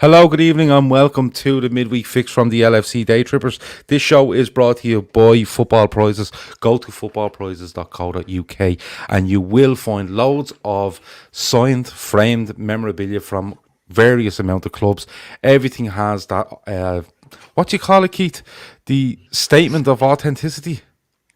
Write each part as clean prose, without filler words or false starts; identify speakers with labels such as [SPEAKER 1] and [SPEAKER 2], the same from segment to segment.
[SPEAKER 1] Hello, good evening, and welcome to the midweek fix from the LFC Daytrippers. This show is brought to you by Football Prizes. Go to footballprizes.co.uk and you will find loads of signed, framed memorabilia from various amount of clubs. Everything has that, what do you call it, Keith? The statement of authenticity.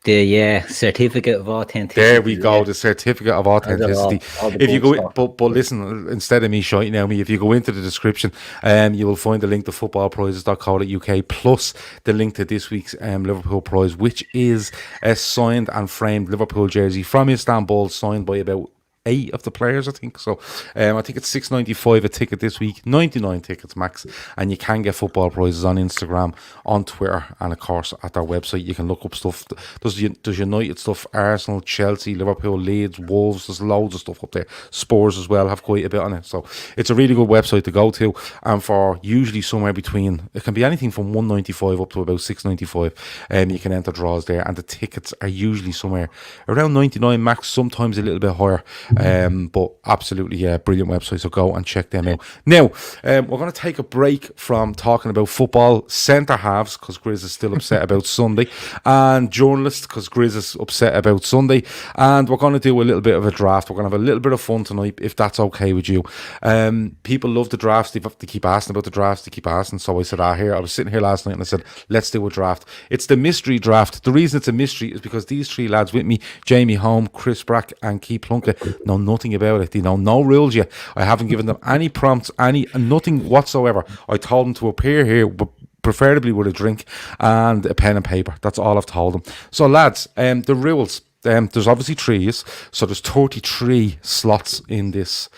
[SPEAKER 2] The certificate of authenticity.
[SPEAKER 1] There we go, the certificate of authenticity. If you go, but listen, instead of me shouting at me, if you go into the description, you will find the link to footballprizes.co.uk plus the link to this week's Liverpool prize, which is a signed and framed Liverpool jersey from Istanbul, signed by about 8 of the players, I think. So I think it's $6.95 a ticket this week, 99 tickets max, and you can get Football Prizes on Instagram, on Twitter, and of course at their website. You can look up stuff. There's United stuff, Arsenal, Chelsea, Liverpool, Leeds, Wolves. There's loads of stuff up there. Spurs as well have quite a bit on it. So it's a really good website to go to, and for usually somewhere between, it can be anything from $1.95 up to about $6.95. You can enter draws there, and the tickets are usually somewhere around 99 max, sometimes a little bit higher. But absolutely, brilliant website, so go and check them out. Now, we're going to take a break from talking about football centre halves, because Grizz is still upset about Sunday, and journalists, because Grizz is upset about Sunday, and we're going to do a little bit of a draft. We're going to have a little bit of fun tonight, if that's okay with you. People love the drafts. They keep asking about the drafts. They keep asking, so I said, I was sitting here last night and I said, let's do a draft. It's the mystery draft. The reason it's a mystery is because these three lads with me, Jamie Holme, Brackand Keith Plunkett, know nothing about it. They know no rules yet. I haven't given them any prompts, nothing whatsoever. I told them to appear here, but preferably with a drink and a pen and paper. That's all I've told them. So lads, the rules. There's obviously trees, so there's 33 slots in this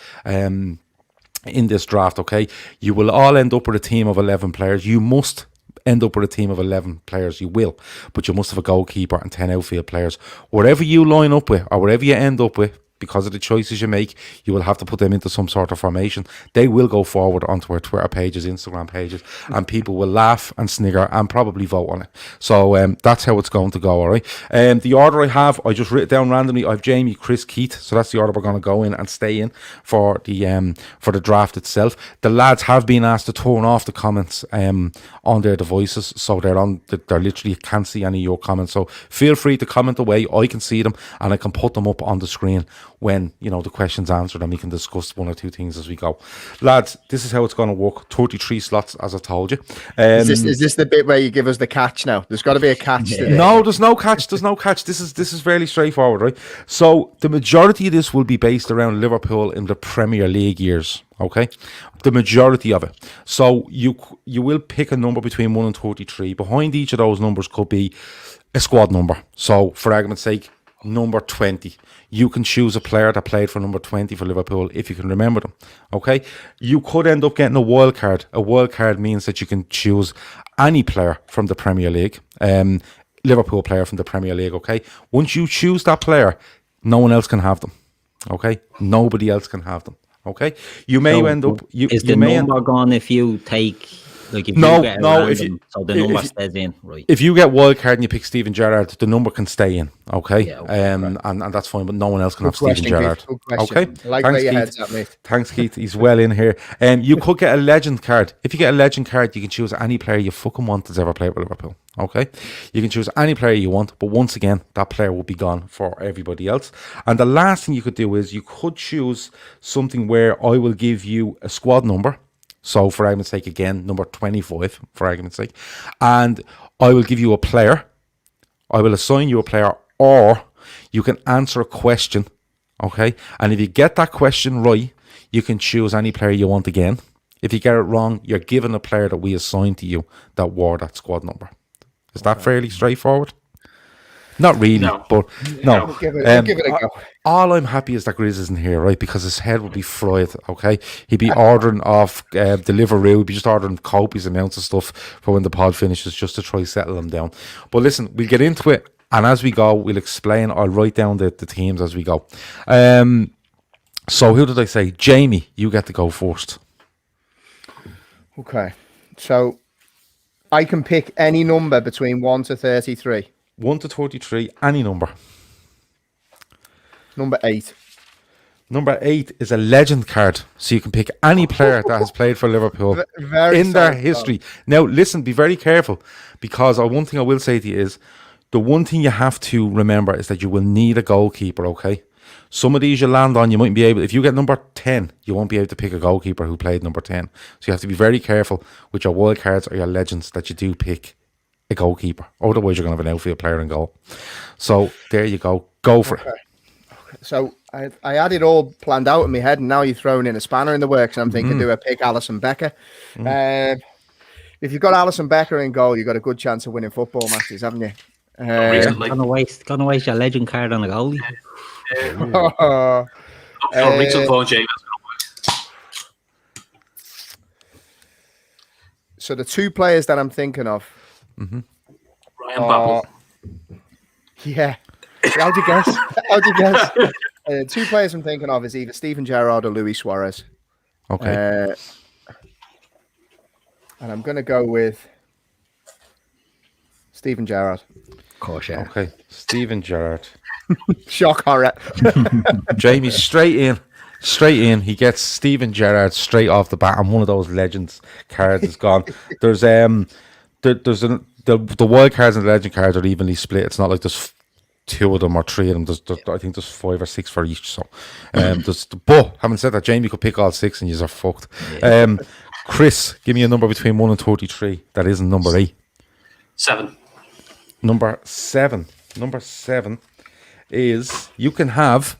[SPEAKER 1] draft. Okay, you will all end up with a team of 11 players. You must end up with a team of 11 players. You will, but you must have a goalkeeper and 10 outfield players. Whatever you line up with, or whatever you end up with, because of the choices you make, you will have to put them into some sort of formation. They will go forward onto our Twitter pages, Instagram pages, and people will laugh and snigger and probably vote on it. So that's how it's going to go, all right? The order I have, I just wrote it down randomly. I have Jamie, Chris, Keith, so that's the order we're going to go in and stay in for the draft itself. The lads have been asked to turn off the comments on their devices, so they're literally can't see any of your comments. So feel free to comment away. I can see them and I can put them up on the screen when the question's answered, and we can discuss one or two things as we go. Lads, this is how it's going to work. 33 slots, as I told you.
[SPEAKER 3] Is this the bit where you give us the catch now? There's got to be a catch to this.
[SPEAKER 1] No, there's no catch. This is fairly straightforward, right? So the majority of this will be based around Liverpool in the Premier League years. Okay, the majority of it. So you will pick a number between 1 and 33. Behind each of those numbers could be a squad number. So for argument's sake, number 20. You can choose a player that played for number 20 for Liverpool if you can remember them. Okay, you could end up getting a wild card. A wild card means that you can choose any player from the Premier League, Liverpool player from the Premier League. Okay, once you choose that player, no one else can have them. Okay, nobody else can have them. Okay, you may end up.
[SPEAKER 2] Is the number gone if you take? Like if
[SPEAKER 1] no,
[SPEAKER 2] you get
[SPEAKER 1] no.
[SPEAKER 2] random, so the number stays in, right?
[SPEAKER 1] If you get wild card and you pick Steven Gerrard, the number can stay in, okay?
[SPEAKER 2] Yeah, okay,
[SPEAKER 1] right. And that's fine, but no one else can have Steven Gerrard. Okay,
[SPEAKER 3] I like where your head's at, mate.
[SPEAKER 1] Thanks, Keith. He's well in here. You could get a legend card. If you get a legend card, you can choose any player you fucking want that's ever played for Liverpool. Okay, you can choose any player you want, but once again, that player will be gone for everybody else. And the last thing you could do is you could choose something where I will give you a squad number. So for argument's sake, again, number 25, for argument's sake. And I will give you a player. I will assign you a player, or you can answer a question, okay? And if you get that question right, you can choose any player you want again. If you get it wrong, you're given a player that we assigned to you that wore that squad number. Is that fairly straightforward? Not really, but no.
[SPEAKER 3] We'll give it a go.
[SPEAKER 1] All I'm happy is that Grizz isn't here, right? Because his head would be fried, okay? He'd be ordering off Deliveroo. He'd be just ordering copious amounts of stuff for when the pod finishes, just to try settle him down. But listen, we'll get into it, and as we go, we'll explain. I'll write down the teams as we go. So who did I say? Jamie, you get to go first.
[SPEAKER 3] Okay. So I can pick any number between 1 to 33.
[SPEAKER 1] 1 to 33, any number.
[SPEAKER 3] Number 8.
[SPEAKER 1] Number 8 is a legend card, so you can pick any player that has played for Liverpool
[SPEAKER 3] Very
[SPEAKER 1] in their
[SPEAKER 3] solid,
[SPEAKER 1] history. Now, listen, be very careful, because one thing I will say to you is, the one thing you have to remember is that you will need a goalkeeper, okay? Some of these you land on, you mightn't be able, if you get number 10, you won't be able to pick a goalkeeper who played number 10. So you have to be very careful with your wild cards or your legends that you do pick a goalkeeper. Otherwise, you're going to have an outfield player in goal. So there you go. Go for it.
[SPEAKER 3] So I had it all planned out in my head, and now you're throwing in a spanner in the works, and I'm thinking, do I pick Alisson Becker? If you've got Alisson Becker in goal, you've got a good chance of winning football matches, haven't you?
[SPEAKER 2] Gonna waste your legend card on a goalie.
[SPEAKER 3] So the two players that I'm thinking of,
[SPEAKER 4] Ryan Babel.
[SPEAKER 3] Yeah. How'd you guess? How'd you guess? Two players I'm thinking of is either Steven Gerrard or Luis Suarez.
[SPEAKER 1] Okay.
[SPEAKER 3] And I'm going to go with Steven Gerrard.
[SPEAKER 2] Of course, yeah.
[SPEAKER 1] Okay. Steven Gerrard.
[SPEAKER 3] Shock horror.
[SPEAKER 1] Jamie, straight in. He gets Steven Gerrard straight off the bat, and one of those legends cards is gone. There's the wild cards and the legend cards are evenly split. It's not like there's 2 of them or 3 of them. There's I think there's 5 or 6 for each. So, but having said that, Jamie could pick all 6 and you are fucked.
[SPEAKER 2] Yeah.
[SPEAKER 1] Chris, give me a number between 1 and 33. That isn't number 8.
[SPEAKER 4] 7.
[SPEAKER 1] Number 7. Number 7 is you can have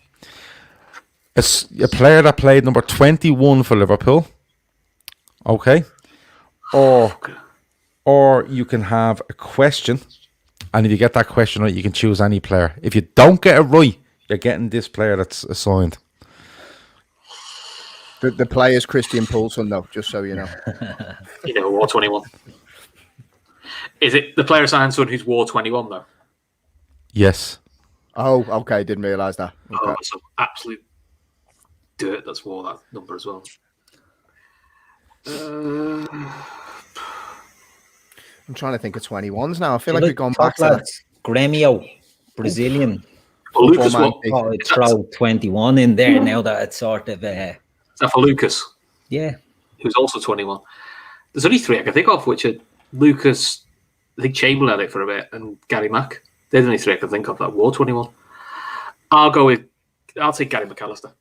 [SPEAKER 1] a player that played number 21 for Liverpool. Okay. Or you can have a question, and if you get that question right, you can choose any player. If you don't get it right, you're getting this player that's assigned.
[SPEAKER 3] The player's Christian Poulsen, though, just so you know.
[SPEAKER 4] You know, War 21. Is it the player assigned someone who's War 21, though?
[SPEAKER 1] Yes.
[SPEAKER 3] Oh, okay. Didn't realise that. Okay.
[SPEAKER 4] Oh, so absolute dirt that's wore that number as well.
[SPEAKER 3] I'm trying to think of 21s now. I feel like we've gone back to
[SPEAKER 2] that. Gremio, Brazilian.
[SPEAKER 4] Well, Lucas,
[SPEAKER 2] throw 21 in there now that it's sort of...
[SPEAKER 4] Is that for Lucas?
[SPEAKER 2] Yeah.
[SPEAKER 4] Who's also 21. There's only 3 I can think of, which are Lucas, I think Chamberlain had it for a bit, and Gary Mack. They're the only 3 I can think of that wore 21. I'll take Gary McAllister.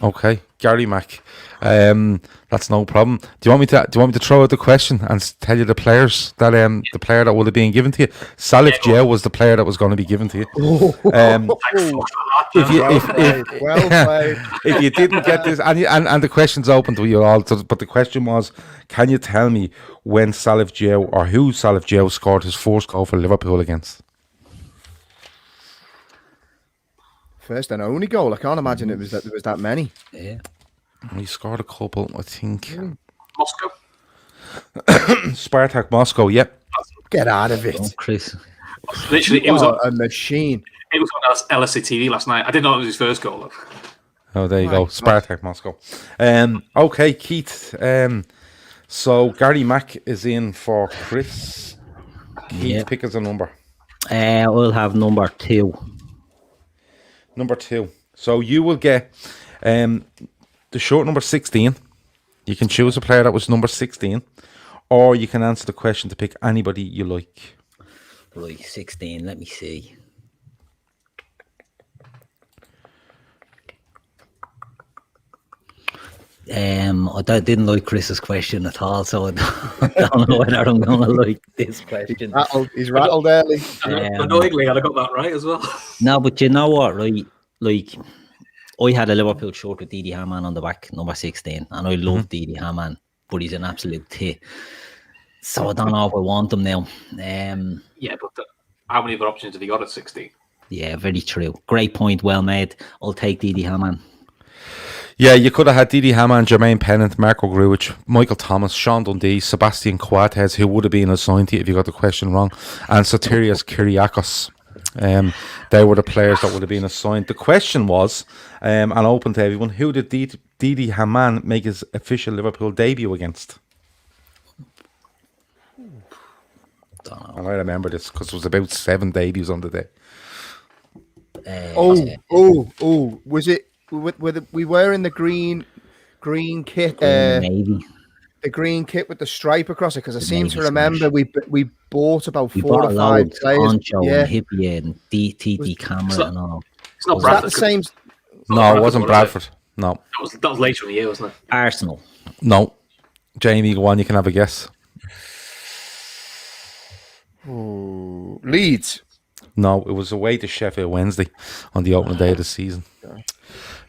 [SPEAKER 1] Okay, Gary Mack. That's no problem. Do you want me to throw out the question and tell you the players that the player that would have been given to you? Salif Diao was the player that was going to be given to you. If you didn't get this, and the question's open to you all, but the question was, can you tell me when Salif Diao or who Salif Diao scored his first goal for Liverpool against?
[SPEAKER 3] First and only goal. I can't imagine there was that many.
[SPEAKER 2] Yeah.
[SPEAKER 1] He scored a couple, I think.
[SPEAKER 4] Moscow.
[SPEAKER 1] Spartak Moscow, yep.
[SPEAKER 3] Get out of it.
[SPEAKER 2] Oh, Chris.
[SPEAKER 4] Literally, it was
[SPEAKER 3] a machine.
[SPEAKER 4] It was on LFC TV last night. I didn't know it was his first goal, though.
[SPEAKER 1] Oh, there you go. Spartak Moscow. Okay, Keith. So Gary Mack is in for Chris. Keith, pick us a number.
[SPEAKER 2] We'll have number 2.
[SPEAKER 1] Number 2. So you will get the short number 16. You can choose a player that was number 16, or you can answer the question to pick anybody you like.
[SPEAKER 2] Right, 16. Let me see. I didn't like Chris's question at all, so I don't know whether I'm going to like this question.
[SPEAKER 3] He's rattled early.
[SPEAKER 4] Annoyingly, I got that right as well.
[SPEAKER 2] No, but you know what, right? Like, I had a Liverpool shirt with Didi Hamann on the back, number 16, and I love Didi Hamann, but he's an absolute tit. So I don't know if I want him now.
[SPEAKER 4] Yeah, but how many other options have he got at 16?
[SPEAKER 2] Yeah, very true. Great point, well made. I'll take Didi Hamann.
[SPEAKER 1] Yeah, you could have had Didi Hamann, Jermaine Pennant, Marco Grujic, Michael Thomas, Sean Dundee, Sebastian Coates, who would have been assigned to you if you got the question wrong, and Sotirios Kyriakos. They were the players that would have been assigned. The question was, and open to everyone, who did Didi Hamann make his official Liverpool debut against? And I remember this because it was about 7 debuts on the day.
[SPEAKER 3] Was it we were in the green kit,
[SPEAKER 2] Maybe.
[SPEAKER 3] the green kit with the stripe across it, because I seem
[SPEAKER 2] Maybe
[SPEAKER 3] to remember we bought about
[SPEAKER 2] we
[SPEAKER 3] 4
[SPEAKER 2] bought
[SPEAKER 3] or 5
[SPEAKER 2] loads,
[SPEAKER 3] players.
[SPEAKER 2] Poncho
[SPEAKER 3] Yeah,
[SPEAKER 2] and Hippie and DT camera and all.
[SPEAKER 4] It's not
[SPEAKER 3] was that
[SPEAKER 4] Bradford.
[SPEAKER 3] the same?
[SPEAKER 1] No, it wasn't Bradford. No.
[SPEAKER 4] That was later in the year, wasn't it?
[SPEAKER 2] Arsenal.
[SPEAKER 1] No. Jamie, go on, you can have a guess.
[SPEAKER 3] Ooh, Leeds.
[SPEAKER 1] No, it was away to Sheffield Wednesday on the opening day of the season.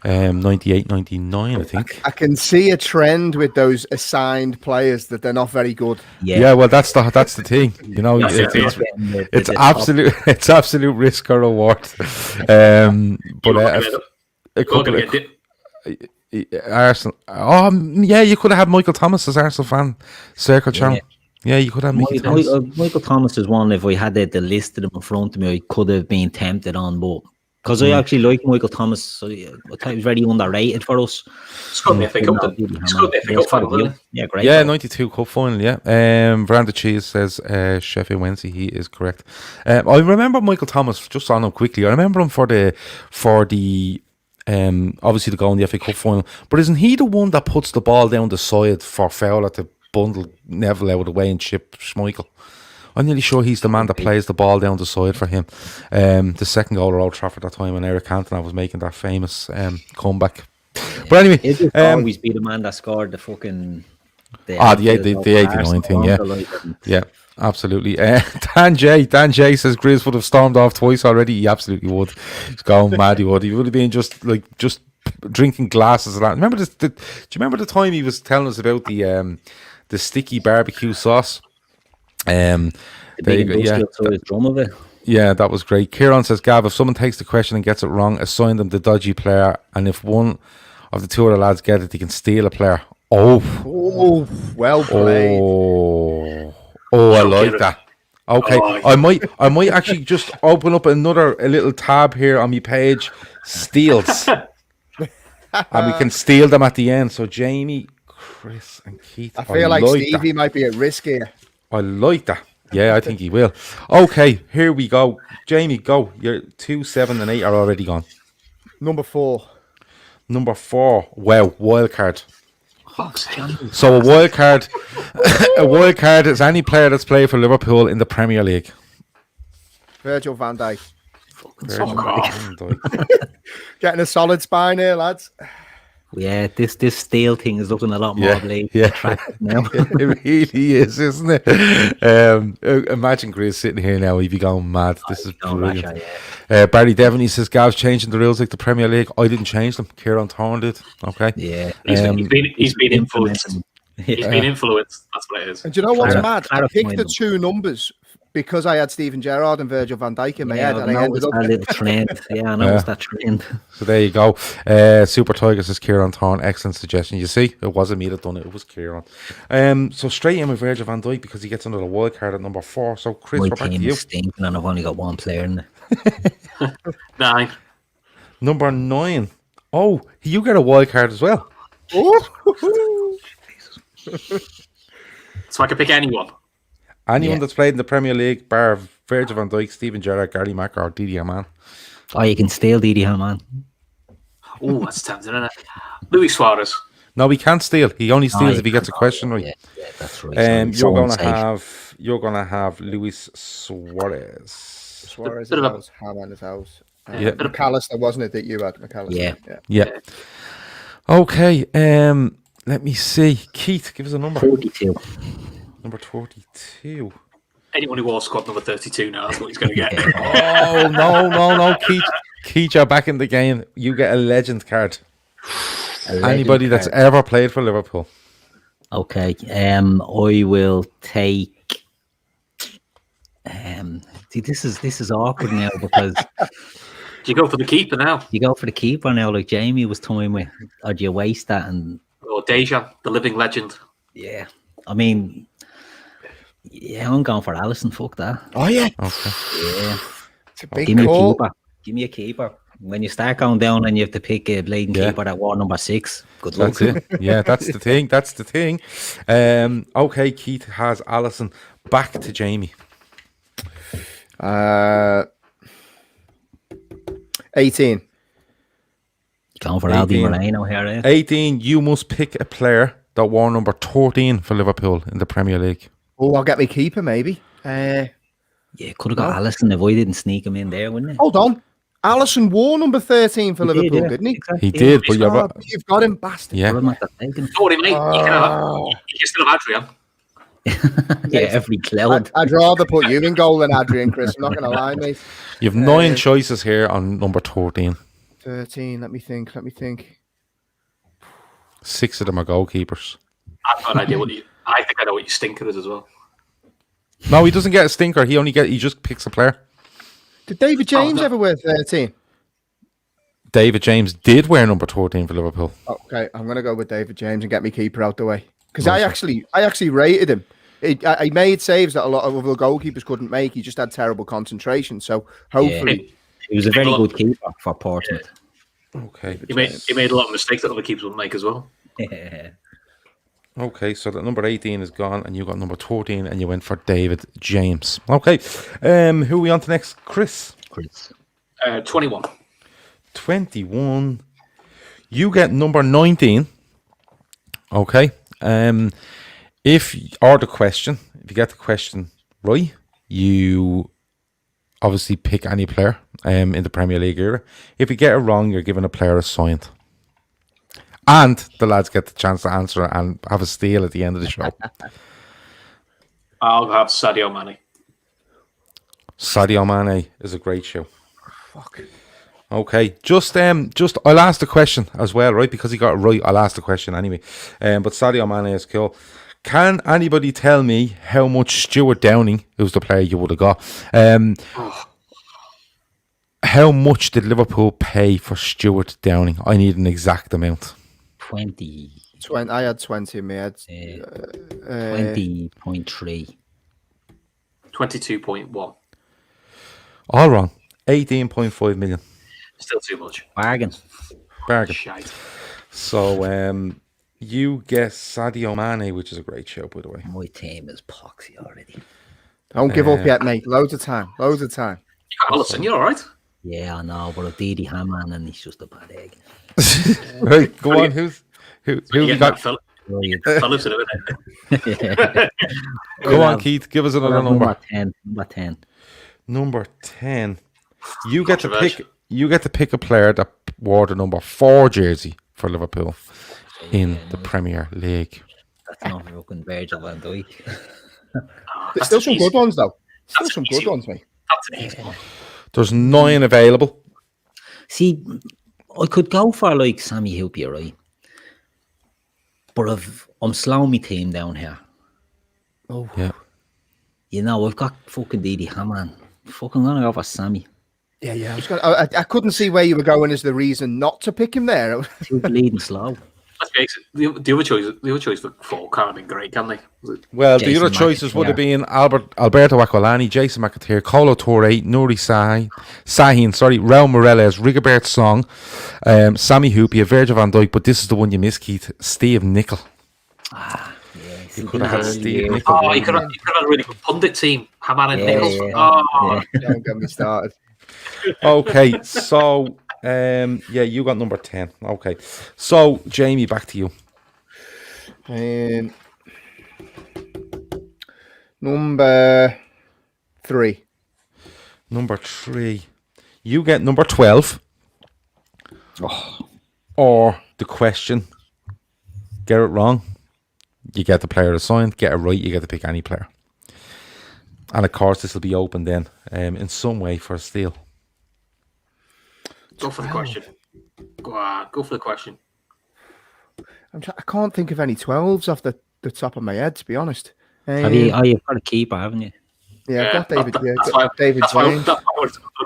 [SPEAKER 1] 98, 99, I think.
[SPEAKER 3] I can see a trend with those assigned players that they're not very good.
[SPEAKER 1] Yeah, well, that's the thing. You know, it's absolute risk or reward. But a couple of Arsenal. Oh, yeah, you could have had Michael Thomas as Arsenal fan. Circle channel. Yeah, you could have
[SPEAKER 2] Michael Thomas is one. If I had the list of them in front of me, I could have been tempted on, but because I actually like Michael Thomas, so I thought he was very underrated for us.
[SPEAKER 4] Scored the FA Cup final.
[SPEAKER 2] Yeah, great.
[SPEAKER 1] Yeah, 92 Cup final. Yeah. Veranda Cheese says Sheffield Wednesday. He is correct. I remember Michael Thomas, just on him quickly. I remember him for the obviously the goal in the FA Cup final. But isn't he the one that puts the ball down the side for Fowler to bundle Neville out of the way and chip Schmeichel? I'm nearly sure he's the man that plays the ball down the side for him. The second goal at Old Trafford that time when Eric Cantona was making that famous comeback. But anyway,
[SPEAKER 2] it will always be the man that scored the fucking
[SPEAKER 1] the 89 thing. Yeah, absolutely. Dan J says Grizz would have stormed off twice already. He absolutely would. He's going mad. He would have been just drinking glasses of that. Remember this? Do you remember the time he was telling us about the sticky barbecue sauce? Yeah, that was great. Kieran says, Gav, if someone takes the question and gets it wrong, assign them the dodgy player, and if one of the two other lads get it, they can steal a player. Oh,
[SPEAKER 3] well played.
[SPEAKER 1] Oh, I like that. Okay, I might actually just open up a little tab here on my page, steals, and we can steal them at the end. So Jamie, Chris, and Keith.
[SPEAKER 3] I feel like Stevie might be at risk here.
[SPEAKER 1] I like that. Yeah, I think he will. Okay, here we go. Jamie, go. Your 2, 7, and 8 are already gone.
[SPEAKER 3] Number 4.
[SPEAKER 1] Wow, wild card. So a wild card is any player that's played for Liverpool in the Premier League.
[SPEAKER 3] Virgil van Dijk. Getting a solid spine here, lads.
[SPEAKER 2] Yeah, this steel thing is looking a lot more attractive now.
[SPEAKER 1] It really is, isn't it? Imagine Grace sitting here now, he'd be going mad. This is brilliant. Barry Devaney says, Gav's changing the rules like the Premier League. I didn't change them. Kieran Thorne did. Okay.
[SPEAKER 2] Yeah.
[SPEAKER 4] He's been influenced. He's been influenced. That's what it is.
[SPEAKER 3] And do you know what's mad? I picked the 2 numbers because I had Steven Gerrard and Virgil van Dijk in my head, and I ended up
[SPEAKER 2] that little trend. Yeah, I noticed that trend.
[SPEAKER 1] So there you go. Super Tiger says Kieran Thorne, excellent suggestion. You see, it wasn't me that done it; it was Kieran. So straight in with Virgil van Dijk because he gets under the wild card at number 4. So Chris, we're back to you.
[SPEAKER 2] Stinking, and I've only got one player in there.
[SPEAKER 4] 9.
[SPEAKER 1] Number 9. Oh, you get a wild card as well.
[SPEAKER 4] So I can pick anyone.
[SPEAKER 1] Anyone that's played in the Premier League, bar Virgil van Dijk, Steven Gerrard, Gary Macker, or Didi Hamann.
[SPEAKER 2] Oh, you can steal Didi Hamann.
[SPEAKER 4] Oh, that's tempting, isn't it? Luis Suarez.
[SPEAKER 1] No, he can't steal. He only steals if he gets a question right.
[SPEAKER 2] Yeah, that's right.
[SPEAKER 1] You're gonna have Luis Suarez.
[SPEAKER 3] Suarez is house, Hamann is house. McAllister, wasn't it, that you had? McAllister.
[SPEAKER 1] Yeah. Okay. Let me see. Keith, give us a number.
[SPEAKER 2] 42.
[SPEAKER 1] Number 42.
[SPEAKER 4] Anyone who wore squad number 32 now, that's what he's going to get.
[SPEAKER 1] Oh, no. Keith, you're back in the game. You get a legend card. Anybody that's ever played for Liverpool.
[SPEAKER 2] Okay. I will take... see, this is awkward now because...
[SPEAKER 4] Do you go for the keeper now?
[SPEAKER 2] You go for the keeper now, like Jamie was toying with. Or do you waste that and...
[SPEAKER 4] Or Dejan, the living legend.
[SPEAKER 2] Yeah. I mean... Yeah, I'm going for Alisson. Fuck that.
[SPEAKER 3] Oh, yeah.
[SPEAKER 1] Okay.
[SPEAKER 2] Yeah.
[SPEAKER 3] It's a big call.
[SPEAKER 2] Give me a keeper. When you start going down and you have to pick a bleeding keeper that wore number 6, good luck.
[SPEAKER 1] That's it. Yeah, that's the thing. Okay, Keith has Alisson. Back to Jamie.
[SPEAKER 3] 18.
[SPEAKER 2] Going for Aldi Moreno here, eh?
[SPEAKER 1] 18, you must pick a player that wore number 13 for Liverpool in the Premier League.
[SPEAKER 3] Oh, I'll get me keeper, maybe.
[SPEAKER 2] Yeah, could have got Alisson if I didn't sneak him in there, wouldn't it?
[SPEAKER 3] Hold on. Alisson wore number 13 for Liverpool, didn't he?
[SPEAKER 2] Exactly.
[SPEAKER 1] He did, but
[SPEAKER 3] you've got him, bastard.
[SPEAKER 1] Yeah.
[SPEAKER 4] Don't worry, mate. You can still have Adrian.
[SPEAKER 2] Yeah, every cloud.
[SPEAKER 3] I'd rather put you in goal than Adrian, Chris. I'm not going to lie, mate.
[SPEAKER 1] You have 9 choices here on number 13.
[SPEAKER 3] 13, let me think.
[SPEAKER 1] 6 of them are goalkeepers.
[SPEAKER 4] I've got an idea I think I know what your stinker is as well.
[SPEAKER 1] No, he doesn't get a stinker. He just picks a player.
[SPEAKER 3] Did David James ever wear 13?
[SPEAKER 1] David James did wear number 13 for Liverpool.
[SPEAKER 3] Okay, I'm going to go with David James and get me keeper out the way. Because I actually rated him. He made saves that a lot of other goalkeepers couldn't make. He just had terrible concentration. So hopefully...
[SPEAKER 2] He was a very good keeper for Portsmouth.
[SPEAKER 1] Okay.
[SPEAKER 4] He made a lot of mistakes that other keepers would make as well.
[SPEAKER 2] Yeah.
[SPEAKER 1] Okay, so that number 18 is gone, and you got number 14, and you went for David James. Okay, who are we on to next? Chris.
[SPEAKER 4] 21.
[SPEAKER 1] 21. You get number 19. Okay. If you get the question right, you obviously pick any player in the Premier League era. If you get it wrong, you're given a player assigned. And the lads get the chance to answer and have a steal at the end of the show.
[SPEAKER 4] I'll have Sadio Mane.
[SPEAKER 1] Sadio Mane is a great show. Fuck. Okay, just I'll ask the question as well, right? Because he got it right, I'll ask the question anyway. But Sadio Mane is cool. Can anybody tell me how much Stuart Downing, who's the player you would have got, how much did Liverpool pay for Stuart Downing? I need an exact amount.
[SPEAKER 2] 20.
[SPEAKER 3] I had 20 in my head.
[SPEAKER 2] 20.3.
[SPEAKER 4] 22.1.
[SPEAKER 1] All wrong. 18.5 million.
[SPEAKER 4] Still too much.
[SPEAKER 2] Bargain.
[SPEAKER 4] Shite.
[SPEAKER 1] So you guess Sadio Mane, which is a great show, by the way.
[SPEAKER 2] My team is poxy already.
[SPEAKER 3] Don't give up yet, mate. Loads of time.
[SPEAKER 4] You got Alisson, you're all right.
[SPEAKER 2] Yeah, I know, but I've Didi Hamann and he's just a bad egg.
[SPEAKER 1] Right, go on. Who you got?
[SPEAKER 4] Phillips in a minute.
[SPEAKER 1] Go on, Keith. Give us another number.
[SPEAKER 2] Number 10.
[SPEAKER 1] Number 10. You get to pick a player that wore the number 4 jersey for Liverpool in the Premier League.
[SPEAKER 2] That's not fucking Virgil van Dijk.
[SPEAKER 3] There's still some good ones, though. Still some good ones, mate.
[SPEAKER 4] That's an easy one.
[SPEAKER 1] There's 9 available.
[SPEAKER 2] See, I could go for like Sammy Hupia, right? But I'm slowing my team down here.
[SPEAKER 3] Oh,
[SPEAKER 1] yeah.
[SPEAKER 2] You know, I've got fucking Didi Hamann. Fucking gonna go for Sammy.
[SPEAKER 3] Yeah. I couldn't see where you were going as the reason not to pick him there.
[SPEAKER 2] Too bleeding slow.
[SPEAKER 4] Let's face it. The other choice for 4 can't have been great, can they?
[SPEAKER 1] Well,
[SPEAKER 2] Jason
[SPEAKER 1] the other choices would have
[SPEAKER 2] McAteer.
[SPEAKER 1] been Alberto Aquilani, Jason McAteer, Kolo Toure, Nuri Sahin, Raul Morelos, Rigobert Song, Sammy Hupia, Virgil van Dijk, but this is the one you missed, Keith, Steve Nicol.
[SPEAKER 2] Yes,
[SPEAKER 1] You could have had Steve Nicol.
[SPEAKER 4] Oh, you could have had a really good pundit team. Hamann and Nichols.
[SPEAKER 2] Yeah.
[SPEAKER 4] Oh,
[SPEAKER 3] Don't get me started.
[SPEAKER 1] Okay, so you got number 10. Okay, so Jamie, back to you.
[SPEAKER 3] Number 3.
[SPEAKER 1] Number 3. You get number 12. Or the question. Get it wrong, you get the player assigned. Get it right, you get to pick any player. And of course, this will be open then in some way for a steal.
[SPEAKER 4] go for the question. Go for the question.
[SPEAKER 3] I can't think of any 12s off the top of my head, to be honest.
[SPEAKER 2] You've got a keeper, haven't you?
[SPEAKER 3] Yeah, I've got David. David
[SPEAKER 4] That's why
[SPEAKER 3] James.
[SPEAKER 4] the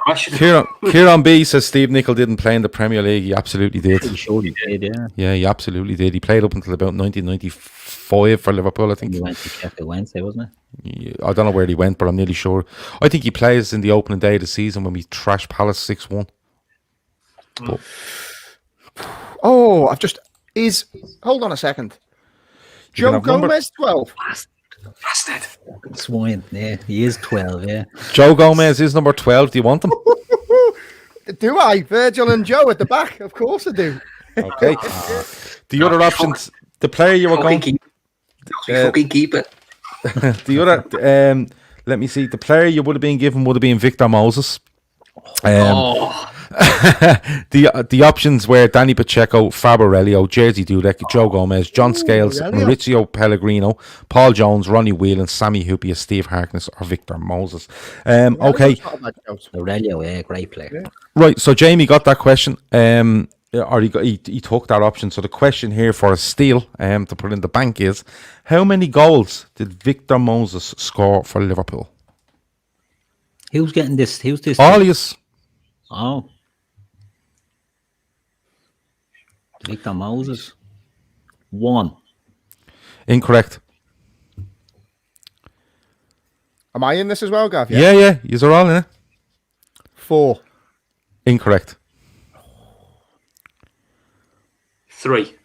[SPEAKER 4] question.
[SPEAKER 1] Kieran B says Steve Nicol didn't play in the Premier League. He absolutely did.
[SPEAKER 2] Pretty sure he did, yeah.
[SPEAKER 1] Yeah, he absolutely did. He played up until about 1995 for Liverpool, I think.
[SPEAKER 2] He went to Sheffield Wednesday, wasn't
[SPEAKER 1] Yeah, I don't know where he went, but I'm nearly sure. I think he plays in the opening day of the season when we trash Palace 6-1. But
[SPEAKER 3] Oh, hold on a second.
[SPEAKER 1] You can
[SPEAKER 3] Joe
[SPEAKER 1] have number-
[SPEAKER 3] Gomez, 12.
[SPEAKER 4] Bastard.
[SPEAKER 2] he? Swine, yeah. He is 12, yeah.
[SPEAKER 1] Joe Gomez is number 12. Do you want him?
[SPEAKER 3] Do I? Virgil and Joe at the back? Of course I do.
[SPEAKER 1] Okay. The other options, the player you were going...
[SPEAKER 4] Fucking keep it.
[SPEAKER 1] The other... let me see. The player you would have been given would have been Victor Moses. The options were Danny Pacheco, Fabio Aurelio, Jerzy Dudek, Joe Gomez, John Scales, Maurizio Pellegrino, Paul Jones, Ronnie Whelan, Sammy Hupia, Steve Harkness, or Victor Moses. Okay.
[SPEAKER 2] Aurelio, yeah, great player. Yeah.
[SPEAKER 1] Right, so Jamie got that question. Or he took that option. So the question here for a steal to put in the bank is, how many goals did Victor Moses score for Liverpool?
[SPEAKER 2] Who's getting this? Who's this?
[SPEAKER 1] Alias.
[SPEAKER 2] Oh. Victor Moses. 1.
[SPEAKER 1] Incorrect.
[SPEAKER 3] Am I in this as well, Gav?
[SPEAKER 1] Yeah. You're all in it.
[SPEAKER 3] 4.
[SPEAKER 1] Incorrect.
[SPEAKER 4] 3.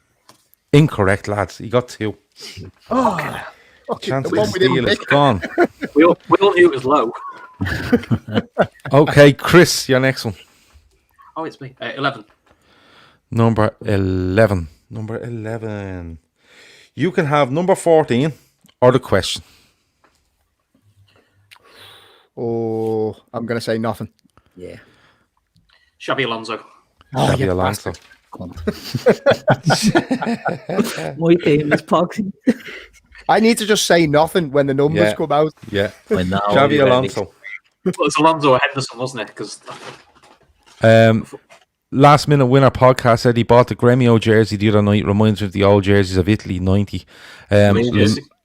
[SPEAKER 1] Incorrect, lads. He got 2.
[SPEAKER 3] Oh,
[SPEAKER 1] chance to steal is gone.
[SPEAKER 4] We all knew it was low.
[SPEAKER 1] Okay, Chris, your next one.
[SPEAKER 4] Oh, it's me. 11.
[SPEAKER 1] Number 11. Number 11. You can have number 14 or the question.
[SPEAKER 3] Oh, I'm going to say nothing.
[SPEAKER 2] Yeah.
[SPEAKER 4] Xabi Alonso.
[SPEAKER 1] Xabi Alonso.
[SPEAKER 2] My team is Poxy.
[SPEAKER 3] I need to just say nothing when the numbers come out.
[SPEAKER 1] Yeah. Xabi Alonso.
[SPEAKER 4] Well, it's Alonso or Henderson, wasn't it? Because
[SPEAKER 1] Last Minute Winner podcast said he bought the Gremio jersey the other night. Reminds me of the old jerseys of Italy, 90.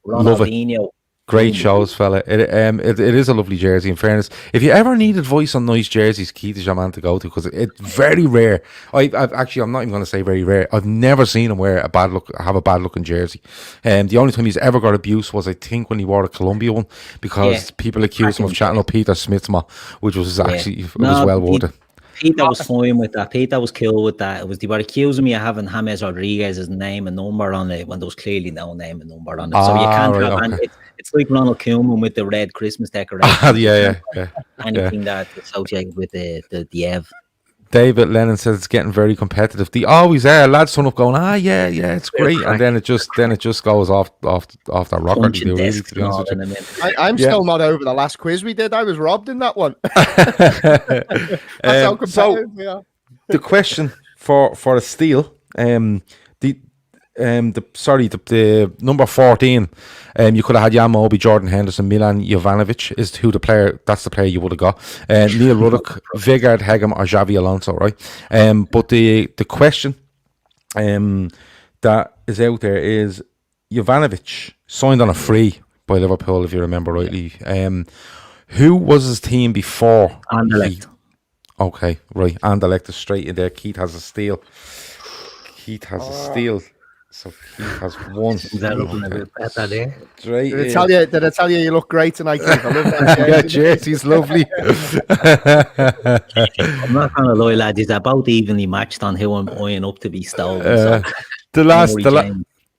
[SPEAKER 1] Love it. Great shows, fella. It is a lovely jersey, in fairness. If you ever need advice on nice jerseys, Keith is your man to go to, because it's very rare. I'm not even going to say very rare. I've never seen him have a bad looking jersey. The only time he's ever got abuse was, I think, when he wore a Columbia one, because people accused him of chatting up Peter Smithma, which was actually it was well worth it.
[SPEAKER 2] Peter was fine with that. Peter was cool with that. They were accusing me of having James Rodriguez's name and number on it when there was clearly no name and number on it. So you can't have it's like Ronald Koeman with the red Christmas decoration.
[SPEAKER 1] Yeah.
[SPEAKER 2] Anything that's associated with the Ev.
[SPEAKER 1] David Lennon says it's getting very competitive. They always are. Lads turn up going, yeah, it's great, and then it just goes off the rocker. Really, to be honest with you.
[SPEAKER 3] I'm still not over the last quiz we did. I was robbed in that one. That's how competitive we are.
[SPEAKER 1] The question for a steal, the number 14. You could have had Jan Moby, Jordan Henderson, Milan Jovanovic is who the player. That's the player you would have got. Neil Ruddock, Vigard Hegem, or Xabi Alonso, right? But the question that is out there is Jovanovic signed on a free by Liverpool, if you remember rightly. Who was his team before?
[SPEAKER 2] Anderlecht.
[SPEAKER 1] Okay, right. Anderlecht is straight in there. Keith has a steal. So he has 1.
[SPEAKER 2] That looking a bit better there.
[SPEAKER 1] Did
[SPEAKER 3] I tell you look great tonight, Keith? I love that jersey.
[SPEAKER 1] Yeah, jersey's lovely.
[SPEAKER 2] I'm not going to lie, lads. It's about evenly matched on who I'm eyeing up to be stolen.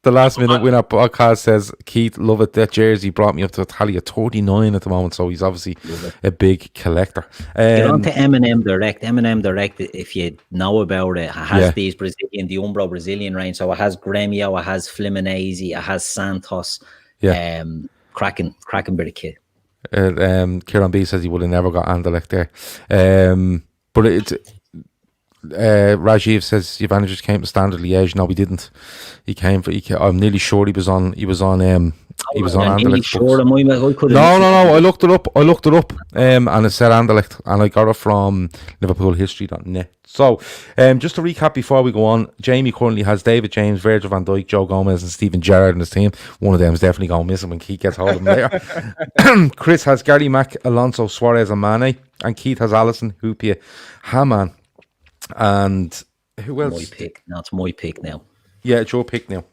[SPEAKER 1] The last minute winner podcast says, Keith, love it. That jersey brought me up to a tally of 39 at the moment, so he's obviously a big collector.
[SPEAKER 2] Get on to M&M Direct. M&M Direct, if you know about it, has these the Umbro Brazilian range. So it has Gremio, it has Fluminense, it has Santos. Cracking bit of kit.
[SPEAKER 1] Kieran B says he would have never got Anderlecht there. But it's... Rajiv says Jovanovic came to Standard Liège. No, he didn't. I'm nearly sure he was on Anderlecht.
[SPEAKER 2] Sure,
[SPEAKER 1] no. I looked it up. And it said Anderlecht, and I got it from LiverpoolHistory.net. So, just to recap before we go on, Jamie currently has David James, Virgil van Dijk, Joe Gomez, and Steven Gerrard in his team. One of them is definitely going to miss him when Keith gets hold of him later. Chris has Gary Mack, Alonso, Suarez, and Mane, and Keith has Alisson, Hupia, Hamann. And who else?
[SPEAKER 2] My pick. No, it's my pick now.
[SPEAKER 1] Yeah, it's your pick now.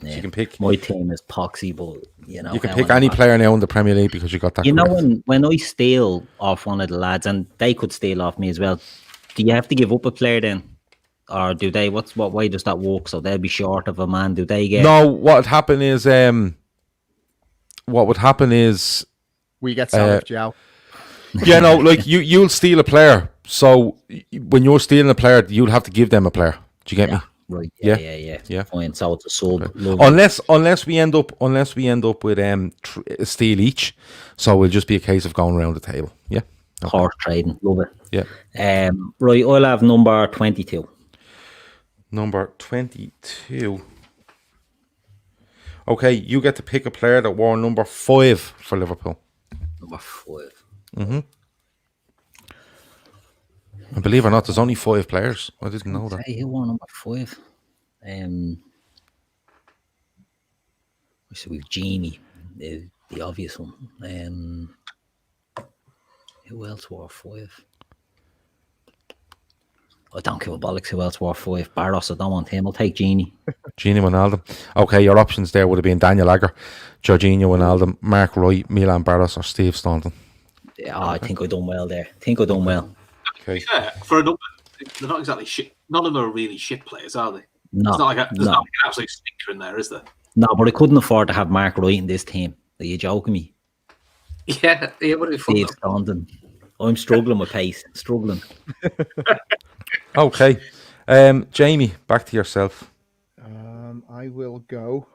[SPEAKER 2] Yeah.
[SPEAKER 1] So you can pick.
[SPEAKER 2] My team is Poxy, but
[SPEAKER 1] you can pick any player now in the Premier League because you got that.
[SPEAKER 2] You know, when I steal off one of the lads, and they could steal off me as well, do you have to give up a player then, or do they? What way does that work? So they'll be short of a man. Do they get?
[SPEAKER 1] No. What would happen is.
[SPEAKER 3] We get Salah, Joe.
[SPEAKER 1] Yeah, no, like you'll steal a player, So when you're stealing a player, you'll have to give them a player. Do you get me?
[SPEAKER 2] Right.
[SPEAKER 1] Yeah.
[SPEAKER 2] Yeah. Fine. So it's a sub.
[SPEAKER 1] Okay. Unless we end up with a steal each, so it'll just be a case of going around the table. Yeah. Okay.
[SPEAKER 2] Horse trading. Love it.
[SPEAKER 1] Yeah.
[SPEAKER 2] Right. I'll have number 22.
[SPEAKER 1] Number 22. Okay, you get to pick a player that wore number 5 for Liverpool.
[SPEAKER 2] Number 5.
[SPEAKER 1] Mm-hmm. And believe it or not, there's only 5 players. I didn't know that.
[SPEAKER 2] Who wore number 5? So we've Jamie, the obvious one. Who else wore 5? I don't give a bollocks who else wore 5. Barros, I don't want him. I'll take Genie.
[SPEAKER 1] Genie Wijnaldum. Okay, your options there would have been Daniel Agger, Jorginho Wijnaldum, Mark Wright, Milan Barros, or Steve Staunton.
[SPEAKER 2] Yeah, I think I done well there.
[SPEAKER 1] Okay.
[SPEAKER 4] Yeah, for a number, they're not exactly shit. None of them are really shit players, are they?
[SPEAKER 2] No.
[SPEAKER 4] There's not like an absolute stinker in there, is there?
[SPEAKER 2] No, but I couldn't afford to have Mark Wright in this team. Are you joking me?
[SPEAKER 4] Yeah, what are
[SPEAKER 2] Steve Staunton. I'm struggling with pace.
[SPEAKER 1] Okay. Jamie, back to yourself.
[SPEAKER 3] I will go.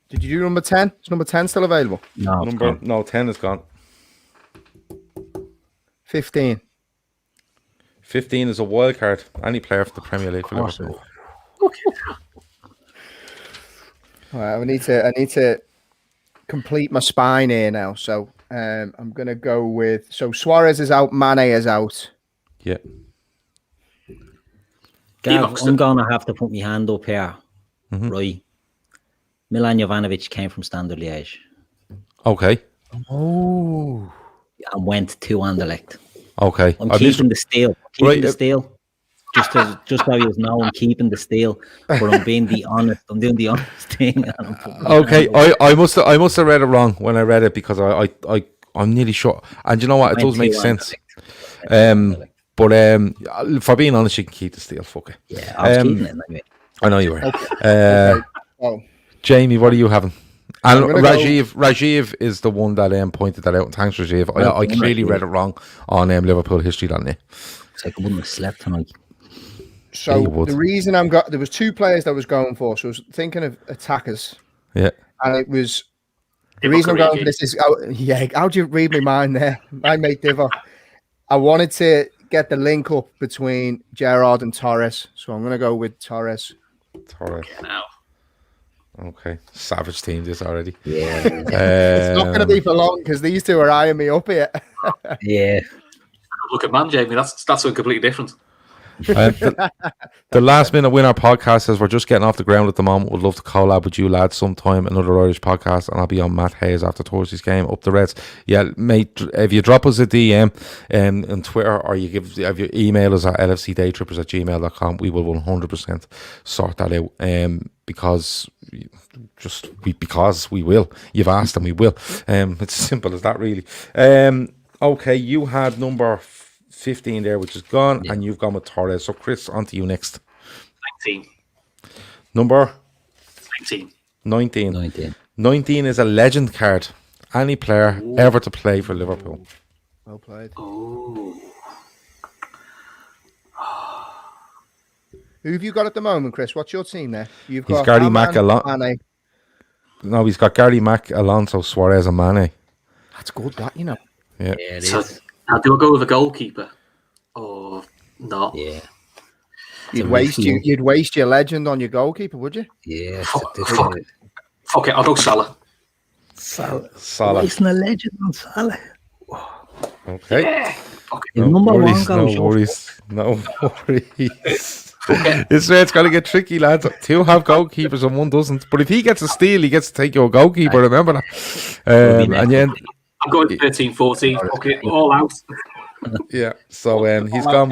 [SPEAKER 3] Did you do number 10? Is number 10 still available?
[SPEAKER 1] No, 10 is gone.
[SPEAKER 3] 15.
[SPEAKER 1] 15 is a wild card. Any player for the Premier League for Liverpool.
[SPEAKER 3] All right, I need to complete my spine here now. So I'm going to go with... So Suarez is out, Mane is out.
[SPEAKER 1] Yeah.
[SPEAKER 2] Gav, I'm going to have to put my hand up here. Mm-hmm. Right. Milan Jovanovic came from Standard Liège.
[SPEAKER 1] Okay.
[SPEAKER 3] Oh.
[SPEAKER 2] And went to Anderlecht.
[SPEAKER 1] Okay.
[SPEAKER 2] I'm keeping the steal. The steal. Just so you know, I'm keeping the steal, but I'm being honest. I'm doing the honest thing.
[SPEAKER 1] Okay, I must have read it wrong when I read it because I'm nearly sure. And you know what? It does make sense. But for being honest, you can keep the steal. Fuck it.
[SPEAKER 2] Yeah, I was keeping it anyway.
[SPEAKER 1] I know you were.
[SPEAKER 3] Okay.
[SPEAKER 1] Jamie, what are you having? And Rajiv is the one that pointed that out. And thanks, Rajiv. I clearly read it wrong on liverpoolhistory.net.
[SPEAKER 2] It's like I wouldn't have slept tonight.
[SPEAKER 3] So the reason there was 2 players that I was going for. So I was thinking of attackers.
[SPEAKER 1] Yeah.
[SPEAKER 3] And it was the reason I'm going for this is how do you read my mind there? My mate Divock. I wanted to get the link up between Gerrard and Torres, so I'm going to go with Torres.
[SPEAKER 4] Now.
[SPEAKER 1] Okay, savage team this already.
[SPEAKER 2] Yeah.
[SPEAKER 3] It's not going to be for long because these 2 are eyeing me up here.
[SPEAKER 2] Yeah.
[SPEAKER 4] Look at man, Jamie. That's something completely different.
[SPEAKER 1] The last minute winner podcast says we're just getting off the ground at the moment. Would love to collab with you lads sometime, another Irish podcast, and I'll be on Matt Hayes after Thursday's game up the Reds. Yeah, mate, if you drop us a DM on Twitter or if you email us at lfcdaytrippers@gmail.com, we will 100% sort that out because we will. You've asked and we will. It's as simple as that, really. Okay, you had number 15 there, which is gone, and you've gone with Torres. So, Chris, on to you next.
[SPEAKER 4] 19.
[SPEAKER 1] Number?
[SPEAKER 4] 19.
[SPEAKER 1] 19 is a legend card. Any player ever to play for Liverpool.
[SPEAKER 3] Well played.
[SPEAKER 4] Oh.
[SPEAKER 3] Who have you got at the moment, Chris? What's your team there?
[SPEAKER 1] He's got Gary Mack, Mane. No, he's got Gary Mack, Alonso, Suarez, and Mane.
[SPEAKER 3] That's good, that, you know.
[SPEAKER 1] Yeah,
[SPEAKER 2] it is.
[SPEAKER 4] Now, do I go with a goalkeeper or not?
[SPEAKER 2] Yeah.
[SPEAKER 3] You'd waste your legend on your goalkeeper, would you?
[SPEAKER 2] Yeah.
[SPEAKER 4] Fuck it, I'll go Salah.
[SPEAKER 1] Salah.
[SPEAKER 2] Wasting a legend on Salah.
[SPEAKER 1] Okay.
[SPEAKER 4] Yeah.
[SPEAKER 1] No worries. It's going to get tricky, lads. 2 have goalkeepers and 1 doesn't. But if he gets a steal, he gets to take your goalkeeper. Remember that. And then
[SPEAKER 4] I'm going 13-14. Okay, all out.
[SPEAKER 1] Yeah. So he's gone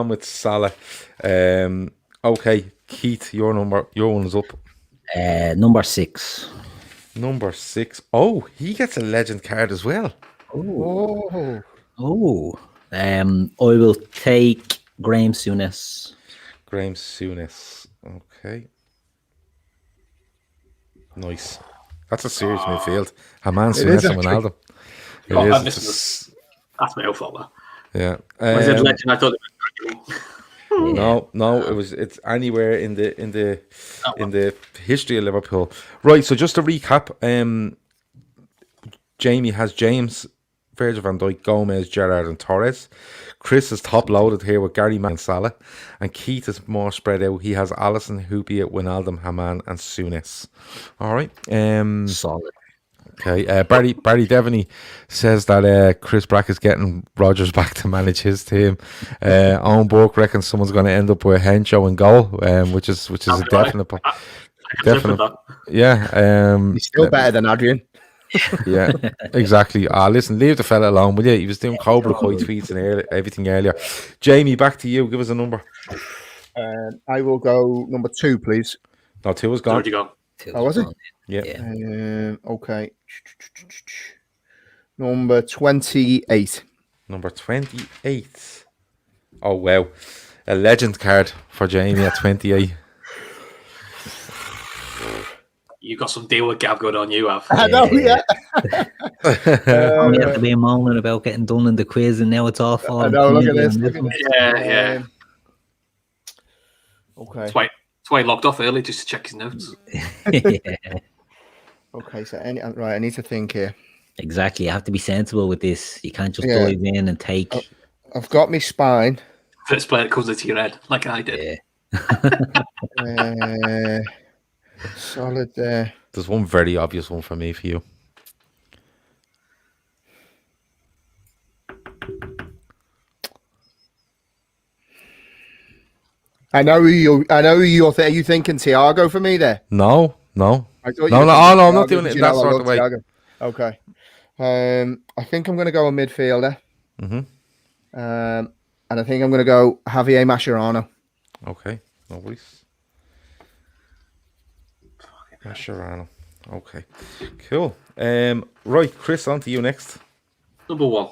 [SPEAKER 1] with Salah. Okay, Keith, your one is up.
[SPEAKER 2] Number 6.
[SPEAKER 1] Number 6. Oh, he gets a legend card as well.
[SPEAKER 2] Oh. I will take Graham Souness.
[SPEAKER 1] Okay. Nice. That's a serious midfield. Haman, Souness, and Ronaldo. It is.
[SPEAKER 4] That's my own fault.
[SPEAKER 1] Yeah.
[SPEAKER 4] When I said legend, I thought it was
[SPEAKER 1] No, it's anywhere in the history of Liverpool. Right, so just to recap, Jamie has James, Virgil van Dijk, Gomez, Gerrard and Torres. Chris is top loaded here with Gary Man and Salah, and Keith is more spread out. He has Alisson, Hyypiä, Wijnaldum, Haman and Souness. All right.
[SPEAKER 2] Solid.
[SPEAKER 1] Okay, Barry Devaney says that Chris Brack is getting Rodgers back to manage his team. Owen Burke reckons someone's going to end up with Henshaw in goal, which is a definite. Yeah,
[SPEAKER 3] he's still better than Adrian.
[SPEAKER 1] Yeah, exactly. Listen, leave the fella alone, will you? He was doing Cobra Kai tweets and everything earlier. Jamie, back to you. Give us a number.
[SPEAKER 3] I will go number 2, please.
[SPEAKER 1] No, 2 is gone.
[SPEAKER 4] Where'd you go?
[SPEAKER 3] Oh, was it?
[SPEAKER 1] Yeah.
[SPEAKER 3] Okay. Number 28.
[SPEAKER 1] Number 28. Oh, wow. A legend card for Jamie at 28.
[SPEAKER 4] You got some deal with Gav good on you, Av.
[SPEAKER 3] I know, yeah.
[SPEAKER 2] Only have to be a moment about getting done in the quiz, and now it's all falling.
[SPEAKER 3] I know, look at this.
[SPEAKER 4] Yeah.
[SPEAKER 3] Okay.
[SPEAKER 4] That's why he logged off early, just to check his notes.
[SPEAKER 3] Okay, so right, I need to think here.
[SPEAKER 2] Exactly. You have to be sensible with this. You can't just dive in and take.
[SPEAKER 3] I've got my spine.
[SPEAKER 4] First player that comes into your head, like I did.
[SPEAKER 3] Yeah. Solid.
[SPEAKER 1] There's one very obvious one for me for you.
[SPEAKER 3] I know who you're. Are you thinking THIAGO for me there?
[SPEAKER 1] No.
[SPEAKER 3] I thought
[SPEAKER 1] No, I'm not doing it in that sort of way.
[SPEAKER 3] THIAGO. Okay. I think I'm going to go a midfielder.
[SPEAKER 1] Mm-hmm.
[SPEAKER 3] And I think I'm going to go Javier Mascherano.
[SPEAKER 1] Okay, no worries. Mascherano. Okay, cool. Right, Chris, on to you next.
[SPEAKER 4] Number 1.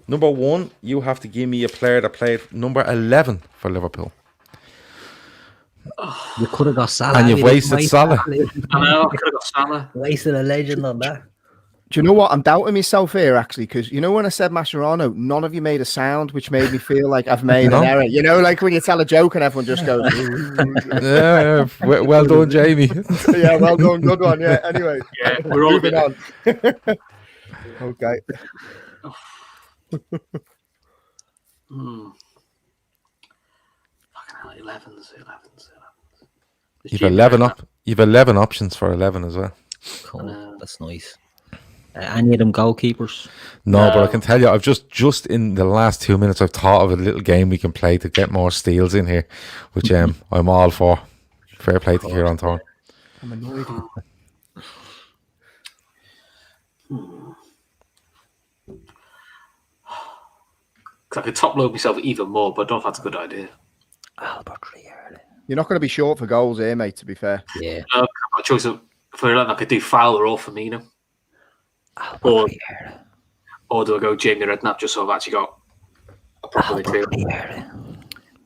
[SPEAKER 1] Number 1, you have to give me a player that played number 11 for Liverpool.
[SPEAKER 2] You could have got Salah.
[SPEAKER 1] And you've wasted Salah.
[SPEAKER 4] I know, I could have got Salah.
[SPEAKER 2] Wasted a legend on that.
[SPEAKER 3] Do you know what? I'm doubting myself here, actually, because you know when I said Mascherano, none of you made a sound, which made me feel like I've made an error. You know, like when you tell a joke and everyone just goes...
[SPEAKER 1] Yeah, well done, Jamie.
[SPEAKER 3] Yeah, well done. Good one, yeah. Anyway,
[SPEAKER 4] we're all
[SPEAKER 3] moving on. Okay.
[SPEAKER 4] Fucking hell, 11s.
[SPEAKER 1] You've 11 options for 11 as well.
[SPEAKER 2] Cool. That's nice. Any of them goalkeepers?
[SPEAKER 1] No, but I can tell you, I've just in the last 2 minutes, I've thought of a little game we can play to get more steals in here, which I'm all for. Fair play to Kieran Thorne.
[SPEAKER 3] I'm annoyed.
[SPEAKER 4] I could top load myself even more, but I don't know if that's a good idea.
[SPEAKER 3] You're not going to be short for goals here, mate, to be fair.
[SPEAKER 2] Yeah.
[SPEAKER 4] I've got a choice of, for 11, I could do Fowler or Firmino. Or do I go Jamie Redknapp just so I've actually got a proper midfield?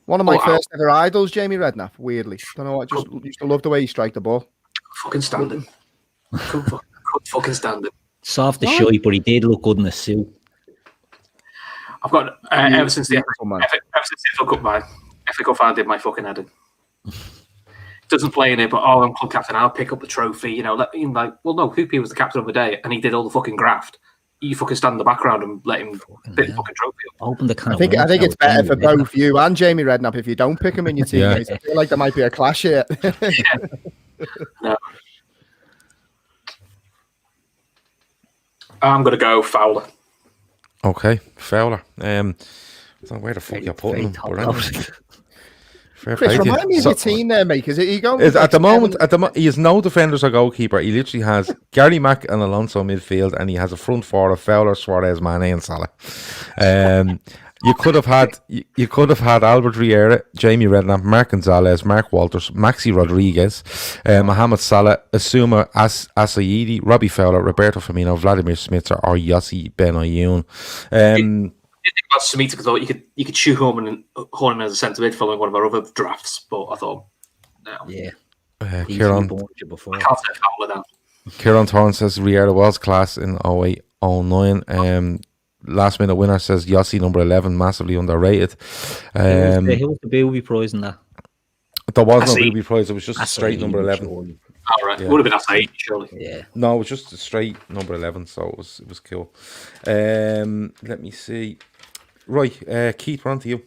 [SPEAKER 3] One of my first ever idols, Jamie Redknapp, weirdly. Don't know, I just used to love the way he striked the ball.
[SPEAKER 4] Fucking standing. Couldn't fucking stand it.
[SPEAKER 2] Soft as shite, but he did look good in a suit.
[SPEAKER 4] I've got ever since the FA Cup, man. FA Cup fan did my fucking head in. Doesn't play in it, but I'm club captain. I'll pick up the trophy. You know, well, no, Hyypiä was the captain of the day, and he did all the fucking graft. You fucking stand in the background and let him pick the fucking trophy up.
[SPEAKER 2] Open the can.
[SPEAKER 3] I think it's better for both you and Jamie Redknapp if you don't pick him in your team. I feel like there might be a clash here.
[SPEAKER 4] No. I'm gonna go Fowler.
[SPEAKER 1] Okay, Fowler. I don't know where the fuck you're putting him.
[SPEAKER 3] Chris, remind me of your team there, mate. Is it you going?
[SPEAKER 1] At the moment, he has no defenders or goalkeeper. He literally has Gary Mack and Alonso midfield, and he has a front four of Fowler, Suarez, Mane, and Salah. You could have had Albert Riera, Jamie Redknapp, Mark Gonzalez, Mark Walters, Maxi Rodriguez, Mohamed Salah, Asuma Asayidi, Robbie Fowler, Roberto Firmino, Vladimir Smitzer, or Yossi Benayoun.
[SPEAKER 4] I think about Smith because I thought you could shoot Horn as a centre mid following one of our other drafts, but I thought no.
[SPEAKER 2] Yeah.
[SPEAKER 1] Kieran Thorne says Riera was class in 08-09. last minute winner says Yossi number 11, massively underrated.
[SPEAKER 2] Who was the Booby prize in that?
[SPEAKER 1] There was no Booby prize. It was just a straight number 11.
[SPEAKER 4] All right, it would have been Asai, surely.
[SPEAKER 2] Yeah.
[SPEAKER 1] No, it was just a straight number 11, so it was cool. Let me see. Right, Keith, we're on to you.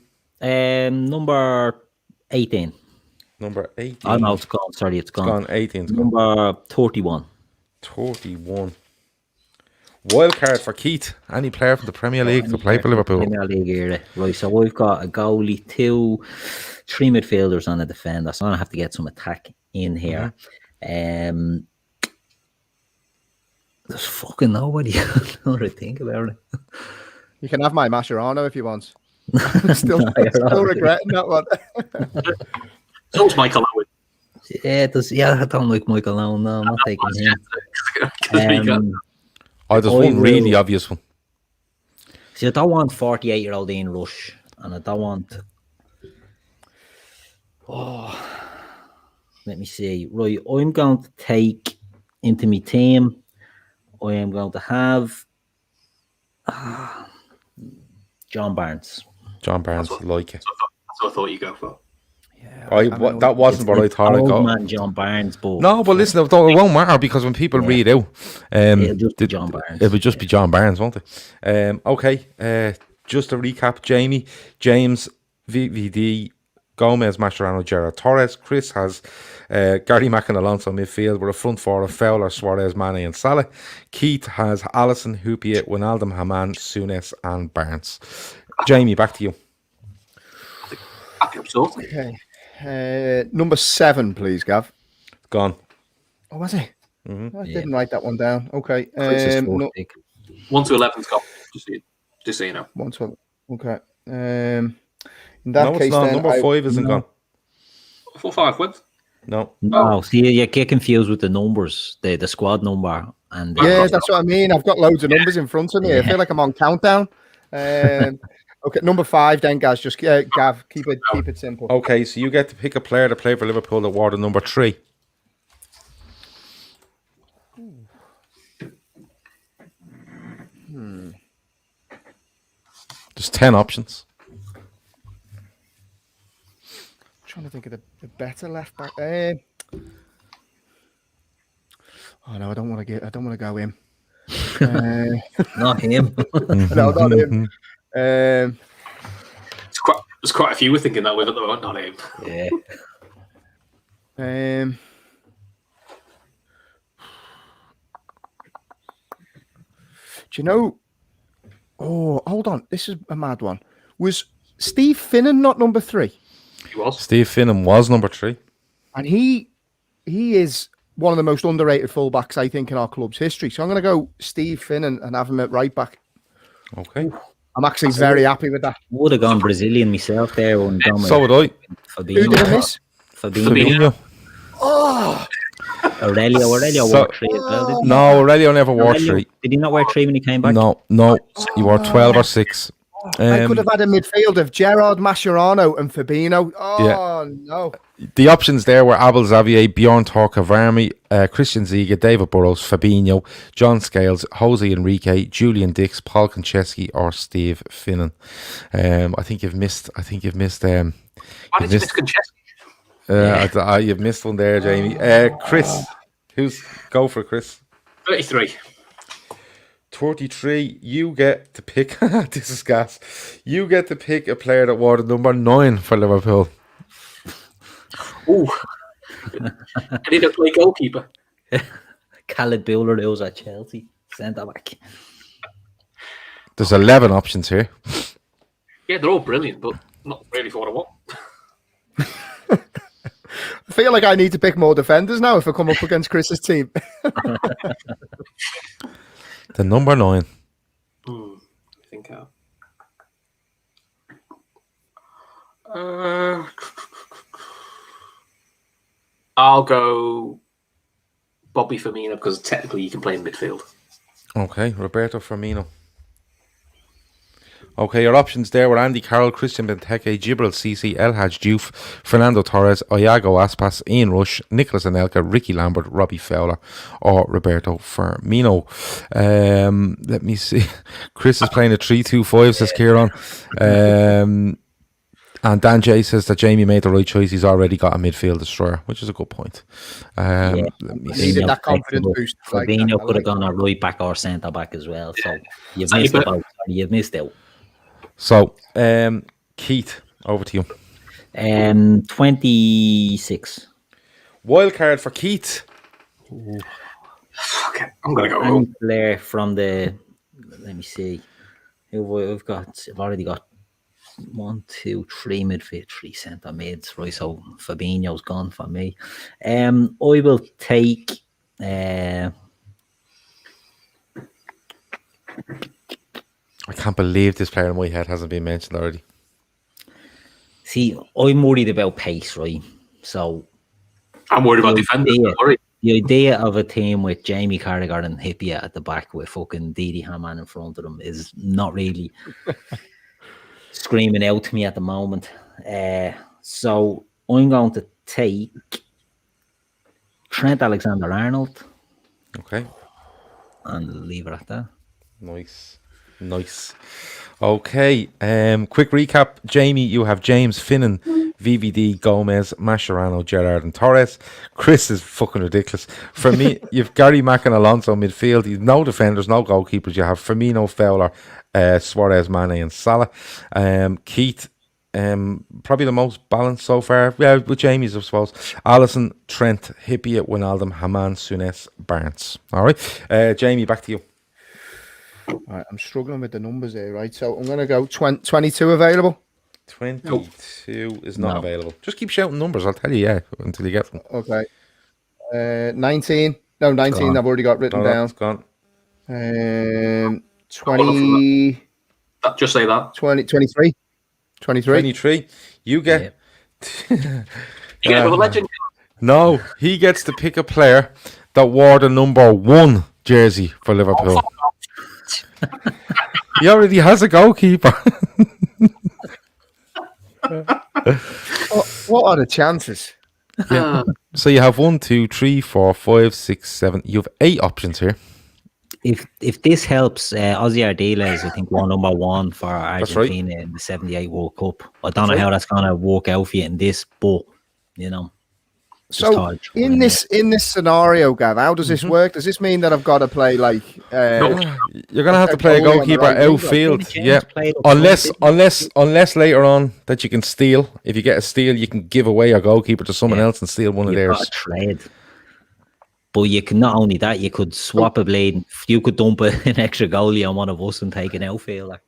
[SPEAKER 2] Number 18.
[SPEAKER 1] Number 18.
[SPEAKER 2] Oh no, it's gone. Sorry, it's gone.
[SPEAKER 1] 18's gone.
[SPEAKER 2] Number 31.
[SPEAKER 1] 31. Wild card for Keith. Any player from the Premier League to play for Liverpool?
[SPEAKER 2] Premier League era. Right, so we've got a goalie, 3 midfielders on a defender. So I have to get some attack in here. There's fucking nobody. Now to think about it.
[SPEAKER 3] You can have my Mascherano if you want. still regretting that one.
[SPEAKER 4] So's Michael Owen.
[SPEAKER 2] Yeah, I don't like Michael Owen. No, I'm not taking him.
[SPEAKER 1] There's one really obvious one.
[SPEAKER 2] See, I don't want 48-year-old Ian Rush, and I don't want. Let me see. Right, I'm going to take into my team. I am going to have John Barnes.
[SPEAKER 1] John Barnes, like it.
[SPEAKER 4] That's what I thought you go for.
[SPEAKER 1] Yeah, that wasn't what I thought I'd go.
[SPEAKER 2] Man, John Barnes, but
[SPEAKER 1] no, but listen, it won't matter because when people read out,
[SPEAKER 2] it'll just be John Barnes.
[SPEAKER 1] It would just be John Barnes, won't it? Okay, just to recap: Jamie, James, VVD, Gomez, Mascherano, Gerard Torres. Chris has Gary Mack and Alonso midfield with a front four of Fowler, Suarez, Mane and Salah. Keith has Alisson, Huppier, Wijnaldum, Haman, Souness and Barnes. Jamie, back to you.
[SPEAKER 3] Okay. Number 7, please, Gav.
[SPEAKER 1] Gone.
[SPEAKER 3] Oh, was he? Mm-hmm. I didn't write that one down. Okay.
[SPEAKER 4] 1 to 11's gone. Just so you know.
[SPEAKER 3] 1 to 11. Okay. In that case,
[SPEAKER 1] it's not.
[SPEAKER 3] then
[SPEAKER 1] Number 5 isn't gone.
[SPEAKER 4] 4-5 wins.
[SPEAKER 2] No. See, you get confused with the numbers, the squad number, and
[SPEAKER 3] that's what I mean. I've got loads of numbers in front of me. I feel like I'm on countdown. Okay, number 5 then, guys. Just Gav, keep it simple.
[SPEAKER 1] Okay, so you get to pick a player to play for Liverpool that wore the number 3. There's 10 options.
[SPEAKER 3] I'm trying to think of the better left back. Oh no, I don't want to go him.
[SPEAKER 2] Not him.
[SPEAKER 3] No, not him.
[SPEAKER 4] There's quite a few we're thinking that with at the moment, not him.
[SPEAKER 2] Yeah.
[SPEAKER 3] Do you know? Oh, hold on. This is a mad one. Was Steve Finnan not number 3?
[SPEAKER 4] He was.
[SPEAKER 1] Steve Finnan was number 3.
[SPEAKER 3] And he is one of the most underrated fullbacks, I think, in our club's history. So I'm going to go Steve Finnan and have him at right back.
[SPEAKER 1] Okay.
[SPEAKER 3] I'm actually very happy with that.
[SPEAKER 2] Would have gone Brazilian myself there.
[SPEAKER 1] So would I.
[SPEAKER 3] Who did I miss?
[SPEAKER 1] Fabinho.
[SPEAKER 3] Oh!
[SPEAKER 2] Aurelio wore 3 as well, didn't he?
[SPEAKER 1] No, Aurelio never wore 3.
[SPEAKER 2] Did he not wear 3 when he came back?
[SPEAKER 1] No, he wore 12 or 6.
[SPEAKER 3] I could have had a midfield of Gerard, Mascherano and Fabinho. No.
[SPEAKER 1] The options there were Abel Xavier, Bjorn Torcavarmi, Christian Ziga, David Burrows, Fabinho, John Scales, Jose Enrique, Julian Dix, Paul Konchesky or Steve Finnan. I think you've missed
[SPEAKER 4] Why did you miss Konchesky?
[SPEAKER 1] You've missed one there, Jamie. Chris, go for Chris.
[SPEAKER 4] 33.
[SPEAKER 1] 33, you get to pick. This is gas. You get to pick a player that wore the number 9 for Liverpool.
[SPEAKER 4] Ooh. I need to play goalkeeper.
[SPEAKER 2] Khaled Buller, who was at Chelsea. Centre back.
[SPEAKER 1] There's 11 options here.
[SPEAKER 4] Yeah, they're all brilliant, but not really for what I want.
[SPEAKER 3] I feel like I need to pick more defenders now if I come up against Chris's team.
[SPEAKER 1] The number 9.
[SPEAKER 4] I think I'll go Bobby Firmino because technically you can play in midfield.
[SPEAKER 1] Okay, Roberto Firmino. Okay, your options there were Andy Carroll, Christian Benteke, Jibril Cisse, El Hadj Diouf, Fernando Torres, Thiago Aspas, Ian Rush, Nicholas Anelka, Ricky Lambert, Robbie Fowler, or Roberto Firmino. Let me see. Chris is playing a 3-2-5, says Kieran. And Dan J says that Jamie made the right choice. He's already got a midfield destroyer, which is a good point. Let me see.
[SPEAKER 3] Needed that confidence boost.
[SPEAKER 2] Fabinho could have gone a right back or centre back as well. So you've missed out. You've missed out.
[SPEAKER 1] So, Keith, over to you.
[SPEAKER 2] 26.
[SPEAKER 1] Wild card for Keith.
[SPEAKER 4] Okay, I'm gonna go.
[SPEAKER 2] Any player from the. Let me see. I've already got 1, 2, 3 midfield, 3 centre mids. Right, so Fabinho's gone for me. I will take.
[SPEAKER 1] I can't believe this player in my head hasn't been mentioned already.
[SPEAKER 2] See, I'm worried about pace, right? So
[SPEAKER 4] I'm worried about defenders.
[SPEAKER 2] The idea of a team with Jamie Carragher and Hyypiä at the back with fucking Didi Hamann in front of them is not really screaming out to me at the moment. So I'm going to take Trent Alexander-Arnold.
[SPEAKER 1] Okay.
[SPEAKER 2] And leave it at that.
[SPEAKER 1] Nice. Okay. Quick recap. Jamie, you have James, Finnan, VVD, Gomez, Mascherano, Gerrard, and Torres. Chris is fucking ridiculous. For me, you've Gary Mack and Alonso midfield. You've no defenders, no goalkeepers. You have Firmino, Fowler, Suarez, Mane, and Salah. Keith, probably the most balanced so far. Yeah, with Jamie's, I suppose. Alisson, Trent, Hyypiä, Wijnaldum, Hamann, Souness, Barnes. All right. Jamie, back to you.
[SPEAKER 3] All right, I'm struggling with the numbers here, right? So I'm going to go 22 available.
[SPEAKER 1] 22 is not available. Just keep shouting numbers. I'll tell you, until you get them.
[SPEAKER 3] Okay. 19. No, 19 I've already got written down.
[SPEAKER 1] It's gone.
[SPEAKER 3] 20.
[SPEAKER 4] Just say that.
[SPEAKER 3] 23.
[SPEAKER 1] 23. You get...
[SPEAKER 4] You get a legend.
[SPEAKER 1] No, he gets to pick a player that wore the number 1 jersey for Liverpool. He already has a goalkeeper.
[SPEAKER 3] What are the chances?
[SPEAKER 1] Yeah. So you have 1, 2, 3, 4, 5, 6, 7. You have 8 options here.
[SPEAKER 2] If this helps, Ozzy Ardila is, I think, number 1 for Argentina in the 78 World Cup. I don't know how that's going to work out for you in this, but, you know.
[SPEAKER 3] So in this scenario, Gav, how does this work? Does this mean that I've got to play like
[SPEAKER 1] you're gonna have to play a goalkeeper outfield? Yeah. Unless later on that you can steal. If you get a steal, you can give away your goalkeeper to someone else and steal one of theirs.
[SPEAKER 2] Got a trade. But you can not only that, you could swap a blade. You could dump an extra goalie on one of us and take an outfielder.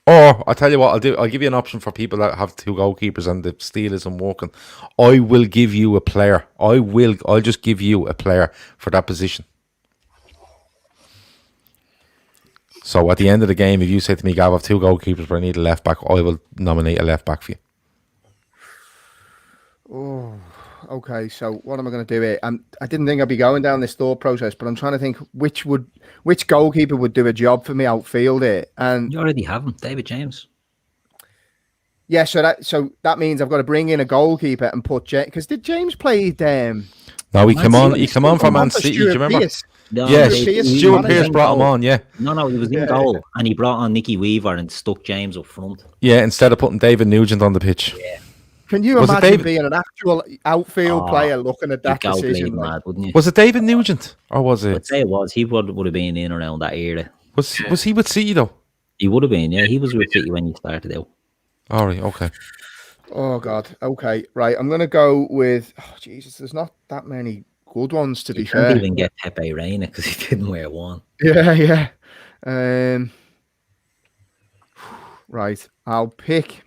[SPEAKER 1] Or I'll tell you what I'll do. I'll give you an option for people that have 2 goalkeepers and the steal isn't working. I will give you a player. I'll just give you a player for that position. So at the end of the game, if you say to me, Gav, I have 2 goalkeepers, but I need a left back, I will nominate a left back for you.
[SPEAKER 3] Oh, okay. So what am I going to do here? I didn't think I'd be going down this thought process, but I'm trying to think which goalkeeper would do a job for me outfield here. And
[SPEAKER 2] you already have him, David James.
[SPEAKER 3] Yeah, so that means I've got to bring in a goalkeeper and put because did James play?
[SPEAKER 1] No, he came on from Man City. Do you remember? Stuart Pearce brought him on. Yeah.
[SPEAKER 2] No, he was in goal, and he brought on Nicky Weaver and stuck James up front.
[SPEAKER 1] Yeah, instead of putting David Nugent on the pitch.
[SPEAKER 2] Yeah.
[SPEAKER 3] Can you imagine being an actual outfield player looking at that decision?
[SPEAKER 2] Mad, wouldn't you?
[SPEAKER 1] Was it David Nugent or was it?
[SPEAKER 2] I'd say it was. He would have been in around that era.
[SPEAKER 1] Was he with City though?
[SPEAKER 2] He would have been. Yeah, he was with City when he started out.
[SPEAKER 1] All right. Okay.
[SPEAKER 3] Oh God. Okay. Right. I'm gonna go with. Oh Jesus. There's not that many good ones to be fair.
[SPEAKER 2] You can't even get Pepe Reina because he didn't wear one.
[SPEAKER 3] Yeah. Right. I'll pick.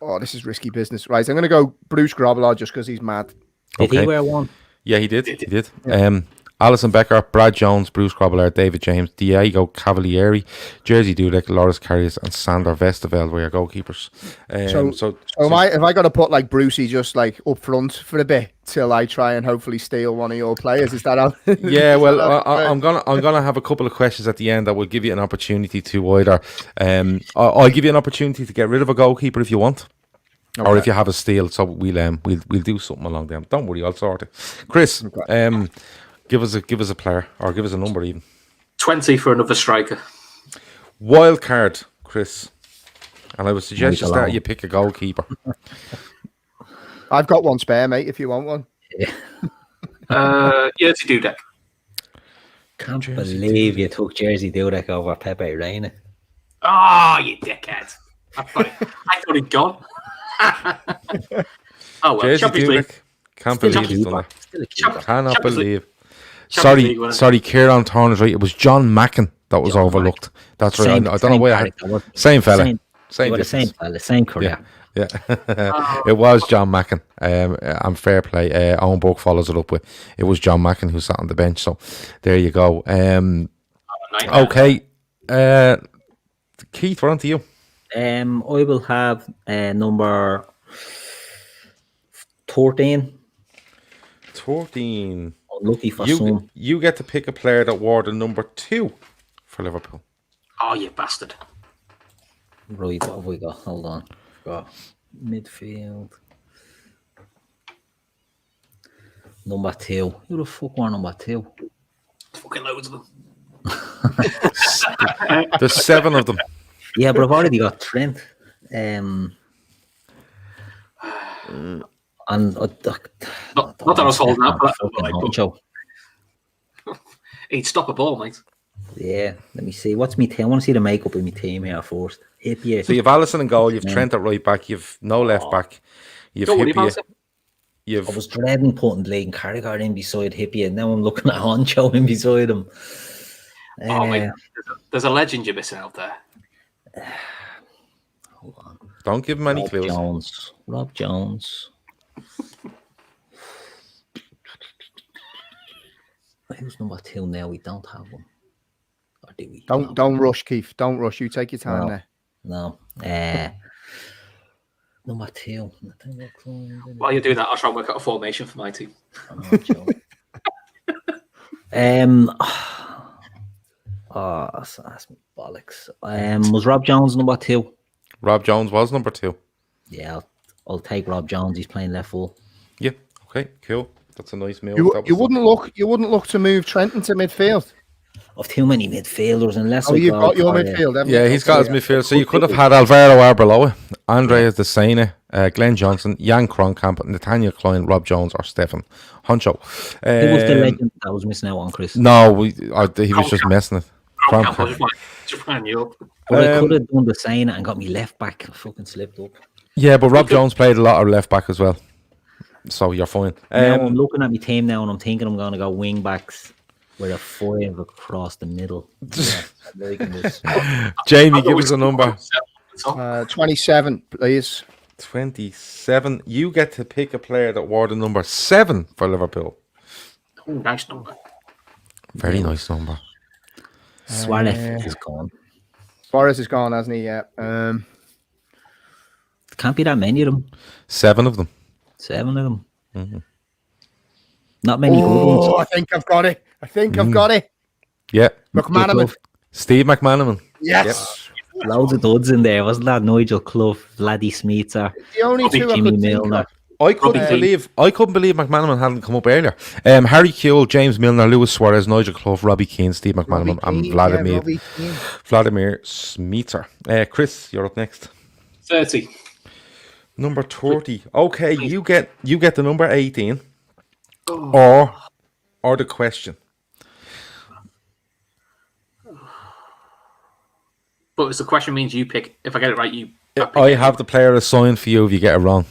[SPEAKER 3] Oh, this is risky business. Right, I'm going to go Bruce Grobbelaar just because he's mad.
[SPEAKER 2] Did he wear one?
[SPEAKER 1] Yeah, he did. Yeah. Alison Becker, Brad Jones, Bruce Grobbelaar, David James, Diego Cavalieri, Jersey Dudek, Loris Carriers, and Sander Vesterveld were your goalkeepers. So
[SPEAKER 3] have I got to put like Brucey just like up front for a bit till I try and hopefully steal one of your players? Is that how?
[SPEAKER 1] Yeah, well, I'm gonna have a couple of questions at the end that will give you an opportunity to either. I'll give you an opportunity to get rid of a goalkeeper if you want. Okay. Or if you have a steal, so we'll do something along them. Don't worry, I'll sort it. Chris, give us a player or give us a number even.
[SPEAKER 4] 20 for another striker.
[SPEAKER 1] Wild card, Chris, and I would suggest you pick a goalkeeper.
[SPEAKER 3] I've got one spare, mate. If you want one,
[SPEAKER 4] Jersey Dudek.
[SPEAKER 2] Can't believe you took Jersey Dudek over Pepe Reina.
[SPEAKER 4] Oh, you dickhead! I thought he'd gone. Oh well,
[SPEAKER 1] Jersey Dudek. Can't believe he's done that. Cannot believe. Sorry, Kieran Thorne is right. It was John Mackin that was overlooked. That's right. I don't know why I had same fella.
[SPEAKER 2] Same career.
[SPEAKER 1] Yeah. It was John Mackin. And fair play. Owen Burke follows it up with it was John Mackin who sat on the bench. So there you go. Okay. Keith, we're on to you.
[SPEAKER 2] I will have number 13.
[SPEAKER 1] 13.
[SPEAKER 2] Unlucky for some.
[SPEAKER 1] You get to pick a player that wore the number 2 for Liverpool.
[SPEAKER 4] Oh, you bastard.
[SPEAKER 2] Right, what have we got? Hold on. Got midfield. Number 2. Who the fuck wore number 2?
[SPEAKER 4] Fucking loads of them.
[SPEAKER 1] There's 7 of them.
[SPEAKER 2] Yeah, but I've already got Trent. And
[SPEAKER 4] not that I was holding up, but he'd stop a ball, mate.
[SPEAKER 2] Yeah, let me see. What's me team? I want to see the makeup of my team here first. Hippier.
[SPEAKER 1] So you've Allison in goal, you've Trent at right back, you've no left back, you've Hippier.
[SPEAKER 2] I was dreading putting Blake and Carragher in beside Hippier, and now I'm looking at Honcho in beside him.
[SPEAKER 4] Mate, there's a legend you're missing out there.
[SPEAKER 2] Hold on.
[SPEAKER 1] Don't give him any clues.
[SPEAKER 2] Rob Jones. Who's number 2 now? We don't have one. Or do we?
[SPEAKER 3] Don't rush, Keith. Don't rush. You take your time there.
[SPEAKER 2] No. Number 2.
[SPEAKER 4] While you're doing that, I'll try and work out a formation for my team.
[SPEAKER 2] That's bollocks. Was Rob Jones number 2?
[SPEAKER 1] Rob Jones was number 2.
[SPEAKER 2] Yeah, I'll take Rob Jones. He's playing left full.
[SPEAKER 1] Yeah. Okay. Cool. That's a nice move.
[SPEAKER 3] You wouldn't look to move Trent into midfield.
[SPEAKER 2] Of too many midfielders, unless
[SPEAKER 3] you've got your midfield. Haven't
[SPEAKER 1] you? He's got his midfield. So you could have had Alvaro Arbeloa, Andreas De Sene, Glenn Johnson, Jan Kronkamp, Nathaniel Klein, Rob Jones, or Stefan Honcho.
[SPEAKER 2] Who was the legend that was missing out on, Chris?
[SPEAKER 1] No, he was just messing it.
[SPEAKER 4] Just ran you up.
[SPEAKER 2] But I could have done the same and got me left back. I fucking slipped up.
[SPEAKER 1] Yeah, but Rob Jones played a lot of left back as well. So you're fine.
[SPEAKER 2] Now I'm looking at my team now and I'm thinking I'm going to go wing backs with a 5 across the middle.
[SPEAKER 1] Jamie, give us a number.
[SPEAKER 3] 27, please.
[SPEAKER 1] 27. You get to pick a player that wore the number 7 for Liverpool.
[SPEAKER 4] Oh, nice number.
[SPEAKER 1] Very nice number.
[SPEAKER 2] Suarez is gone.
[SPEAKER 3] Suarez is gone, hasn't he? Yeah.
[SPEAKER 2] Can't be that many of them.
[SPEAKER 1] 7 of them.
[SPEAKER 2] 7 of them. Mm-hmm. Not many good ones.
[SPEAKER 3] I think I've got it. I've got it.
[SPEAKER 1] Yeah.
[SPEAKER 3] McManaman.
[SPEAKER 1] Steve McManaman.
[SPEAKER 3] Yes.
[SPEAKER 2] Yep. Loads of duds in there, wasn't that? Nigel Clough, Vladdy Smeetser,
[SPEAKER 3] the only two
[SPEAKER 2] Jimmy Milner.
[SPEAKER 1] I couldn't believe McManaman hadn't come up earlier. Harry Kewell, James Milner, Luis Suarez, Nigel Clough, Robbie Keane, Steve McManaman, and Vladimir Smeetser. Chris, you're up next.
[SPEAKER 4] 30.
[SPEAKER 1] Number 30. Okay, you get the number 18. Or the question.
[SPEAKER 4] But the question means you pick. If I get it right, you.
[SPEAKER 1] I have the player assigned for you if you get it wrong.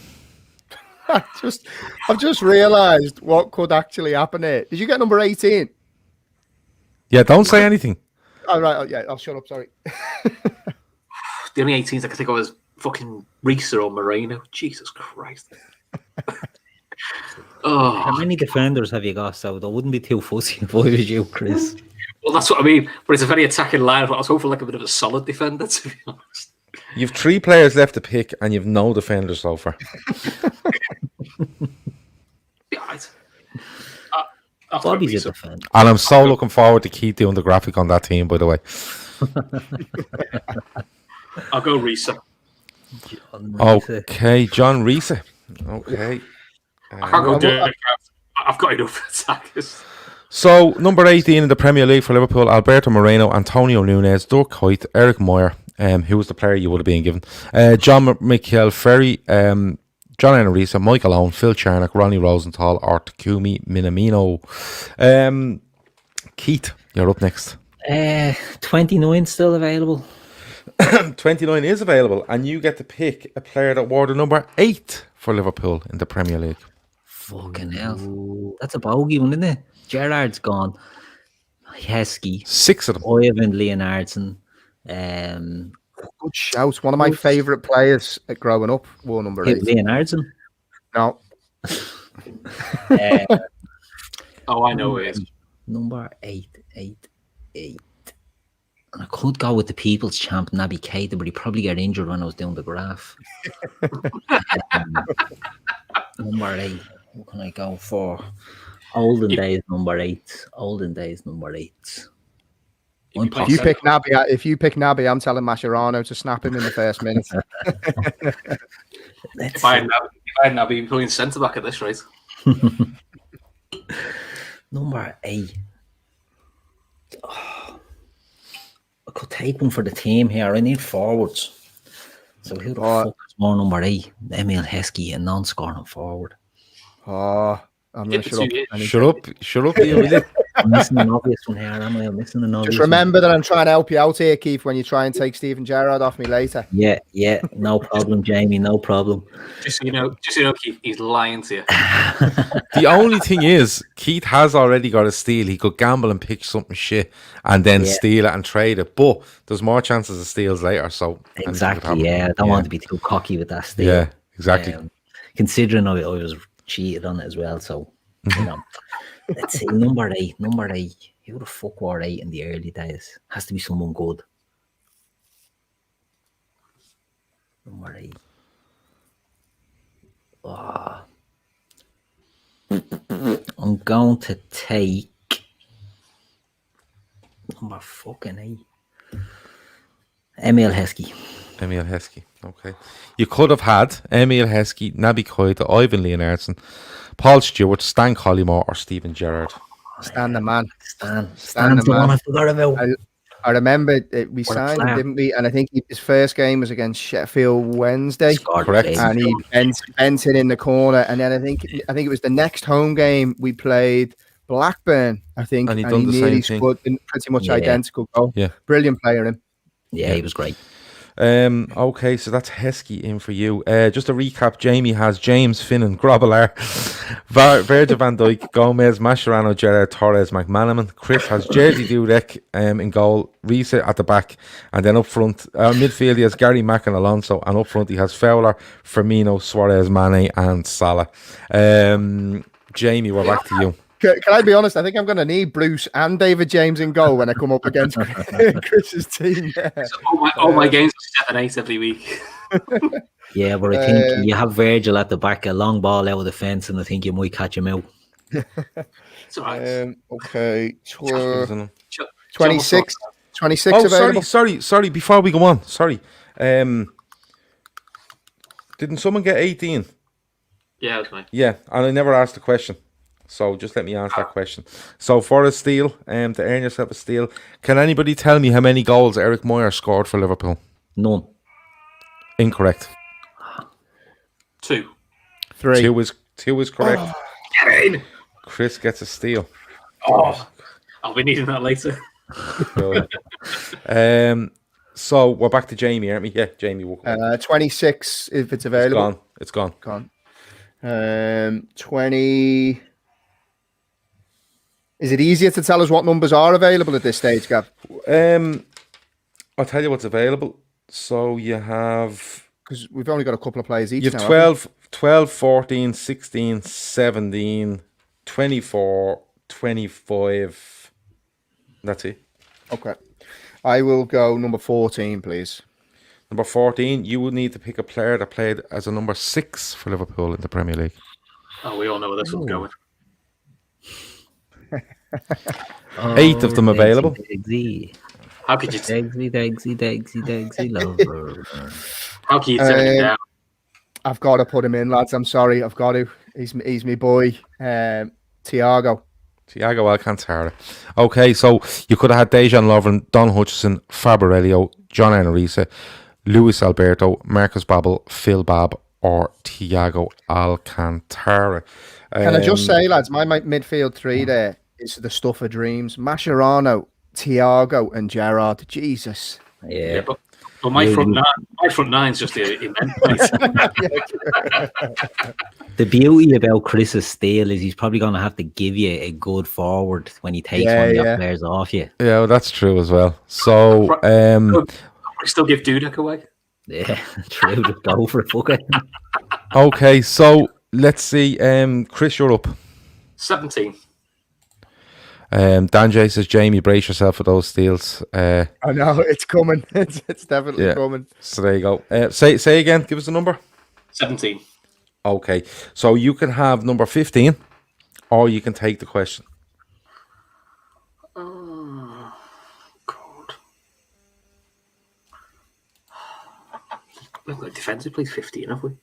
[SPEAKER 3] I've just realised what could actually happen here. Did you get number 18?
[SPEAKER 1] Yeah, don't say anything.
[SPEAKER 3] Oh, right. Oh, yeah, I'll shut up. Sorry.
[SPEAKER 4] The only 18s I could think of was fucking Reese or Moreno. Jesus Christ.
[SPEAKER 2] How many defenders have you got? So I wouldn't be too fussy if I was you, Chris.
[SPEAKER 4] Well, that's what I mean. But it's a very attacking line. But I was hoping like a bit of a solid defender, to be honest.
[SPEAKER 1] You've 3 players left to pick, and you've no defenders so far.
[SPEAKER 4] Yeah, right.
[SPEAKER 2] Bobby's a defender.
[SPEAKER 1] And I'm so looking forward to Keith doing the graphic on that team, by the way.
[SPEAKER 4] I'll go Risa.
[SPEAKER 1] Okay, John Reese. Okay.
[SPEAKER 4] I can't go Dirk. I've got enough attackers.
[SPEAKER 1] So, number 18 in the Premier League for Liverpool, Alberto Moreno, Antonio Nunes, Dirk Kuyt, Eric Moyer, who was the player you would have been given, John Michael Ferry, John Enarisa, Michael Owen, Phil Charnock, Ronnie Rosenthal, Art Takumi, Minamino. Keith, you're up next.
[SPEAKER 2] 29 still available.
[SPEAKER 1] 29 is available, and you get to pick a player that wore the number 8 for Liverpool in the Premier League.
[SPEAKER 2] Fucking hell. That's a bogey one, isn't it? Gerrard's gone. Heskey.
[SPEAKER 1] 6 of them.
[SPEAKER 2] Oyvind Leonardson.
[SPEAKER 3] Good shout. One of my favourite players growing up wore number 8.
[SPEAKER 2] Leonardson?
[SPEAKER 3] No.
[SPEAKER 4] Oh, I know it is.
[SPEAKER 2] Number 8. And I could go with the People's Champ, Naby Keita, but he probably got injured when I was doing the graph. Number 8. What can I go for? Olden days, number 8. Olden days, number 8.
[SPEAKER 3] If you pick Naby, I'm telling Mascherano to snap him in the first minute.
[SPEAKER 4] If I had Naby, he'd be playing centre back at this rate.
[SPEAKER 2] Number 8. Oh, I could take one for the team here. I need forwards. So who the fuck is more number 8? Emil Heskey, a non-scoring forward.
[SPEAKER 3] Oh, I'm going to
[SPEAKER 1] shut up. Shut up, you will.
[SPEAKER 2] I'm missing an obvious one here, am I? I'm missing an obvious
[SPEAKER 3] Just remember
[SPEAKER 2] one.
[SPEAKER 3] that I'm trying to help you out here, Keith, when you try and take Steven Gerrard off me later.
[SPEAKER 2] Yeah, no problem, Jamie, no problem.
[SPEAKER 4] Just so you know, Keith, he's lying to you.
[SPEAKER 1] The only thing is, Keith has already got a steal. He could gamble and pick something shit and then steal it and trade it. But there's more chances of steals later. So
[SPEAKER 2] exactly, I don't want to be too cocky with that steal.
[SPEAKER 1] Yeah, exactly.
[SPEAKER 2] Considering I was cheated on it as well, so you know. Let's see, number 8. Who the fuck wore 8 in the early days? Has to be someone good. Number 8. Oh. I'm going to take number fucking 8. Emil Heskey.
[SPEAKER 1] Okay. You could have had Emil Heskey, Naby Keita, Oyvind Leonardson, Paul Stewart, Stan Collymore, or Steven Gerrard.
[SPEAKER 3] Stan the man.
[SPEAKER 2] Stan's the one I forgot about.
[SPEAKER 3] I remember we signed him, didn't we? And I think his first game was against Sheffield Wednesday.
[SPEAKER 1] Correct.
[SPEAKER 3] And he bent it in the corner. And then I think it was the next home game we played Blackburn, I think.
[SPEAKER 1] And he
[SPEAKER 3] nearly scored pretty much identical goal.
[SPEAKER 1] Yeah.
[SPEAKER 3] Brilliant player, him.
[SPEAKER 2] Yeah, he was great.
[SPEAKER 1] Okay, so that's Heskey in for you. Just a recap, Jamie has James, Finnan, Grobbelaar, Virgil van Dijk, Gomez, Mascherano, Gerrard, Torres, McManaman. Chris has Jersey Dudek in goal, Reese at the back, and then up front, midfield he has Gary Mack and Alonso, and up front he has Fowler, Firmino, Suarez, Mane and Salah. Jamie, we're back to you.
[SPEAKER 3] Can I be honest? I think I'm going to need Bruce and David James in goal when I come up against Chris's team. Yeah.
[SPEAKER 4] So all my games are 7-8 every week.
[SPEAKER 2] Yeah, but I think you have Virgil at the back, a long ball out of the fence, and I think you might catch him out.
[SPEAKER 4] It's all right.
[SPEAKER 3] Okay.
[SPEAKER 4] 26
[SPEAKER 3] available.
[SPEAKER 1] Sorry. Before we go on, didn't someone get 18?
[SPEAKER 4] Yeah, that's mine.
[SPEAKER 1] Yeah, and I never asked the question. So just let me ask that question. So for a steal, to earn yourself a steal, can anybody tell me how many goals Eric Moyer scored for Liverpool?
[SPEAKER 2] None.
[SPEAKER 1] Incorrect.
[SPEAKER 4] 2.
[SPEAKER 3] 3.
[SPEAKER 1] 2 is correct.
[SPEAKER 4] Oh, get in.
[SPEAKER 1] Chris gets a steal.
[SPEAKER 4] Oh, I'll be needing that later.
[SPEAKER 1] So we're back to Jamie, aren't we? Yeah, Jamie.
[SPEAKER 3] 26 if it's available.
[SPEAKER 1] It's gone.
[SPEAKER 3] 20. Is it easier to tell us what numbers are available at this stage, Gav?
[SPEAKER 1] I'll tell you what's available. So you have
[SPEAKER 3] because we've only got a couple of players each.
[SPEAKER 1] You have
[SPEAKER 3] now,
[SPEAKER 1] 12, 14, 16, 17, 24, 25. That's it.
[SPEAKER 3] Okay. I will go number 14, please.
[SPEAKER 1] Number 14, you would need to pick a player that played as a number 6 for Liverpool in the Premier League.
[SPEAKER 4] Oh, we all know where this one's going.
[SPEAKER 1] 8 of them available.
[SPEAKER 4] How could you
[SPEAKER 3] Degsy,
[SPEAKER 4] lover? How can you turn him down?
[SPEAKER 3] I've got to put him in, lads. I'm sorry. I've got to. He's my boy, THIAGO.
[SPEAKER 1] THIAGO Alcantara. Okay, so you could have had Dejan Lovren, Don Hutchison, Fabarello, John Enrique, Luis Alberto, Marcus Babbel, Phil Babb, or THIAGO Alcantara.
[SPEAKER 3] Can I just say, lads, my midfield three there is the stuff of dreams. Mascherano, THIAGO, and Gerrard. Jesus.
[SPEAKER 2] Yeah.
[SPEAKER 4] But my front nine's just immense.
[SPEAKER 2] The beauty about Chris's steel is he's probably going to have to give you a good forward when he takes one of your players off you.
[SPEAKER 1] Yeah, well, that's true as well. So,
[SPEAKER 4] I still give Dudek away.
[SPEAKER 2] Yeah, true. Just go for it. Fuck it.
[SPEAKER 1] Okay, so let's see. Chris, you're up.
[SPEAKER 4] 17.
[SPEAKER 1] Dan J says, Jamie, brace yourself for those steals.
[SPEAKER 3] I know, it's coming. It's definitely coming.
[SPEAKER 1] So there you go. Say again, give us the number.
[SPEAKER 4] 17.
[SPEAKER 1] Okay, so you can have number 15, or you can take the question.
[SPEAKER 4] Oh, God. We've got defensive, please. 15, have we?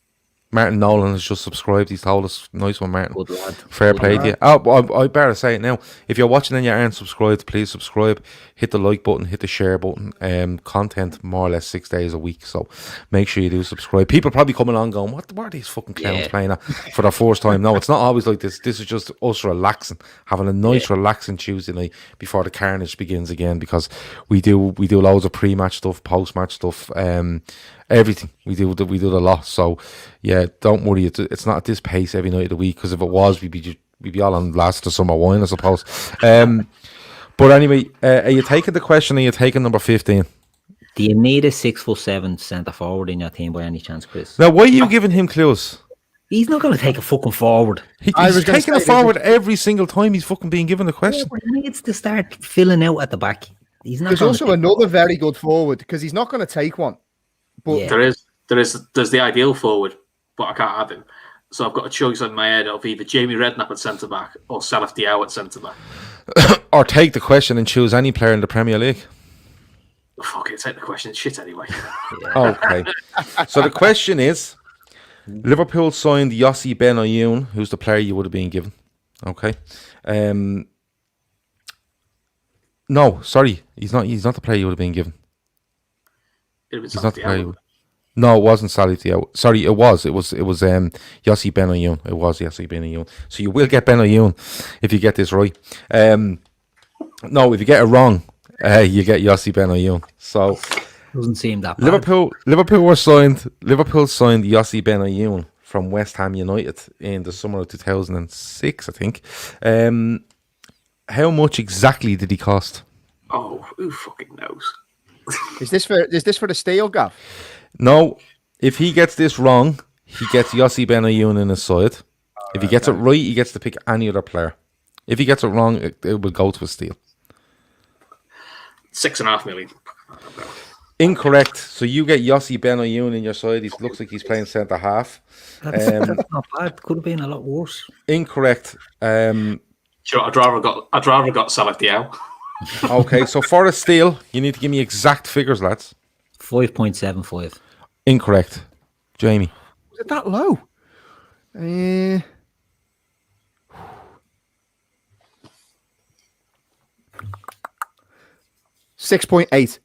[SPEAKER 1] Martin Nolan has just subscribed. He's told us, nice one, Martin.
[SPEAKER 2] Good lad.
[SPEAKER 1] Fair play to you. Oh, I better say it now. If you're watching and you aren't subscribed, please subscribe. Hit the like button, hit the share button. Content more or less 6 days a week, so make sure you do subscribe. People probably coming on going, what are these fucking clowns playing at for their first time? No, it's not always like this. This is just us relaxing, having a nice relaxing Tuesday night before the carnage begins again, because we do loads of pre-match stuff, post-match stuff, everything. We do the lot. So yeah, don't worry. It's not at this pace every night of the week, because if it was, we'd be all on last of summer wine, I suppose. But anyway, are you taking the question? Are you taking number 15?
[SPEAKER 2] Do you need a 6'7" centre forward in your team by any chance, Chris?
[SPEAKER 1] Now, why are you giving him clues?
[SPEAKER 2] He's not going to take a fucking forward.
[SPEAKER 1] He's taking a forward every single time he's fucking being given a question.
[SPEAKER 2] Yeah, he needs to start filling out at the back.
[SPEAKER 3] There's also another very good forward, because he's not going to take one. But
[SPEAKER 4] there's the ideal forward, but I can't have him. So I've got a choice on my head of either Jamie Redknapp at centre back or Salaf Diao at centre back.
[SPEAKER 1] Or take the question and choose any player in the Premier League.
[SPEAKER 4] Fuck it, take the question. Shit anyway.
[SPEAKER 1] Okay. So the question is, Liverpool signed Yossi Benayoun, who's the player you would have been given. Okay. No, sorry, he's not the player you would have been given.
[SPEAKER 4] He's not the player.
[SPEAKER 1] No, it wasn't Salih Diao. Sorry, it was Yossi Benayoun. It was Yossi Benayoun. So you will get Benayoun if you get this right. No, if you get it wrong, you get Yossi Benayoun. So
[SPEAKER 2] doesn't seem that bad.
[SPEAKER 1] Liverpool signed Yossi Benayoun from West Ham United in the summer of 2006, I think. How much exactly did he cost?
[SPEAKER 4] Oh, who fucking knows?
[SPEAKER 3] Is this for the steal, Gav?
[SPEAKER 1] No, if he gets this wrong, he gets Yossi Benayoun in his side. If he gets it right, he gets to pick any other player. If he gets it wrong, it will go to a steal.
[SPEAKER 4] 6.5 million.
[SPEAKER 1] Incorrect. So you get Yossi Benayoun in your side. He looks like he's playing centre half.
[SPEAKER 2] That's not bad. Could have been a lot worse.
[SPEAKER 1] Incorrect.
[SPEAKER 4] Sure, I'd rather got Salaf Diao.
[SPEAKER 1] Okay, so for a steal, you need to give me exact figures, lads.
[SPEAKER 2] 5.75.
[SPEAKER 1] Incorrect. Jamie.
[SPEAKER 3] Was it that low? 6.8.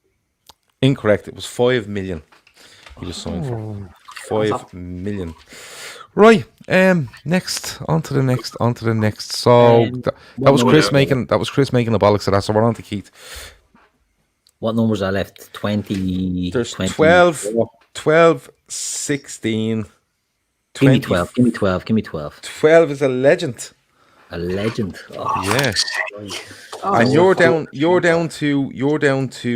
[SPEAKER 1] Incorrect. It was 5 million. He was signed for 5 million. Right. Next. On to the next. So that was Chris making the bollocks of that. So we're on to Keith.
[SPEAKER 2] What numbers are left? 20.
[SPEAKER 1] There's
[SPEAKER 2] 20,
[SPEAKER 1] 12, 16.
[SPEAKER 2] 20. Give me 12.
[SPEAKER 1] 12 is a legend.
[SPEAKER 2] A legend. Oh,
[SPEAKER 1] yeah. And you're down to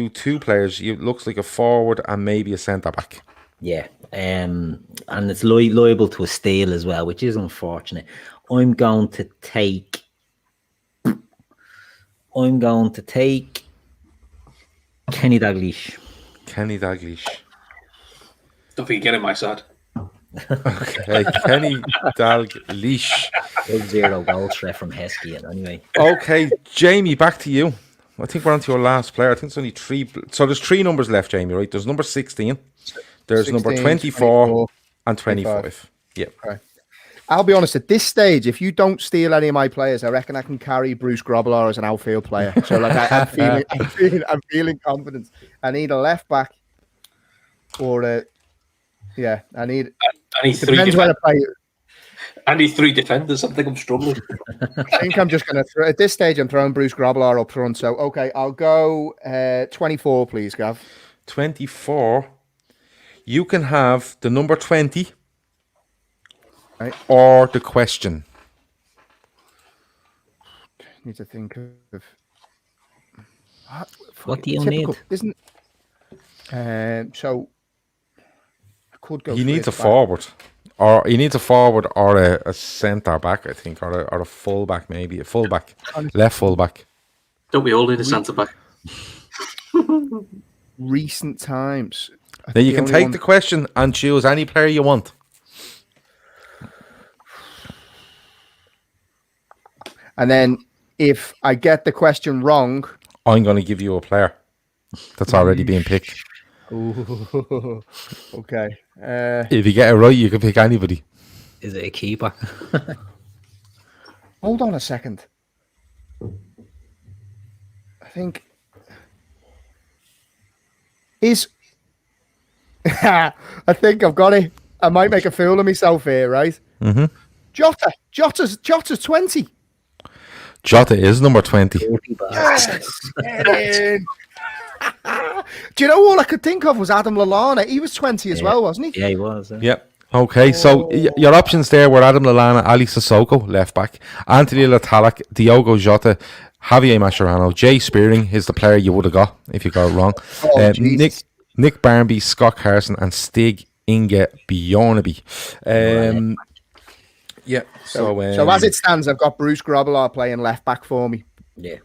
[SPEAKER 1] 2 players. It looks like a forward and maybe a centre back.
[SPEAKER 2] Yeah, and it's liable to a steal as well, which is unfortunate. I'm going to take Kenny Dalglish.
[SPEAKER 1] Kenny Dalglish.
[SPEAKER 4] Don't think you get it, my side.
[SPEAKER 1] Okay, Kenny Dalglish.
[SPEAKER 2] 0 goal threat from Heskey, anyway.
[SPEAKER 1] Okay, Jamie, back to you. I think we're on to your last player. I think it's only 3. So there's 3 numbers left, Jamie, right? There's number 16. There's
[SPEAKER 3] 16,
[SPEAKER 1] number 24 and 25. Yeah.
[SPEAKER 3] Okay. I'll be honest, at this stage, if you don't steal any of my players, I reckon I can carry Bruce Grobbelaar as an outfield player. So like I'm feeling confident. I need a left back or I need
[SPEAKER 4] 3
[SPEAKER 3] depends where I play.
[SPEAKER 4] I need 3 defenders. I think I'm struggling.
[SPEAKER 3] I think I'm just going to at this stage, I'm throwing Bruce Grobbelaar up front. So, okay, I'll go 24, please, Gav.
[SPEAKER 1] 24. You can have the number 20
[SPEAKER 3] right.
[SPEAKER 1] or the question.
[SPEAKER 3] Need to think of
[SPEAKER 2] what do you
[SPEAKER 3] typical,
[SPEAKER 2] need?
[SPEAKER 3] Isn't so I could go.
[SPEAKER 1] He needs a forward. Or he needs a forward or a centre back, I think, or a full back, maybe. A full back. Left full back.
[SPEAKER 4] Don't we all need a centre back?
[SPEAKER 3] Recent times.
[SPEAKER 1] Now you can take the question and choose any player you want.
[SPEAKER 3] And then if I get the question wrong,
[SPEAKER 1] I'm going to give you a player that's already been picked.
[SPEAKER 3] Ooh, okay.
[SPEAKER 1] If you get it right, you can pick anybody.
[SPEAKER 2] Is it a keeper?
[SPEAKER 3] Hold on a second. I think I think I've got it. I might make a fool of myself here, right?
[SPEAKER 1] Mm-hmm.
[SPEAKER 3] Jota's 20.
[SPEAKER 1] Jota is number 20.
[SPEAKER 3] Yes, get in. Do you know all I could think of was Adam Lallana? He was 20 as well, wasn't he?
[SPEAKER 2] Yeah, he was.
[SPEAKER 1] Yep. Okay, so your options there were Adam Lallana, Ali Sissoko, left back, Anthony Latalak, Diogo Jota, Javier Mascherano, Jay Spearing is the player you would have got if you got it wrong. Nick Barmby, Scott Carson, and Stig Inge Bjornaby. Yeah. So
[SPEAKER 3] as it stands, I've got Bruce Grobbelaar playing left back for me.
[SPEAKER 2] Yeah.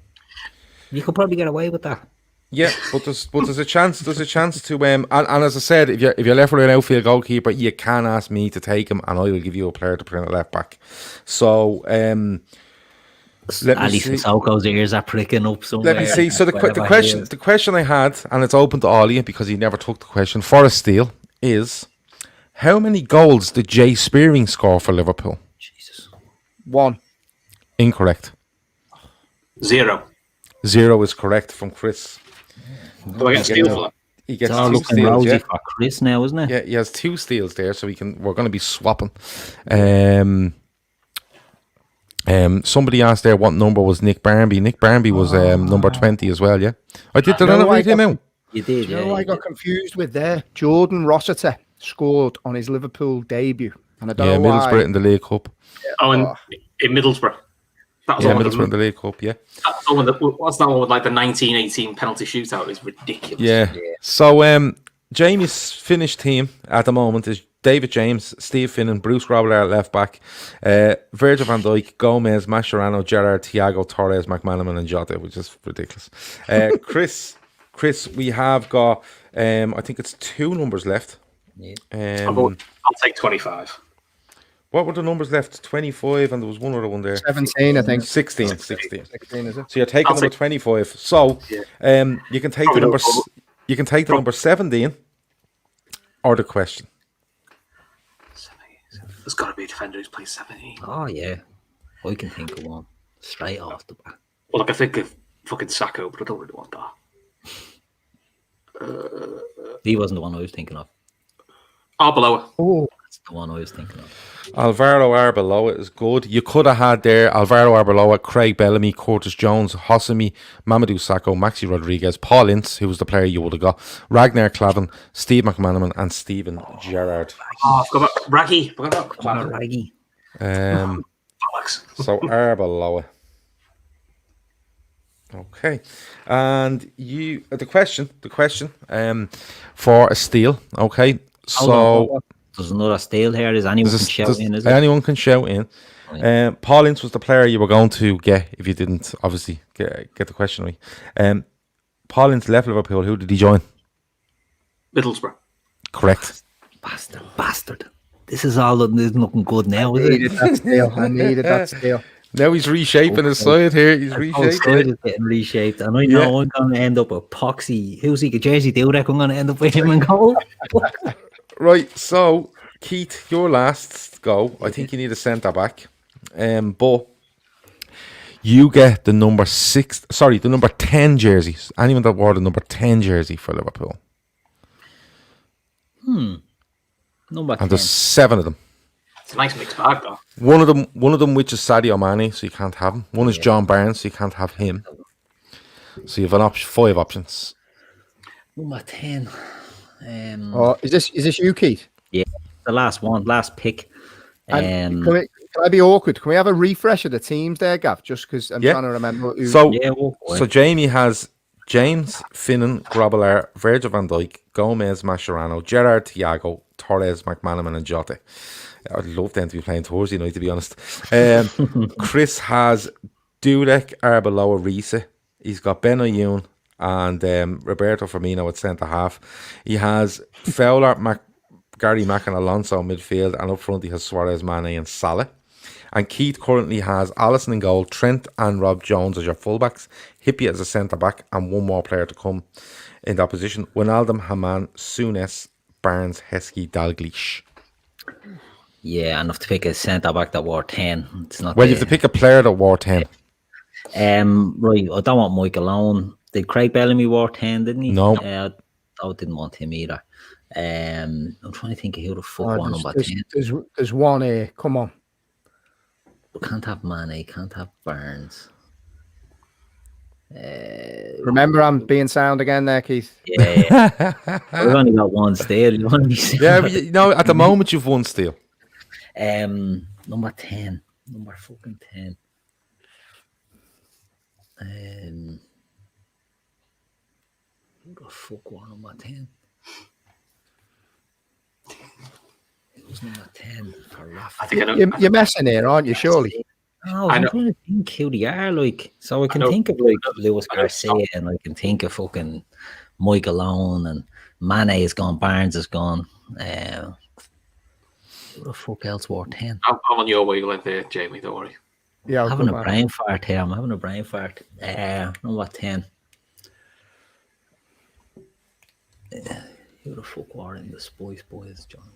[SPEAKER 2] You could probably get away with that.
[SPEAKER 1] Yeah, but there's a chance to and as I said, if you're left with an outfield goalkeeper, you can ask me to take him, and I will give you a player to put in at left back. So
[SPEAKER 2] Ali Sissoko's ears are pricking up somewhere.
[SPEAKER 1] Let me see. So the question I had, and it's open to all of you because he never took the question for a steal, is how many goals did Jay Spearing score for Liverpool?
[SPEAKER 2] Jesus.
[SPEAKER 3] 1.
[SPEAKER 1] Incorrect.
[SPEAKER 4] 0.
[SPEAKER 1] 0 is correct from Chris.
[SPEAKER 4] Do I get a steal for that?
[SPEAKER 1] He gets
[SPEAKER 2] it's
[SPEAKER 1] 2 steals.
[SPEAKER 2] Yeah. For Chris now, isn't it?
[SPEAKER 1] Yeah, he has 2 steals there, so we're going to be swapping. Somebody asked there what number was Nick Barmby. Nick Barmby was number 20 as well. Yeah, did I not read him out?
[SPEAKER 2] You did.
[SPEAKER 3] You know, I got confused with there. Jordan Rossiter scored on his Liverpool debut, and I don't know why.
[SPEAKER 1] Middlesbrough in the League Cup.
[SPEAKER 4] Oh, in Middlesbrough. That was
[SPEAKER 1] Middlesbrough in the League Cup. Yeah.
[SPEAKER 4] What's that one with like the 1918 penalty shootout? Is ridiculous.
[SPEAKER 1] Yeah. So Jamie's finished team at the moment is David James, Steve Finnan, Bruce Grobbelaar at left back, Virgil van Dijk, Gomez, Mascherano, Gerrard, Thiago, Torres, McManaman, and Jota, which is ridiculous. Chris, we have got I think it's 2 numbers left.
[SPEAKER 2] Yeah.
[SPEAKER 4] I'll take 25.
[SPEAKER 1] What were the numbers left? 25, and there was one other one there.
[SPEAKER 3] 17, I think.
[SPEAKER 1] 16, is it? So you're taking number 25. So you can take the number 17 or the question.
[SPEAKER 4] There's got to be a defender who's played 17.
[SPEAKER 2] Oh yeah, I can think of one straight off the bat.
[SPEAKER 4] Well, like I think of fucking Sacco, but I don't really want that.
[SPEAKER 2] He wasn't the one I was thinking of.
[SPEAKER 4] Arbeloa.
[SPEAKER 3] Oh,
[SPEAKER 2] That's the one I was thinking of.
[SPEAKER 1] Alvaro Arbeloa is good. You could have had there Alvaro Arbeloa, Craig Bellamy, Curtis Jones, Hossamy, Mamadou Sakho, Maxi Rodriguez, Paul Ince, who was the player you would have got, Ragnar Klavan, Steve McManaman, and Stephen Gerrard.
[SPEAKER 4] Oh, I forgot about Raggy.
[SPEAKER 2] Raggy.
[SPEAKER 1] So Arbeloa. Okay, and you the question for a steal. Okay, So
[SPEAKER 2] there's another steal here. Is anyone can shout in? Is it?
[SPEAKER 1] Anyone can shout in. Paul Ince was the player you were going to get if you didn't obviously get the question right. Paul Ince left Liverpool. Who did he join?
[SPEAKER 4] Middlesbrough.
[SPEAKER 1] Correct.
[SPEAKER 2] Bastard. This is all that is looking good now, is it?
[SPEAKER 3] I needed that steal.
[SPEAKER 1] Now he's reshaping his side here. He's reshaping
[SPEAKER 2] is getting reshaped. And I know I'm going to end up with Poxy. Who's he? Jersey Dudek. I'm going to end up with him and goal.
[SPEAKER 1] Right, so Keith, your last go. I think you need a centre back. But you get the number 10 jerseys. Anyone that wore the number 10 jersey for Liverpool.
[SPEAKER 2] Number 10.
[SPEAKER 1] And there's 7 of them.
[SPEAKER 4] It's a nice mixed bag, though.
[SPEAKER 1] One of them which is Sadio Mane, so you can't have him. One is John Barnes, so you can't have him. So you have 5 options.
[SPEAKER 2] Number 10.
[SPEAKER 3] Is this you, Keith?
[SPEAKER 2] Yeah, the last pick.
[SPEAKER 3] Can I be awkward? Can we have a refresh of the teams there, Gav? Just because I'm trying to remember.
[SPEAKER 1] So Jamie has James, Finnan, Grobbelaar, Virgil van Dijk, Gomez, Mascherano, Gerrard, THIAGO, Torres, McManaman, and Jota. I'd love them to be playing Thursday night, to be honest. Chris has Dudek, Arbeloa, Riese. He's got Ben Ayoun and Roberto Firmino at centre half. He has Fowler, Gary Mack and Alonso midfield, and up front he has Suarez, Mane and Salah. And Keith currently has Alisson in goal, Trent and Rob Jones as your fullbacks, Hippie as a centre back, and one more player to come in that position: Wijnaldum, Haman, Souness, Barnes, Heskey, Dalglish.
[SPEAKER 2] Yeah, and I have to pick a centre back that wore 10. It's not.
[SPEAKER 1] Well, you have to pick a player that wore 10.
[SPEAKER 2] Right, I don't want Mike alone. Did Craig Bellamy wore 10, didn't he?
[SPEAKER 1] No.
[SPEAKER 2] I didn't want him either. I'm trying to think of who the fuck wore number 10.
[SPEAKER 3] There's one here. Come on.
[SPEAKER 2] We can't have Mane, can't have Barnes.
[SPEAKER 3] Remember, I'm being sound again there, Keith.
[SPEAKER 2] Yeah. We've only got one steal.
[SPEAKER 1] But at the moment you've one steal.
[SPEAKER 2] Number 10. Number fucking 10. Who the fuck wore number 10? It was number 10 for Rafa.
[SPEAKER 3] You're messing here, aren't you? Surely.
[SPEAKER 2] No, I'm trying to think who they are. Like, so I can think of like Lewis Garcia, and I can think of fucking Mike Alone, and Mane is gone, Barnes is gone. Who the fuck else wore 10?
[SPEAKER 4] I'm on your wavelength there, Jamie. Don't worry.
[SPEAKER 3] Yeah,
[SPEAKER 2] I'm having a brain fart here. I'm having a brain fart. Number 10. Who the fuck were in the Spice Boys, John?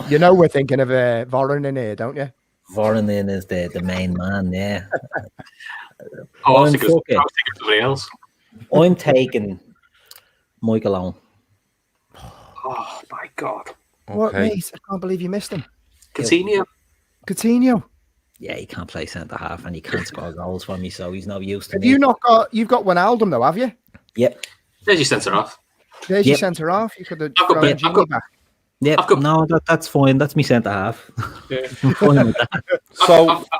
[SPEAKER 3] You know we're thinking of Voronin here, don't you?
[SPEAKER 2] Voronin is the main man, yeah.
[SPEAKER 4] I was thinking of somebody else.
[SPEAKER 2] I'm taking Mike Alone.
[SPEAKER 4] Oh my God!
[SPEAKER 3] What, mate? I can't believe you missed him.
[SPEAKER 4] Coutinho.
[SPEAKER 2] Yeah, he can't play centre half and he can't score goals for me, so he's no use to
[SPEAKER 3] Have
[SPEAKER 2] me.
[SPEAKER 3] you've got Wijnaldum though, have you?
[SPEAKER 2] Yep.
[SPEAKER 4] There's your centre half.
[SPEAKER 3] There's your centre half. You could have thrown Jimmy back.
[SPEAKER 2] Yep. No, that's fine. That's me centre half.
[SPEAKER 4] Yeah.
[SPEAKER 2] I'm fine with that.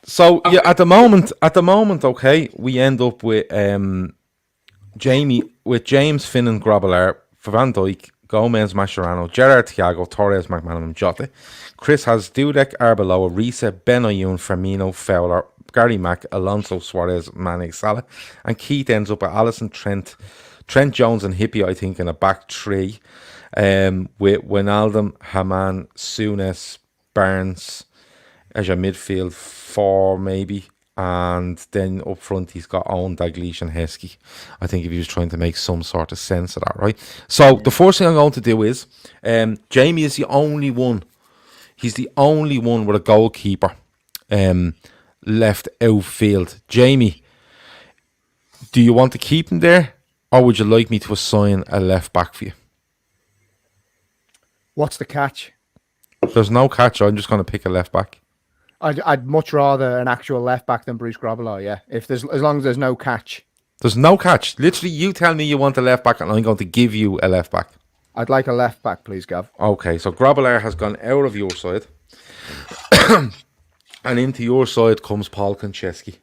[SPEAKER 1] So yeah, at the moment, okay, we end up with James, Finnan, Grobbelaar, Van Dijk, Gomez, Mascherano, Gerrard, THIAGO, Torres, McManaman, Jota. Chris has Dudek, Arbeloa, Riese, Ben Ayoun, Firmino, Fowler, Gary Mack, Alonso, Suarez, Mane, Salah. And Keith ends up with Alisson, Trent Jones and Hippie, I think, in a back three. With Wijnaldum, Haman, Souness, Barnes as your midfield 4 maybe. And then up front he's got Owen, Dalglish and Heskey. I think if he was trying to make some sort of sense of that, right? So the first thing I'm going to do is Jamie is the only one. He's the only one with a goalkeeper left outfield. Jamie, do you want to keep him there, or would you like me to assign a left back for you?
[SPEAKER 3] What's the catch?
[SPEAKER 1] There's no catch. I'm just going to pick a left back.
[SPEAKER 3] I'd much rather an actual left back than Bruce Grobbelaar. Yeah, as long as there's no catch.
[SPEAKER 1] There's no catch. Literally, you tell me you want a left back, and I'm going to give you a left back.
[SPEAKER 3] I'd like a left back, please, Gav.
[SPEAKER 1] Okay, so Grobbelaar has gone out of your side, and into your side comes Paul Konchesky.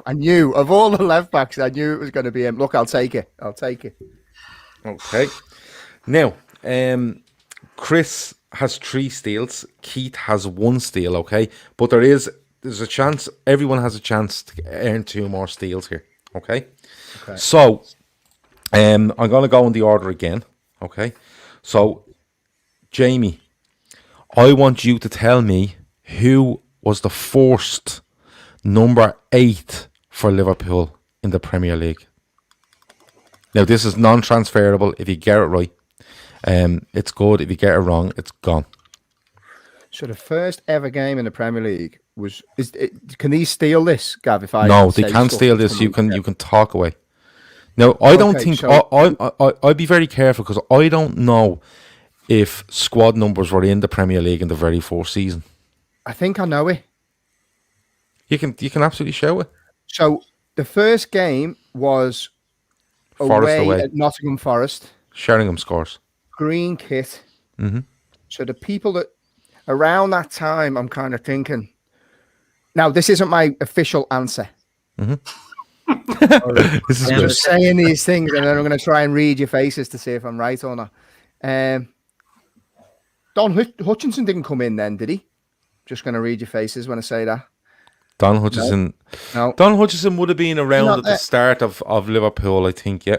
[SPEAKER 3] I knew of all the left backs, I knew it was going to be him. Look, I'll take it.
[SPEAKER 1] Okay. Now, Chris has 3 steals. Keith has 1 steal. Okay, but there's a chance. Everyone has a chance to earn 2 more steals here. Okay. So, I'm going to go in the order again. Okay. So, Jamie, I want you to tell me who was the first number 8 for Liverpool in the Premier League. Now, this is non-transferable. If you get it right, it's good. If you get it wrong, it's gone.
[SPEAKER 3] So the first ever game in the Premier League was. Can these steal this, Gav? If I
[SPEAKER 1] no, they can't steal this. You can talk away. Now, I don't think. I'd be very careful because I don't know if squad numbers were in the Premier League in the very first season.
[SPEAKER 3] I think I know it.
[SPEAKER 1] You can absolutely show it.
[SPEAKER 3] So the first game was away at Nottingham Forest.
[SPEAKER 1] Sheringham scores.
[SPEAKER 3] Green kit.
[SPEAKER 1] Mm-hmm.
[SPEAKER 3] So the people that around that time, I'm kind of thinking. Now, this isn't my official answer.
[SPEAKER 1] Mm-hmm.
[SPEAKER 3] This is just saying these things, and then I'm going to try and read your faces to see if I'm right or not. Don Hutchinson didn't come in then, did he? Just going to read your faces when I say that.
[SPEAKER 1] Don Hutchinson.
[SPEAKER 3] No.
[SPEAKER 1] Don Hutchinson would have been around at the start of Liverpool, I think. Yeah.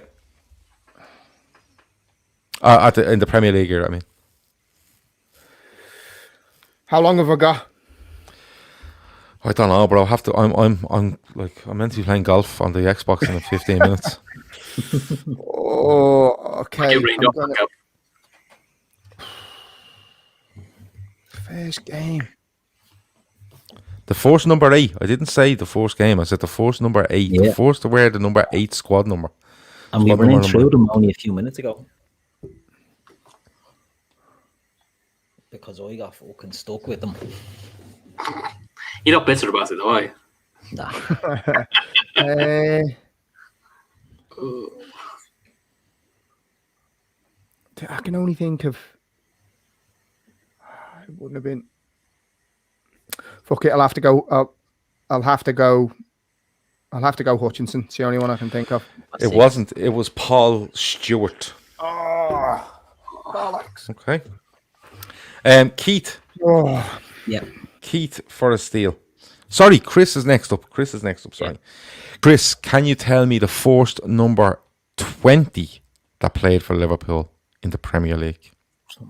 [SPEAKER 1] In the Premier League era, I mean.
[SPEAKER 3] How long have I got?
[SPEAKER 1] I don't know, bro. I'm meant to be playing golf on the Xbox in 15 minutes.
[SPEAKER 3] Oh, okay. First game.
[SPEAKER 1] The first number 8. I didn't say the first game. I said the first number 8. Yeah. The first to wear the number 8 squad number.
[SPEAKER 2] And we went through them only a few minutes ago. Because I got fucking stuck with them.
[SPEAKER 4] You're not bitter about it, are you?
[SPEAKER 2] Nah.
[SPEAKER 3] I can only think of. It wouldn't have been. Fuck it! I'll have to go. I'll have to go. Hutchinson. It's the only one I can think of.
[SPEAKER 1] It wasn't. It was Paul Stewart.
[SPEAKER 3] Oh, bollocks.
[SPEAKER 1] Okay. Keith.
[SPEAKER 3] Oh,
[SPEAKER 2] yeah.
[SPEAKER 1] Keith for a steal. Sorry, Chris is next up. Sorry. Yeah. Chris, can you tell me the first number 20 that played for Liverpool in the Premier League?
[SPEAKER 4] We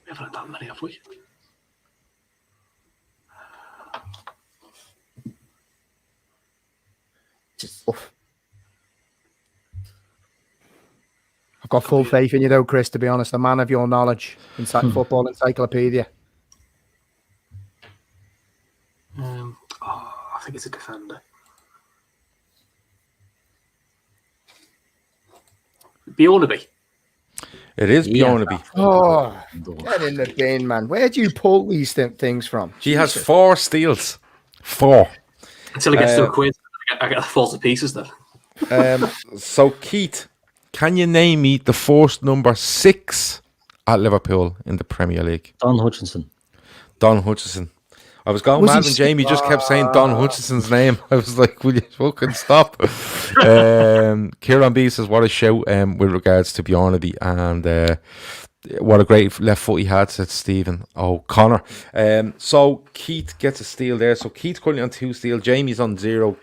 [SPEAKER 4] haven't had that many, have we?
[SPEAKER 3] I've got full faith in you, though, Chris. To be honest, a man of your knowledge, inside football encyclopedia.
[SPEAKER 4] I think it's a defender. Bjornaby.
[SPEAKER 1] It is Bjornaby.
[SPEAKER 3] Oh, get in the bin, man. Where do you pull these things from?
[SPEAKER 1] He has 4 steals. 4.
[SPEAKER 4] Until it gets to a quiz, I get the falls to pieces then.
[SPEAKER 1] So, Keith, can you name me the first number 6 at Liverpool in the Premier League?
[SPEAKER 2] Don Hutchinson.
[SPEAKER 1] I was going mad when Jamie just kept saying Don Hutchinson's name. I was like, will you fucking stop? Kieran B says, what a shout with regards to Bjornaby, and what a great left foot he had, said Stephen O'Connor. So Keith gets a steal there. So Keith's currently on 2 steals. Jamie's on 0.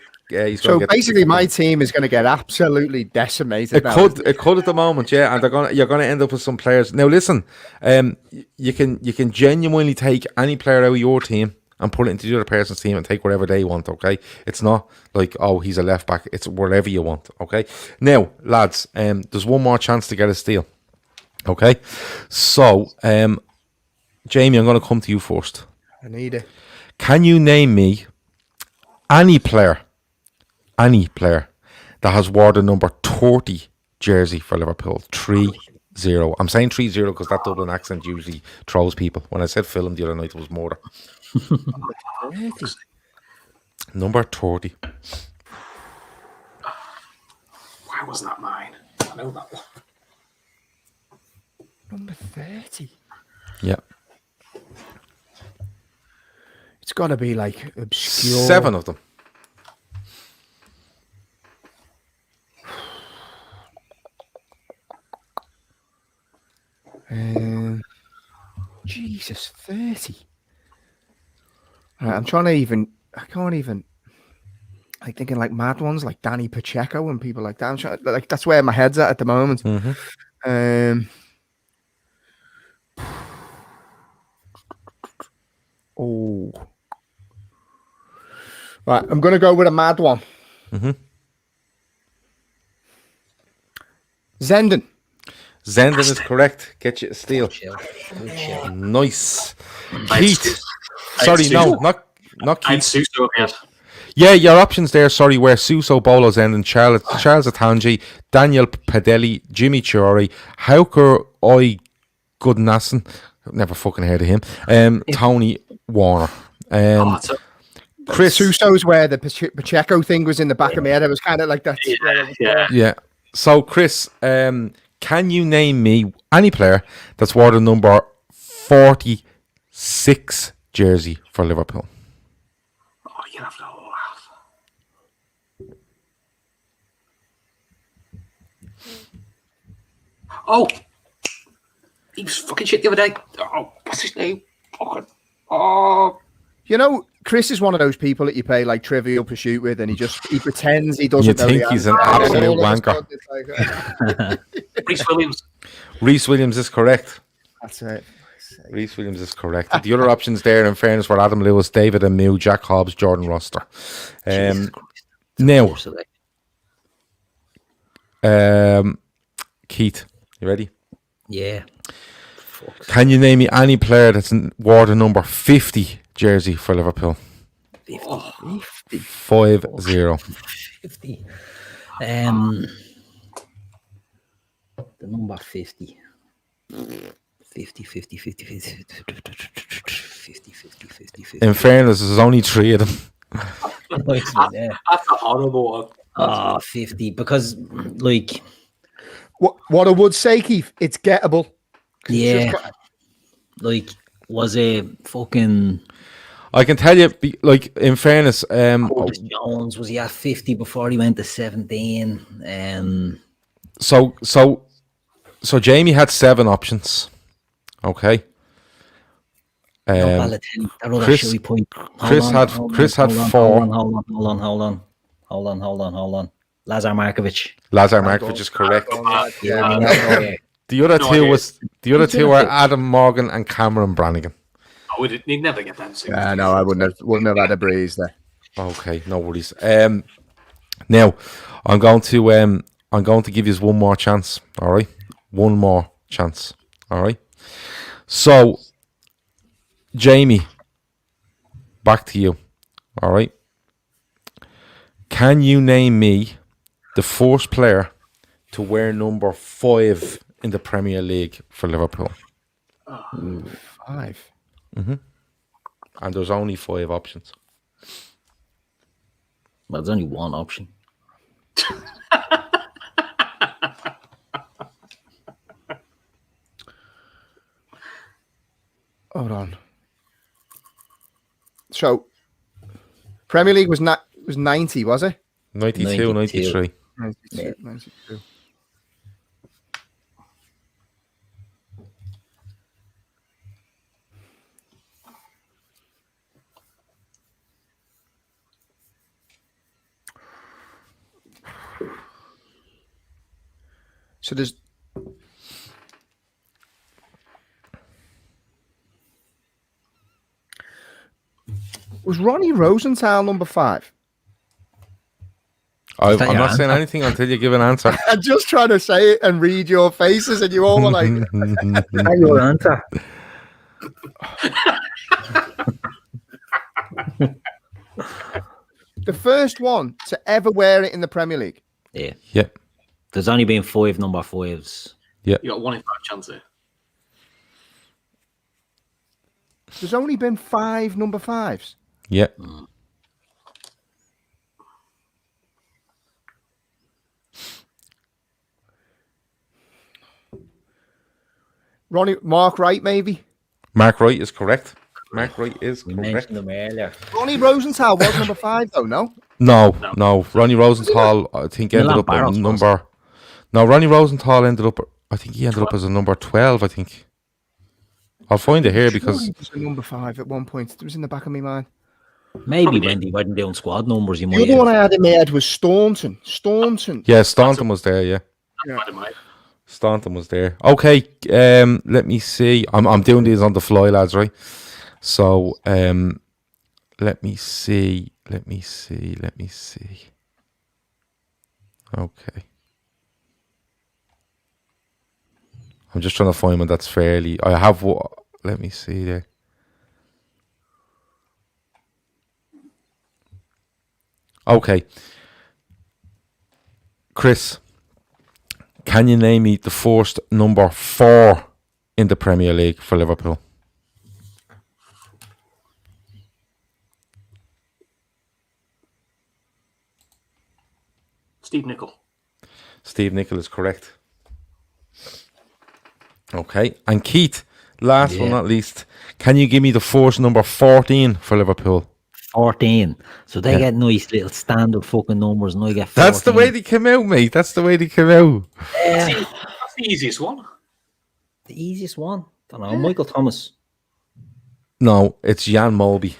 [SPEAKER 3] So basically, my team is going to get absolutely decimated.
[SPEAKER 1] It could at the moment, yeah. And you're gonna end up with some players. Now, listen, you can genuinely take any player out of your team and put it into the other person's team and take whatever they want. Okay, it's not like he's a left back. It's whatever you want. Okay. Now, lads, there's one more chance to get a steal. Okay, so Jamie, I'm going to come to you first.
[SPEAKER 3] I need it.
[SPEAKER 1] Can you name me any player that has worn the number 30 jersey for Liverpool? 30. I'm saying 30 because that Dublin accent usually throws people. When I said film the other night, it was more. Number 30.
[SPEAKER 4] Why wasn't that mine? I know that one.
[SPEAKER 3] Number 30.
[SPEAKER 1] Yeah.
[SPEAKER 3] It's got to be like obscure.
[SPEAKER 1] 7 of them.
[SPEAKER 3] Jesus, 30. Right, I'm trying to even. I can't even. Like thinking like mad ones like Danny Pacheco and people like that. I'm trying, like that's where my head's at the moment. Oh, right. I'm gonna go with a mad one. Zenden.
[SPEAKER 1] Zenden is correct. Get you a steal. Nice. Keith. Sorry, no, not Keith.
[SPEAKER 4] Suso, yes.
[SPEAKER 1] Yeah, your options there, sorry, were Suso, Bolo, Zenden, Charles Atanji, Daniel Padelli, Jimmy Chiori, Hauker Goodnassen, never fucking heard of him, Tony Warner.
[SPEAKER 3] Chris Suso's where the Pacheco thing was in the back of my head. It was kind of like that.
[SPEAKER 1] Yeah. So, Chris, can you name me any player that's wore the number 46 jersey for Liverpool?
[SPEAKER 4] Oh, you have to hold out. Oh, he was fucking shit the other day. Oh, what's his name? Fucking. Oh.
[SPEAKER 3] You know, Chris is one of those people that you play like Trivial Pursuit with, and he pretends he doesn't.
[SPEAKER 1] You think he's an absolute wanker.
[SPEAKER 4] Rhys Williams.
[SPEAKER 1] Rhys Williams is correct.
[SPEAKER 3] That's it.
[SPEAKER 1] Rhys Williams is correct. The other options there, in fairness, were Adam Lewis, David Amu, Jack Hobbs, Jordan Roster. Now, Keith, you ready?
[SPEAKER 2] Yeah.
[SPEAKER 1] Can you name me any player that's wore the number 50 jersey for Liverpool?
[SPEAKER 2] 50.
[SPEAKER 1] 5-0.
[SPEAKER 2] 50. The number 50. 50.
[SPEAKER 1] In fairness, there's only 3 of them.
[SPEAKER 4] That's a horrible one.
[SPEAKER 2] 50. Because, like...
[SPEAKER 3] What I would say, Keith, it's gettable.
[SPEAKER 2] Yeah. Like, was a fucking...
[SPEAKER 1] I can tell you, like, in fairness...
[SPEAKER 2] Curtis Jones, was he at 50 before he went to 17?
[SPEAKER 1] So Jamie had 7 options. Okay. Chris had 4.
[SPEAKER 2] Hold on. Lazar Markovic.
[SPEAKER 1] Lazar Markovic is correct.
[SPEAKER 3] Yeah.
[SPEAKER 1] The other two were Adam Morgan and Cameron Brannigan.
[SPEAKER 4] Oh, he'd never get them.
[SPEAKER 3] No, I wouldn't have had a breeze there.
[SPEAKER 1] Okay, no worries. Now I'm going to give you one more chance. All right, one more chance. All right. So, Jamie, back to you. All right. Can you name me the first player to wear number 5 in the Premier League for Liverpool?
[SPEAKER 3] 5.
[SPEAKER 1] Mm-hmm. And there's only 5 options.
[SPEAKER 2] Well, there's only one option.
[SPEAKER 3] Hold on. So, Premier League was 90, was it?
[SPEAKER 1] 92, 93.
[SPEAKER 3] 92. So there's... Was Ronnie Rosenthal number 5?
[SPEAKER 1] I'm not saying anything until you give an answer.
[SPEAKER 3] I'm just trying to say it and read your faces, and you all were like...
[SPEAKER 2] Your answer.
[SPEAKER 3] The first one to ever wear it in the Premier League.
[SPEAKER 2] Yeah.
[SPEAKER 1] Yeah.
[SPEAKER 2] There's only been 5 number 5s.
[SPEAKER 1] Yeah.
[SPEAKER 4] You got 1 in 5 chance there.
[SPEAKER 3] There's only been 5 number 5s.
[SPEAKER 1] Yeah.
[SPEAKER 3] Mark Wright, maybe?
[SPEAKER 1] Mark Wright is correct. Mark Wright is
[SPEAKER 2] We
[SPEAKER 1] correct.
[SPEAKER 2] mentioned them earlier.
[SPEAKER 3] Ronnie Rosenthal was number 5, though, no?
[SPEAKER 1] No. Ronnie Rosenthal, I think, ended up at number... No, Ronnie Rosenthal ended up... I think he ended up as a number 12, I think. I'll find it here because...
[SPEAKER 3] He was a number 5 at one point. It was in the back of my mind.
[SPEAKER 2] Maybe when they weren't doing squad numbers, you might.
[SPEAKER 3] The other one I had in my head was Staunton.
[SPEAKER 1] Yeah, Staunton was there, yeah. Staunton was there. Okay, let me see. I'm doing these on the fly, lads, right? So, let me see. Okay. I'm just trying to find one that's fairly... I have what... Let me see there. Okay. Chris, can you name me the first number 4 in the Premier League for Liverpool?
[SPEAKER 4] Steve Nicol.
[SPEAKER 1] Steve Nicol is correct. Okay. And Keith, last but not least, can you give me the first number 14 for Liverpool?
[SPEAKER 2] 14. So they get nice little standard fucking numbers, and I get 14.
[SPEAKER 1] That's the way they came out, mate. That's the way they came out.
[SPEAKER 4] That's the easiest one.
[SPEAKER 2] The easiest one? Don't know. Michael Thomas.
[SPEAKER 1] No, it's Jan Molby.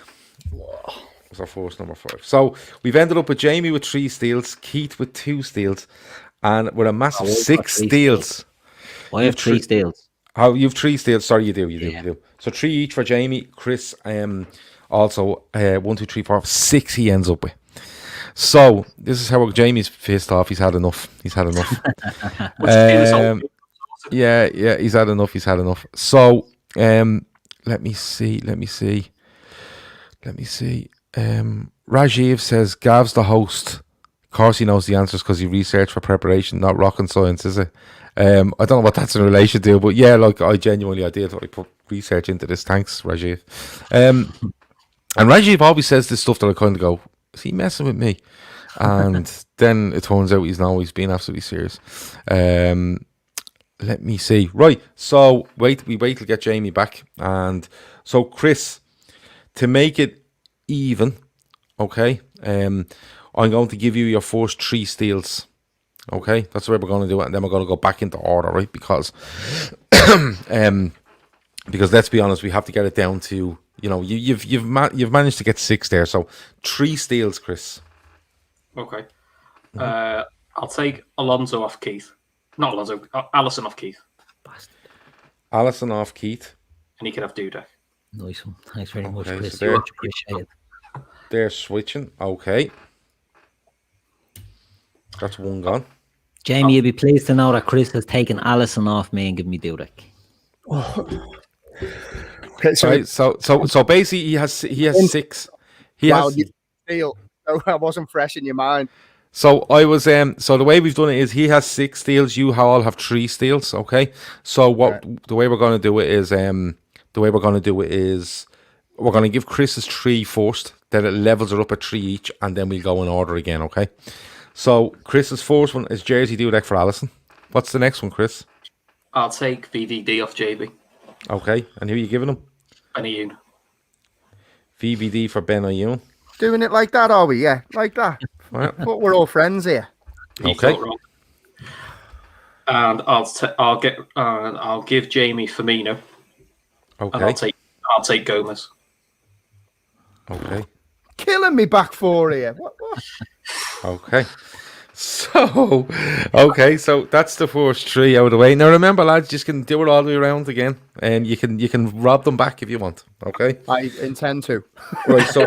[SPEAKER 1] That's our first number 5. So we've ended up with Jamie with 3 steals, Keith with 2 steals, and with a massive 6 steals.
[SPEAKER 2] I have 3 steals.
[SPEAKER 1] Oh, you've 3 steals. Sorry, you do. So 3 each for Jamie. Chris, also 1, 2, 3, 4, 6 he ends up with. So this is how Jamie's pissed off. He's had enough. He's had enough. Yeah, he's had enough. So let me see. Rajiv says Gav's the host. Of course he knows the answers because he researched for preparation, not rocket science, is it? I don't know what that's in relation to, but yeah, like I did. I put research into this. Thanks, Rajiv. And Rajiv always says this stuff that I kind of go, is he messing with me? And then it turns out he's being absolutely serious. Let me see. Right, so we wait to get Jamie back. And so Chris, to make it even, okay, I'm going to give you your first 3 steals. Okay, that's the way we're going to do it, and then we're going to go back into order, right? Because let's be honest, we have to get it down to, you've managed to get 6 there, so 3 steals, Chris.
[SPEAKER 4] Okay, I'll take Alonso off Keith. Not Alonso, Allison off Keith.
[SPEAKER 2] Bastard.
[SPEAKER 1] Allison off Keith,
[SPEAKER 4] and he can have Dudek.
[SPEAKER 2] Nice one. Thanks very much, Chris.
[SPEAKER 1] So
[SPEAKER 2] Much appreciated.
[SPEAKER 1] They're switching. Okay. That's one gone.
[SPEAKER 2] Jamie, you'll be pleased to know that Chris has taken Allison off me and given me Dudek.
[SPEAKER 3] Okay,
[SPEAKER 1] so basically he has 6.
[SPEAKER 3] I wasn't fresh in your mind.
[SPEAKER 1] So I was so the way we've done it is he has 6 steals, you all have 3 steals, okay? So the way we're going to do it is we're going to give Chris's 3 first, then it levels her up at 3 each, and then we'll go in order again, okay? So Chris's first one is Jersey Dudek for Allison. What's the next one, Chris?
[SPEAKER 4] I'll take VVD off JB.
[SPEAKER 1] Okay, and who are you giving him?
[SPEAKER 4] Benayoun.
[SPEAKER 1] VVD for Benayoun.
[SPEAKER 3] Doing it like that, are we? Yeah, like that.
[SPEAKER 1] Right.
[SPEAKER 3] But we're all friends here.
[SPEAKER 1] Okay.
[SPEAKER 4] And I'll give Jamie Firmino.
[SPEAKER 1] Okay.
[SPEAKER 4] And I'll take Gomez.
[SPEAKER 1] Okay.
[SPEAKER 3] Killing me back 4 here. What?
[SPEAKER 1] Okay. So that's the first 3 out of the way. Now remember, lads, you can do it all the way around again, and you can rob them back if you want. Okay.
[SPEAKER 3] I intend to.
[SPEAKER 1] Right. So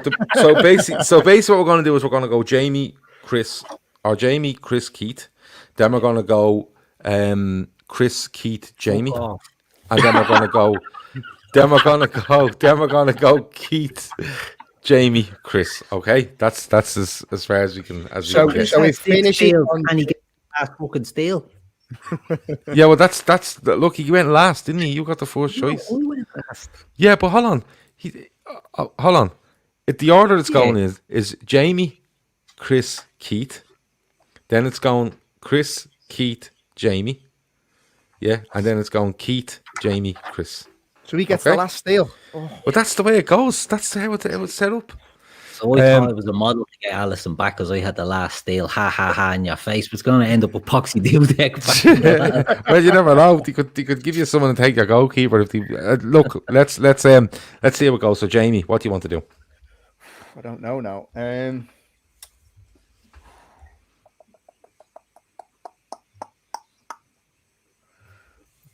[SPEAKER 1] basically, what we're going to do is we're going to go Jamie, Chris, Keith. Then we're going to go Chris, Keith, Jamie, and then we're going to go. Then we're going to go Keith, Jamie, Chris. Okay, that's as far as we can.
[SPEAKER 3] So we finish it
[SPEAKER 2] and he gets last fucking steal.
[SPEAKER 1] Yeah, well, that's look. He went last, didn't he? You got the first choice.
[SPEAKER 2] I went last.
[SPEAKER 1] Yeah, but hold on. Hold on. The order it's going is Jamie, Chris, Keith. Then it's going Chris, Keith, Jamie. Yeah, and then it's going Keith, Jamie, Chris.
[SPEAKER 3] So he gets the last steal. Oh.
[SPEAKER 1] But that's the way it goes. That's how it was set up.
[SPEAKER 2] So I thought it was a model to get Alisson back because I had the last steal. Ha ha ha in your face. But it's going to end up with Poxy Dudek back.
[SPEAKER 1] Well, you never know. They could give you someone to take your goalkeeper. If they, look, let's see how it goes. So, Jamie, what do you want to do?
[SPEAKER 3] I don't know now.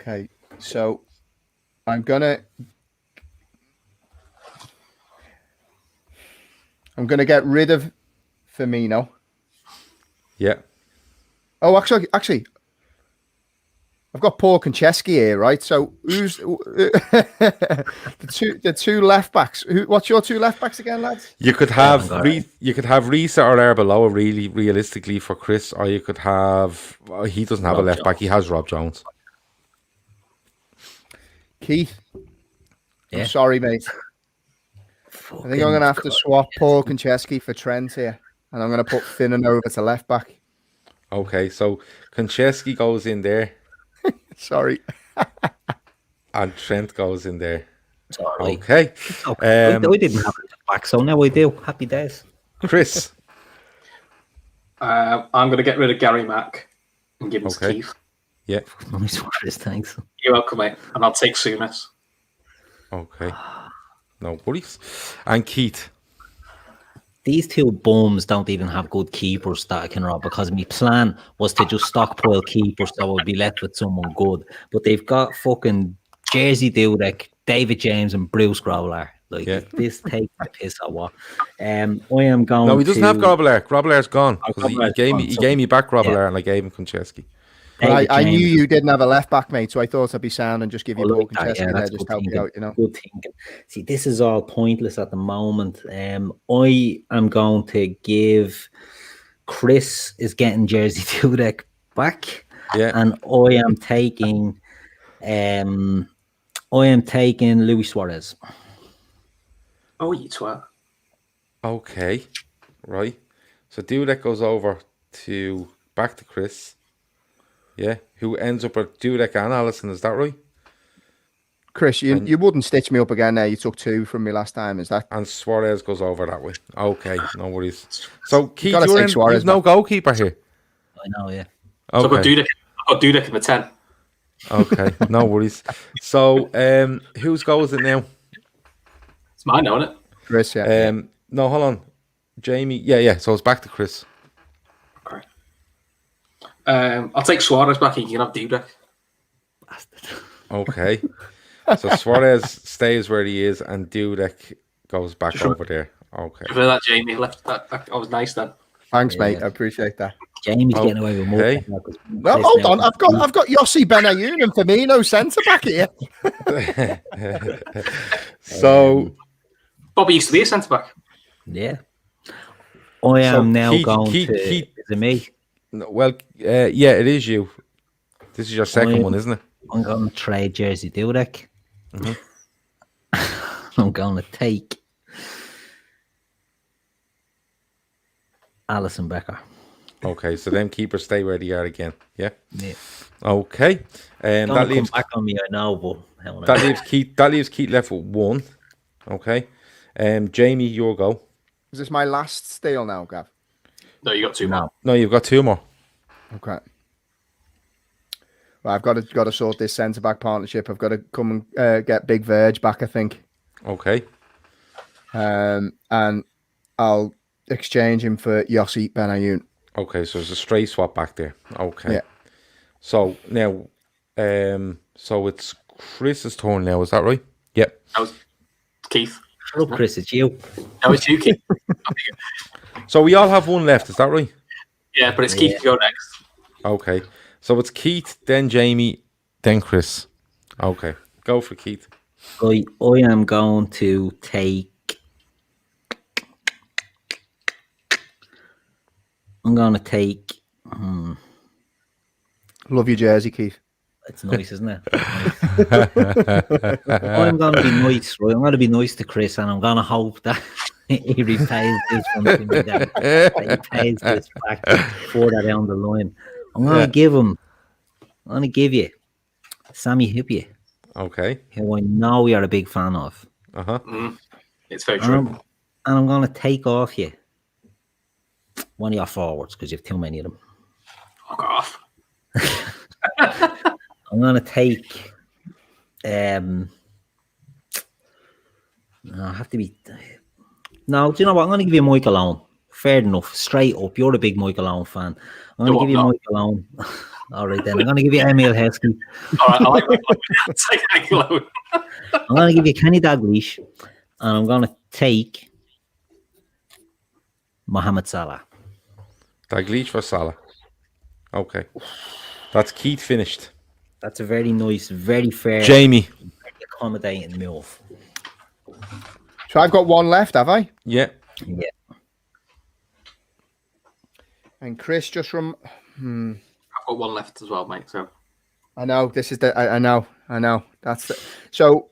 [SPEAKER 3] Okay, so I'm gonna get rid of Firmino.
[SPEAKER 1] Yeah.
[SPEAKER 3] Oh, actually, I've got Paul Konchesky here, right? So who's the two left backs? What's your two left backs again, lads?
[SPEAKER 1] You could have Risa or Arbeloa really realistically for Chris, or you could have he doesn't have a left back. He has Rob Jones.
[SPEAKER 3] Keith,
[SPEAKER 2] Yeah.
[SPEAKER 3] I'm sorry, mate. I think I'm going to have to swap Paul Konchesky for Trent here, and I'm going to put Finnan over to left back.
[SPEAKER 1] Okay, so Konchesky goes in there.
[SPEAKER 3] Sorry.
[SPEAKER 1] And Trent goes in there.
[SPEAKER 2] Sorry.
[SPEAKER 1] Okay.
[SPEAKER 2] We didn't have it back, so now we do. Happy days.
[SPEAKER 1] Chris.
[SPEAKER 4] I'm going to get rid of Gary Mack and give him to Keith.
[SPEAKER 1] Yeah.
[SPEAKER 2] Nice one, Chris. Thanks.
[SPEAKER 4] You're welcome, mate. And I'll take Souness.
[SPEAKER 1] Okay. No worries. And Keith.
[SPEAKER 2] These two bums don't even have good keepers that I can rob, because my plan was to just stockpile keepers so I would be left with someone good. But they've got fucking Jersey Dudek, David James, and Bruce Growler. Like, this takes the piss or what? I am going.
[SPEAKER 1] No, he doesn't have Grobbelaar. Grobbelaar's gone. He gave me back Grobbelaar and I gave him Konchesky.
[SPEAKER 3] I knew you didn't have a left back, mate, so I thought I'd be sound and just give you Paul Konchesky there, just help you out, you know.
[SPEAKER 2] Good thinking. See, this is all pointless at the moment. I am going to give Chris is getting Jersey Dudek back, and I am taking Luis Suarez.
[SPEAKER 4] Oh, you twat.
[SPEAKER 1] Okay, right. So Dudek goes over back to Chris. Yeah, who ends up with Dudek and Alisson, is that right?
[SPEAKER 3] Chris, you wouldn't stitch me up again there. You took two from me last time, is that?
[SPEAKER 1] And Suarez goes over that way. Okay, no worries. So, Keith,
[SPEAKER 3] you've
[SPEAKER 1] no goalkeeper here.
[SPEAKER 2] I know, yeah.
[SPEAKER 1] Okay.
[SPEAKER 4] So I've got Dudek in the 10.
[SPEAKER 1] Okay, no worries. So, whose goal is it now?
[SPEAKER 4] It's mine now, isn't it?
[SPEAKER 3] Chris, yeah.
[SPEAKER 1] No, hold on. Jamie, yeah. So it's back to Chris.
[SPEAKER 4] Okay. I'll take Suarez back and you can have Dudek.
[SPEAKER 1] Okay. So Suarez stays where he is and Dudek goes back over there. Okay.
[SPEAKER 4] For that, Jamie left. That was nice then.
[SPEAKER 3] Thanks, mate. I appreciate that.
[SPEAKER 2] Jamie's getting away with more.
[SPEAKER 3] Well, hold on. I've got Yossi Benayoun and Firmino centre back here.
[SPEAKER 1] So
[SPEAKER 4] Bobby used to be a centre back.
[SPEAKER 2] Yeah. I am going to. Is it me?
[SPEAKER 1] Well, yeah, it is you. This is your second one, isn't it?
[SPEAKER 2] I'm going to trade Jersey Dudek. I'm going to take Alisson Becker.
[SPEAKER 1] Okay, so them keepers stay where they are again. Yeah.
[SPEAKER 2] Yeah.
[SPEAKER 1] Okay. That leaves
[SPEAKER 2] come back on me. I know, but
[SPEAKER 1] that leaves Keith left with one. Okay. Jamie, your go.
[SPEAKER 3] Is this my last steal now, Gav?
[SPEAKER 4] No, you got two more.
[SPEAKER 1] No, you've got two more.
[SPEAKER 3] Okay. Well, I've got to sort this centre back partnership. I've got to come and get Big Verge back, I think.
[SPEAKER 1] Okay.
[SPEAKER 3] And I'll exchange him for Yossi Benayoun.
[SPEAKER 1] Okay, so there's a straight swap back there. Okay.
[SPEAKER 3] Yeah.
[SPEAKER 1] So now, so it's Chris's turn now. Is that right? Yep.
[SPEAKER 4] That was Keith.
[SPEAKER 2] Shut up, Chris. It's you.
[SPEAKER 4] That was you, Keith.
[SPEAKER 1] So we all have one left. Is that right?
[SPEAKER 4] Yeah, but it's Keith to go next.
[SPEAKER 1] Okay. So it's Keith, then Jamie, then Chris. Okay. Go for Keith.
[SPEAKER 2] I am going to take. I'm going to take.
[SPEAKER 3] Love your jersey, Keith.
[SPEAKER 2] It's nice, isn't it? I'm going to be nice, right? I'm going to be nice to Chris, and I'm going to hope that he repays this one to me. That he pays this back further down the line. I'm going to give him. I'm going to give you Sammy Hippier.
[SPEAKER 1] Okay.
[SPEAKER 2] who I know you're a big fan of.
[SPEAKER 4] It's very true.
[SPEAKER 2] And I'm going to take off you one of your forwards because you have too many of them.
[SPEAKER 4] Fuck off.
[SPEAKER 2] I'm going to take. No, I have to be. No, do you know what? I'm going to give you Michael Owen. Fair enough. Straight up. You're a big Michael Owen fan. I'm going to give you Michael Owen. All right, then. I'm going to give you Emil Heskey.
[SPEAKER 4] All right, I like that. Take Michael Owen.
[SPEAKER 2] I'm going to give you Kenny Dalglish. And I'm going to take Mohamed Salah.
[SPEAKER 1] Dalglish for Salah. Okay. That's Keith finished.
[SPEAKER 2] That's a very nice, very fair,
[SPEAKER 1] Jamie.
[SPEAKER 2] very accommodating move.
[SPEAKER 3] So I've got one left, have I?
[SPEAKER 1] Yeah.
[SPEAKER 2] Yeah.
[SPEAKER 3] And Chris just from.
[SPEAKER 4] I've got one left as well, mate. So
[SPEAKER 3] I know this is the. I know. That's the. So,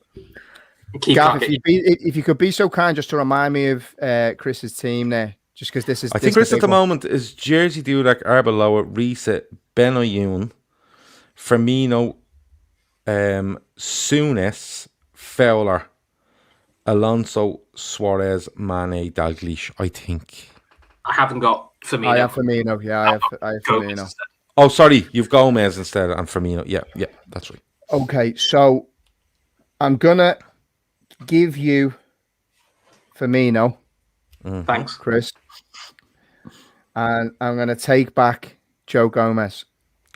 [SPEAKER 3] Gav, if you could be so kind just to remind me of Chris's team there, just because this is.
[SPEAKER 1] I think Chris at the moment is Jersey Dudek, Arbeloa, Reese, Benayoun, Firmino, Souness, Fowler, Alonso, Suarez, Mane, Dalglish. I think.
[SPEAKER 4] I haven't got Firmino.
[SPEAKER 3] I have Firmino. Yeah, I have Firmino.
[SPEAKER 1] Oh, sorry, you've Gomez instead and Firmino. Yeah, that's right.
[SPEAKER 3] Okay, so I'm gonna give you Firmino.
[SPEAKER 4] Thanks,
[SPEAKER 3] Chris. And I'm gonna take back Joe Gomez.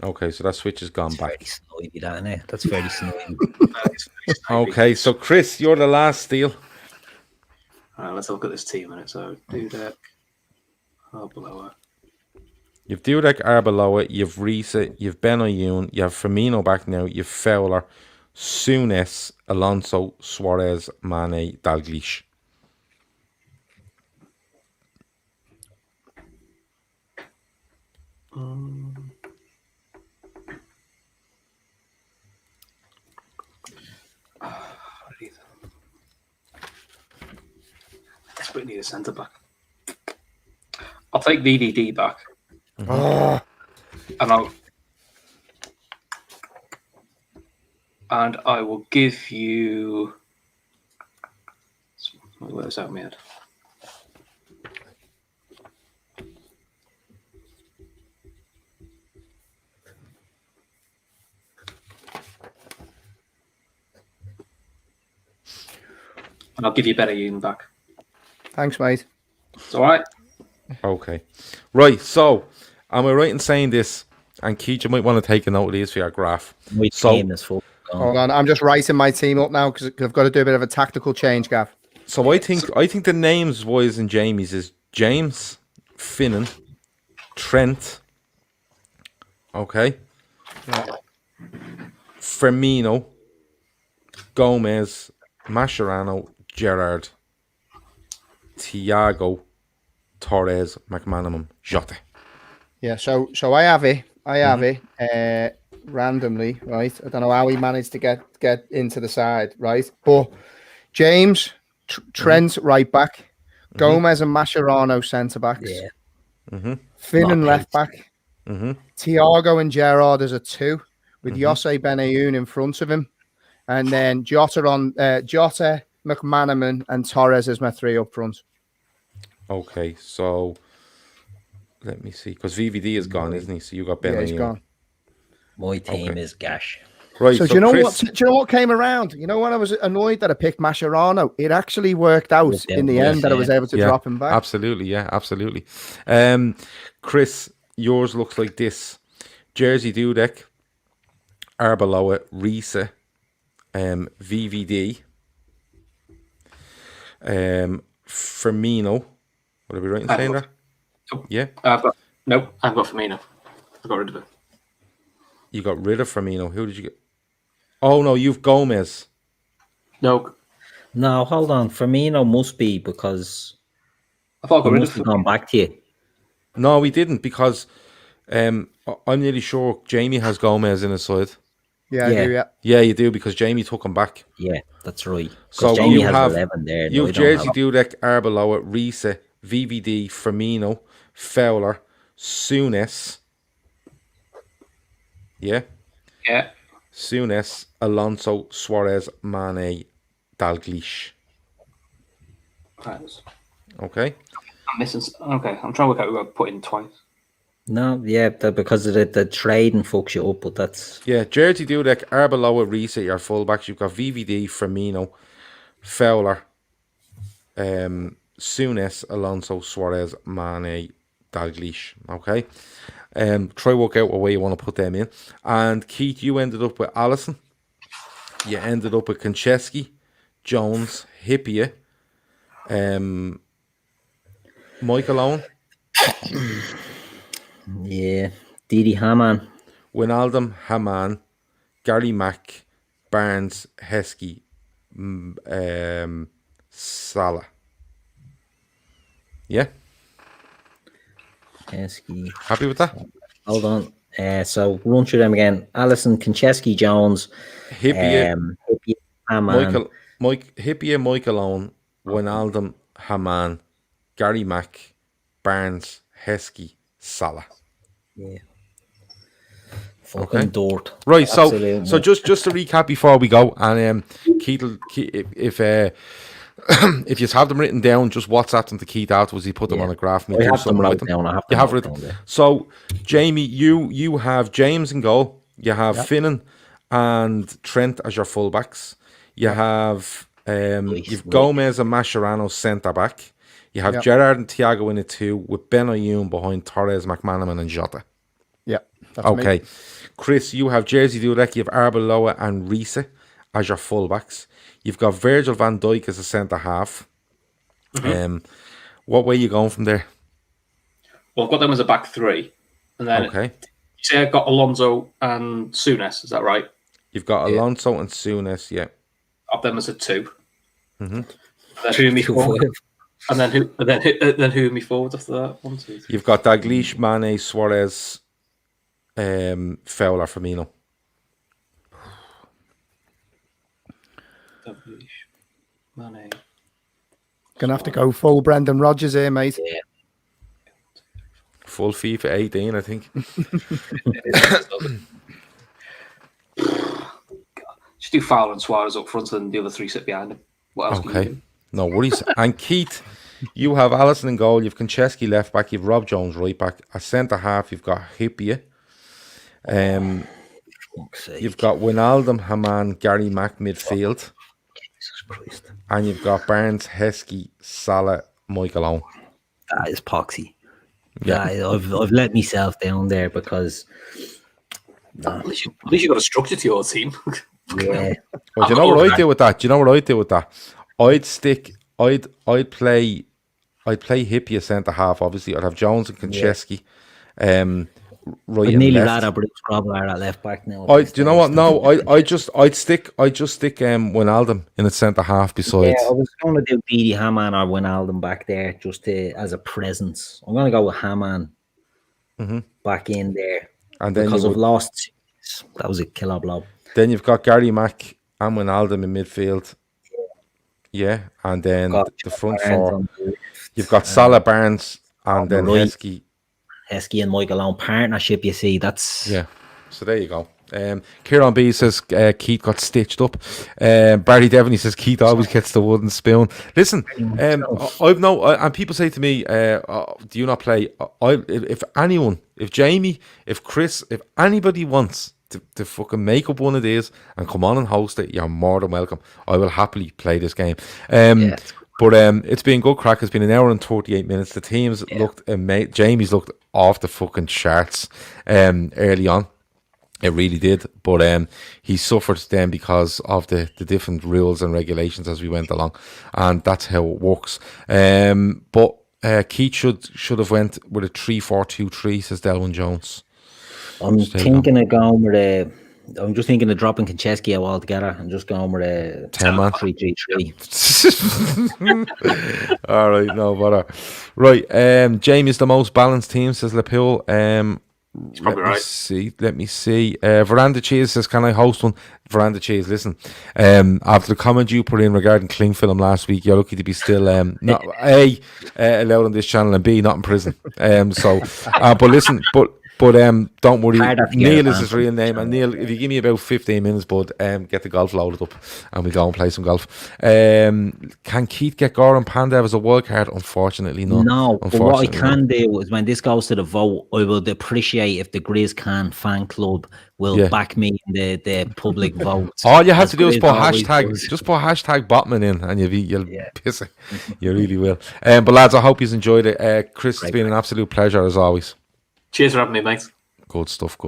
[SPEAKER 1] Okay, so that switch has gone back.
[SPEAKER 2] Very snidey, that, isn't it? That's very snidey.
[SPEAKER 1] Okay, so Chris, you're the last steal.
[SPEAKER 4] Let's look at this team in it. So Dudek, Arbeloa.
[SPEAKER 1] You've Dudek, Arbeloa, you've Reese, you've Benayoun, you have Firmino back now, you've Fowler, Souness, Alonso, Suarez, Mane, Dalglish.
[SPEAKER 4] Desperately need a centre back. I'll take VVD back. And I will give you. Where's that made? And I'll give you Benayoun back.
[SPEAKER 3] Thanks, mate.
[SPEAKER 4] It's all right.
[SPEAKER 1] Okay. Right, so am I right in saying this? And Keith, you might want to take a note of these for your graph.
[SPEAKER 2] Team is full.
[SPEAKER 3] Hold on, I'm just writing my team up now because I've got to do a bit of a tactical change, Gav.
[SPEAKER 1] So I think the names wise in Jamie's is James, Finnan, Trent, okay, Firmino, Gomez, Mascherano, Gerrard, Thiago, Torres, McManaman, Jota.
[SPEAKER 3] Yeah, so I have it randomly, right? I don't know how he managed to get into the side, right? But James, Trent right back, Gomez and Mascherano centre backs, Finnan left back, Thiago and Gerrard as a 2 with Jose Benayoun in front of him, and then Jota, McManaman, and Torres as my 3 up front.
[SPEAKER 1] Okay, so let me see, because VVD is gone, isn't he? So you got Benayoun.
[SPEAKER 3] Yeah, he's gone.
[SPEAKER 2] My team is gash.
[SPEAKER 1] Right.
[SPEAKER 3] So do you know Chris, do you know what came around? You know when I was annoyed that I picked Mascherano? It actually worked out in the end that I was able to drop him back.
[SPEAKER 1] Absolutely, absolutely. Chris, yours looks like this: Jersey Dudek, Arbeloa, Reese, VVD, Firmino. Would I be right in saying that? Yeah.
[SPEAKER 4] I've got Firmino. I got rid of it.
[SPEAKER 1] You got rid of Firmino. Who did you get? Oh, no, you've Gomez.
[SPEAKER 4] No,
[SPEAKER 2] hold on. Firmino must be because
[SPEAKER 4] I thought I got rid of
[SPEAKER 2] him. Gone back to you.
[SPEAKER 1] No, we didn't because I'm nearly sure Jamie has Gomez in his side.
[SPEAKER 3] Yeah, I do, yeah.
[SPEAKER 1] Yeah, you do because Jamie took him back.
[SPEAKER 2] Yeah, that's right.
[SPEAKER 1] So
[SPEAKER 2] Jamie
[SPEAKER 1] you
[SPEAKER 2] has
[SPEAKER 1] have
[SPEAKER 2] 11 there.
[SPEAKER 1] You have Jersey Dudek, Arbeloa, Reese, VVD, Firmino, Fowler, Souness. Yeah.
[SPEAKER 4] Yeah.
[SPEAKER 1] Souness, Alonso, Suarez, Mane, Dalglish.
[SPEAKER 4] Right.
[SPEAKER 1] Okay.
[SPEAKER 4] I'm missing. Okay, I'm trying to work out who I've put in twice.
[SPEAKER 2] No, yeah, because of the trading fucks you up, but that's...
[SPEAKER 1] Yeah, Jersey Dudek, Arbeloa, Reese, your fullbacks. You've got VVD, Firmino, Fowler, Souness, Alonso, Suarez, Mane, Dalglish. Okay. Try work out what way you want to put them in. And Keith, you ended up with Allison. You ended up with Konchesky, Jones, Hippier, Michael Owen.
[SPEAKER 2] Yeah, Didi Hamann.
[SPEAKER 1] Wijnaldum, Hamann, Gary Mack, Barnes, Heskey, Salah. Yeah?
[SPEAKER 2] Konchesky.
[SPEAKER 1] Happy with that?
[SPEAKER 2] Hold on. So run through them again. Allison, Konchesky, Jones,
[SPEAKER 1] Hippier,
[SPEAKER 2] Hamann.
[SPEAKER 1] Hippier, Michael Owen, Wijnaldum, Hamann, Gary Mack, Barnes, Heskey, Salah.
[SPEAKER 2] Yeah. Fucking dirt.
[SPEAKER 1] Right,
[SPEAKER 2] Absolute
[SPEAKER 1] so just to recap before we go, and Keith, if you have them written down, just WhatsApp them to Keith afterwards. He put them on a graph.
[SPEAKER 2] I have them written down.
[SPEAKER 1] You have written. So, Jamie, you have James in goal. You have Finnan and Trent as your fullbacks. You have you've Gomez and Mascherano centre back. You have Gerrard and Thiago in it too, with Ben Ayoun behind Torres, McManaman, and Jota.
[SPEAKER 3] Yeah. That's
[SPEAKER 1] Okay.
[SPEAKER 3] me.
[SPEAKER 1] Chris, you have Jersey Dudek, you have Arbeloa and Reese as your fullbacks. You've got Virgil van Dijk as a centre half. What way are you going from there?
[SPEAKER 4] Well, I've got them as a back three. And then you say I've got Alonso and Souness, is that right?
[SPEAKER 1] You've got Alonso and Souness, yeah.
[SPEAKER 4] I've them as a two. And then who are me forward? And then who are me forward after that? 1, 2, 3.
[SPEAKER 1] You've got Dalglish, Mane, Suarez, Fowler, Firmino.
[SPEAKER 4] Mane.
[SPEAKER 3] Gonna have to go full Brendan Rodgers here, mate.
[SPEAKER 2] Yeah.
[SPEAKER 1] Full FIFA 18, I think.
[SPEAKER 4] Just do Fowler and Suarez up front and the other three sit behind him. What else can you do?
[SPEAKER 1] No worries. And Keith, you have Allison in goal, you've Konchesky left back, you've Rob Jones right back. A centre half, you've got Hippier. You've got Wijnaldum, Hamann, Gary Mack midfield.
[SPEAKER 2] Jesus Christ.
[SPEAKER 1] And you've got Barnes, Heskey, Salah, Michael Owen.
[SPEAKER 2] That is poxy. Yeah, I've let myself down there because...
[SPEAKER 4] At least you got a structure to your team.
[SPEAKER 2] Yeah.
[SPEAKER 1] Well, do you know what I do with that? I'd play Hippier centre half, obviously. I'd have Jones and Konchesky. Right,
[SPEAKER 2] I'd
[SPEAKER 1] and
[SPEAKER 2] nearly
[SPEAKER 1] left.
[SPEAKER 2] rather Bruce Grobbelaar at left back now.
[SPEAKER 1] Do you know what? No, I'd just stick Wijnaldum in the centre half besides.
[SPEAKER 2] Yeah, I was going to do Didi Hamann or Wijnaldum back there just as a presence. I'm going to go with Hamann back in there,
[SPEAKER 1] And then
[SPEAKER 2] because I've lost. That was a killer blow.
[SPEAKER 1] Then you've got Gary Mack and Wijnaldum in midfield. Yeah, and then the front four. You've got Salah, Barnes, and then Heskey
[SPEAKER 2] and Michael Owen partnership, you see, that's...
[SPEAKER 1] Yeah, so there you go. Kieran B says Keith got stitched up. Barry Devaney says Keith always gets the wooden spoon. Listen, and people say to me, do you not play? If anyone, if Jamie, if Chris, if anybody wants to fucking make up one of these and come on and host it, you're more than welcome. I will happily play this game. But it's been good crack. It's been an hour and 38 minutes. The teams looked amazing. Jamie's looked off the fucking charts early on. It really did. But he suffered then because of the different rules and regulations as we went along. And that's how it works. But Keith should have went with a 3-4-2-3, says Delwyn Jones.
[SPEAKER 2] I'm thinking of going with I'm just thinking of dropping Konchesky out altogether and just going with a
[SPEAKER 1] 10-man
[SPEAKER 2] 3-3-3.
[SPEAKER 1] All right, no bother. Right, Jamie's the most balanced team, says Liverpool. Let me see. Veranda Cheese says, can I host one? Veranda Cheese, listen. After the comment you put in regarding Cling Film last week, you're lucky to be still not allowed on this channel, and B, not in prison. But listen, but But don't worry,
[SPEAKER 2] Harder to get
[SPEAKER 1] Neil
[SPEAKER 2] a
[SPEAKER 1] is his real name. And Neil, if you give me about 15 minutes, bud, get the golf loaded up and we go and play some golf. Can Keith get Goran Pandev as a wild card? Unfortunately, not.
[SPEAKER 2] No, but what I can
[SPEAKER 1] not.
[SPEAKER 2] do is when this goes to the vote, I would appreciate if the Grizz Can fan club will back me in the public vote.
[SPEAKER 1] All you have to do is put hashtag Botman in and you'll piss it. You really will. But lads, I hope you've enjoyed it. Chris, it's been an absolute pleasure as always.
[SPEAKER 4] Cheers for having me, mate.
[SPEAKER 1] Good stuff.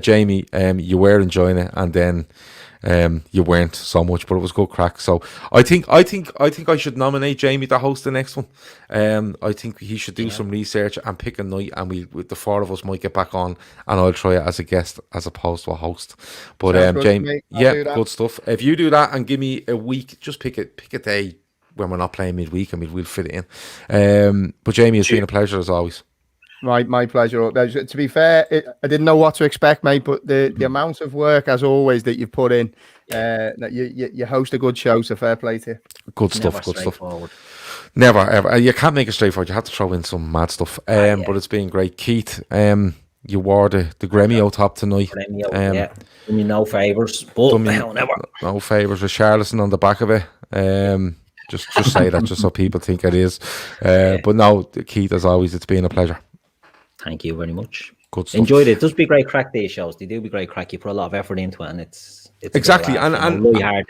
[SPEAKER 1] Jamie, you were enjoying it, and then you weren't so much, but it was good crack. So I think I should nominate Jamie to host the next one. I think he should do some research and pick a night, and the four of us might get back on, and I'll try it as a guest as opposed to a host. But Jamie, good stuff. If you do that and give me a week, just pick a day when we're not playing midweek, and we'll fit it in. But Jamie, it's been a pleasure as always.
[SPEAKER 3] My pleasure. To be fair, I didn't know what to expect, mate, but the amount of work, as always, that you've put in, that you host a good show, so fair play to you.
[SPEAKER 1] Good stuff. Never, ever. You can't make it straightforward. You have to throw in some mad stuff. But it's been great. Keith, you wore the Gremio top tonight.
[SPEAKER 2] Gremio, Do me no favours, but never.
[SPEAKER 1] No favours with Charleston on the back of it. Just say that just so people think it is. But no, Keith, as always, it's been a pleasure.
[SPEAKER 2] Thank you very much.
[SPEAKER 1] Good stuff.
[SPEAKER 2] Enjoyed it. It does be great crack, these shows. They do be great crack. You put a lot of effort into it, and it's
[SPEAKER 1] exactly and
[SPEAKER 2] really hard.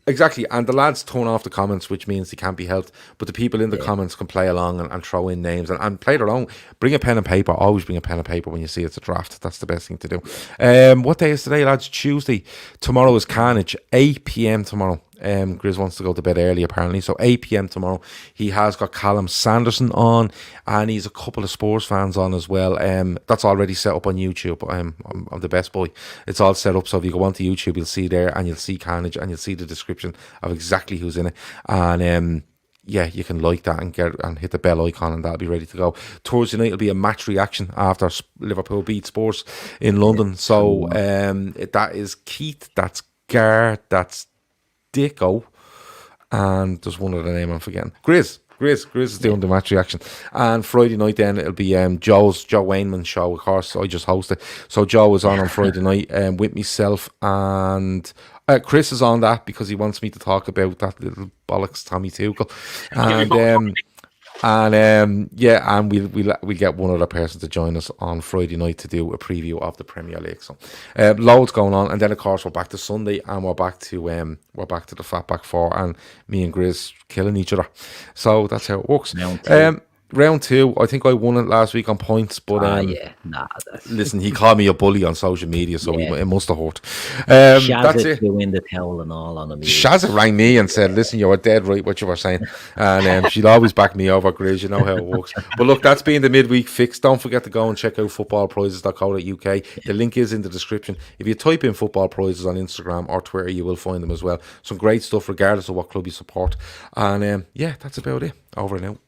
[SPEAKER 1] Exactly, and the lads turn off the comments, which means they can't be helped. But the people in the comments can play along and throw in names and play their own. Bring a pen and paper. Always bring a pen and paper when you see it's a draft. That's the best thing to do. What day is today, lads? Tuesday. Tomorrow is Carnage. 8 p.m. tomorrow. Grizz wants to go to bed early apparently, so 8 p.m. tomorrow. He has got Callum Sanderson on, and he's a couple of Spurs fans on as well. That's already set up on YouTube. I'm the best boy. It's all set up, so if you go onto YouTube, you'll see there, and you'll see Carnage, and you'll see the description of exactly who's in it. And you can like that and hit the bell icon, and that'll be ready to go. Thursday night will be a match reaction after Liverpool beat Spurs in London. So that is Keith, that's Gar, that's Dicko, and there's one other name I'm forgetting. Grizz is doing the match reaction. And Friday night then it'll be Joe Wayneman show, of course. I just hosted, so Joe was on Friday night with myself, and Chris is on that because he wants me to talk about that little bollocks Tommy Tuchel, and we'll get one other person to join us on Friday night to do a preview of the Premier League. So loads going on, and then of course we're back to Sunday, and we're back to the Fatback Four, and me and Grizz killing each other. So that's how it works. Round two, I think I won it last week on points, but listen, he called me a bully on social media, so it must have hurt. That's it.
[SPEAKER 2] Win the towel and all on the
[SPEAKER 1] Shazza rang me and said, "Listen, you were dead right what you were saying," and she'd always back me over, Grizz. You know how it works. But look, that's been the midweek fix. Don't forget to go and check out footballprizes.co.uk. The link is in the description. If you type in football prizes on Instagram or Twitter, you will find them as well. Some great stuff, regardless of what club you support. And that's about it. Over and out.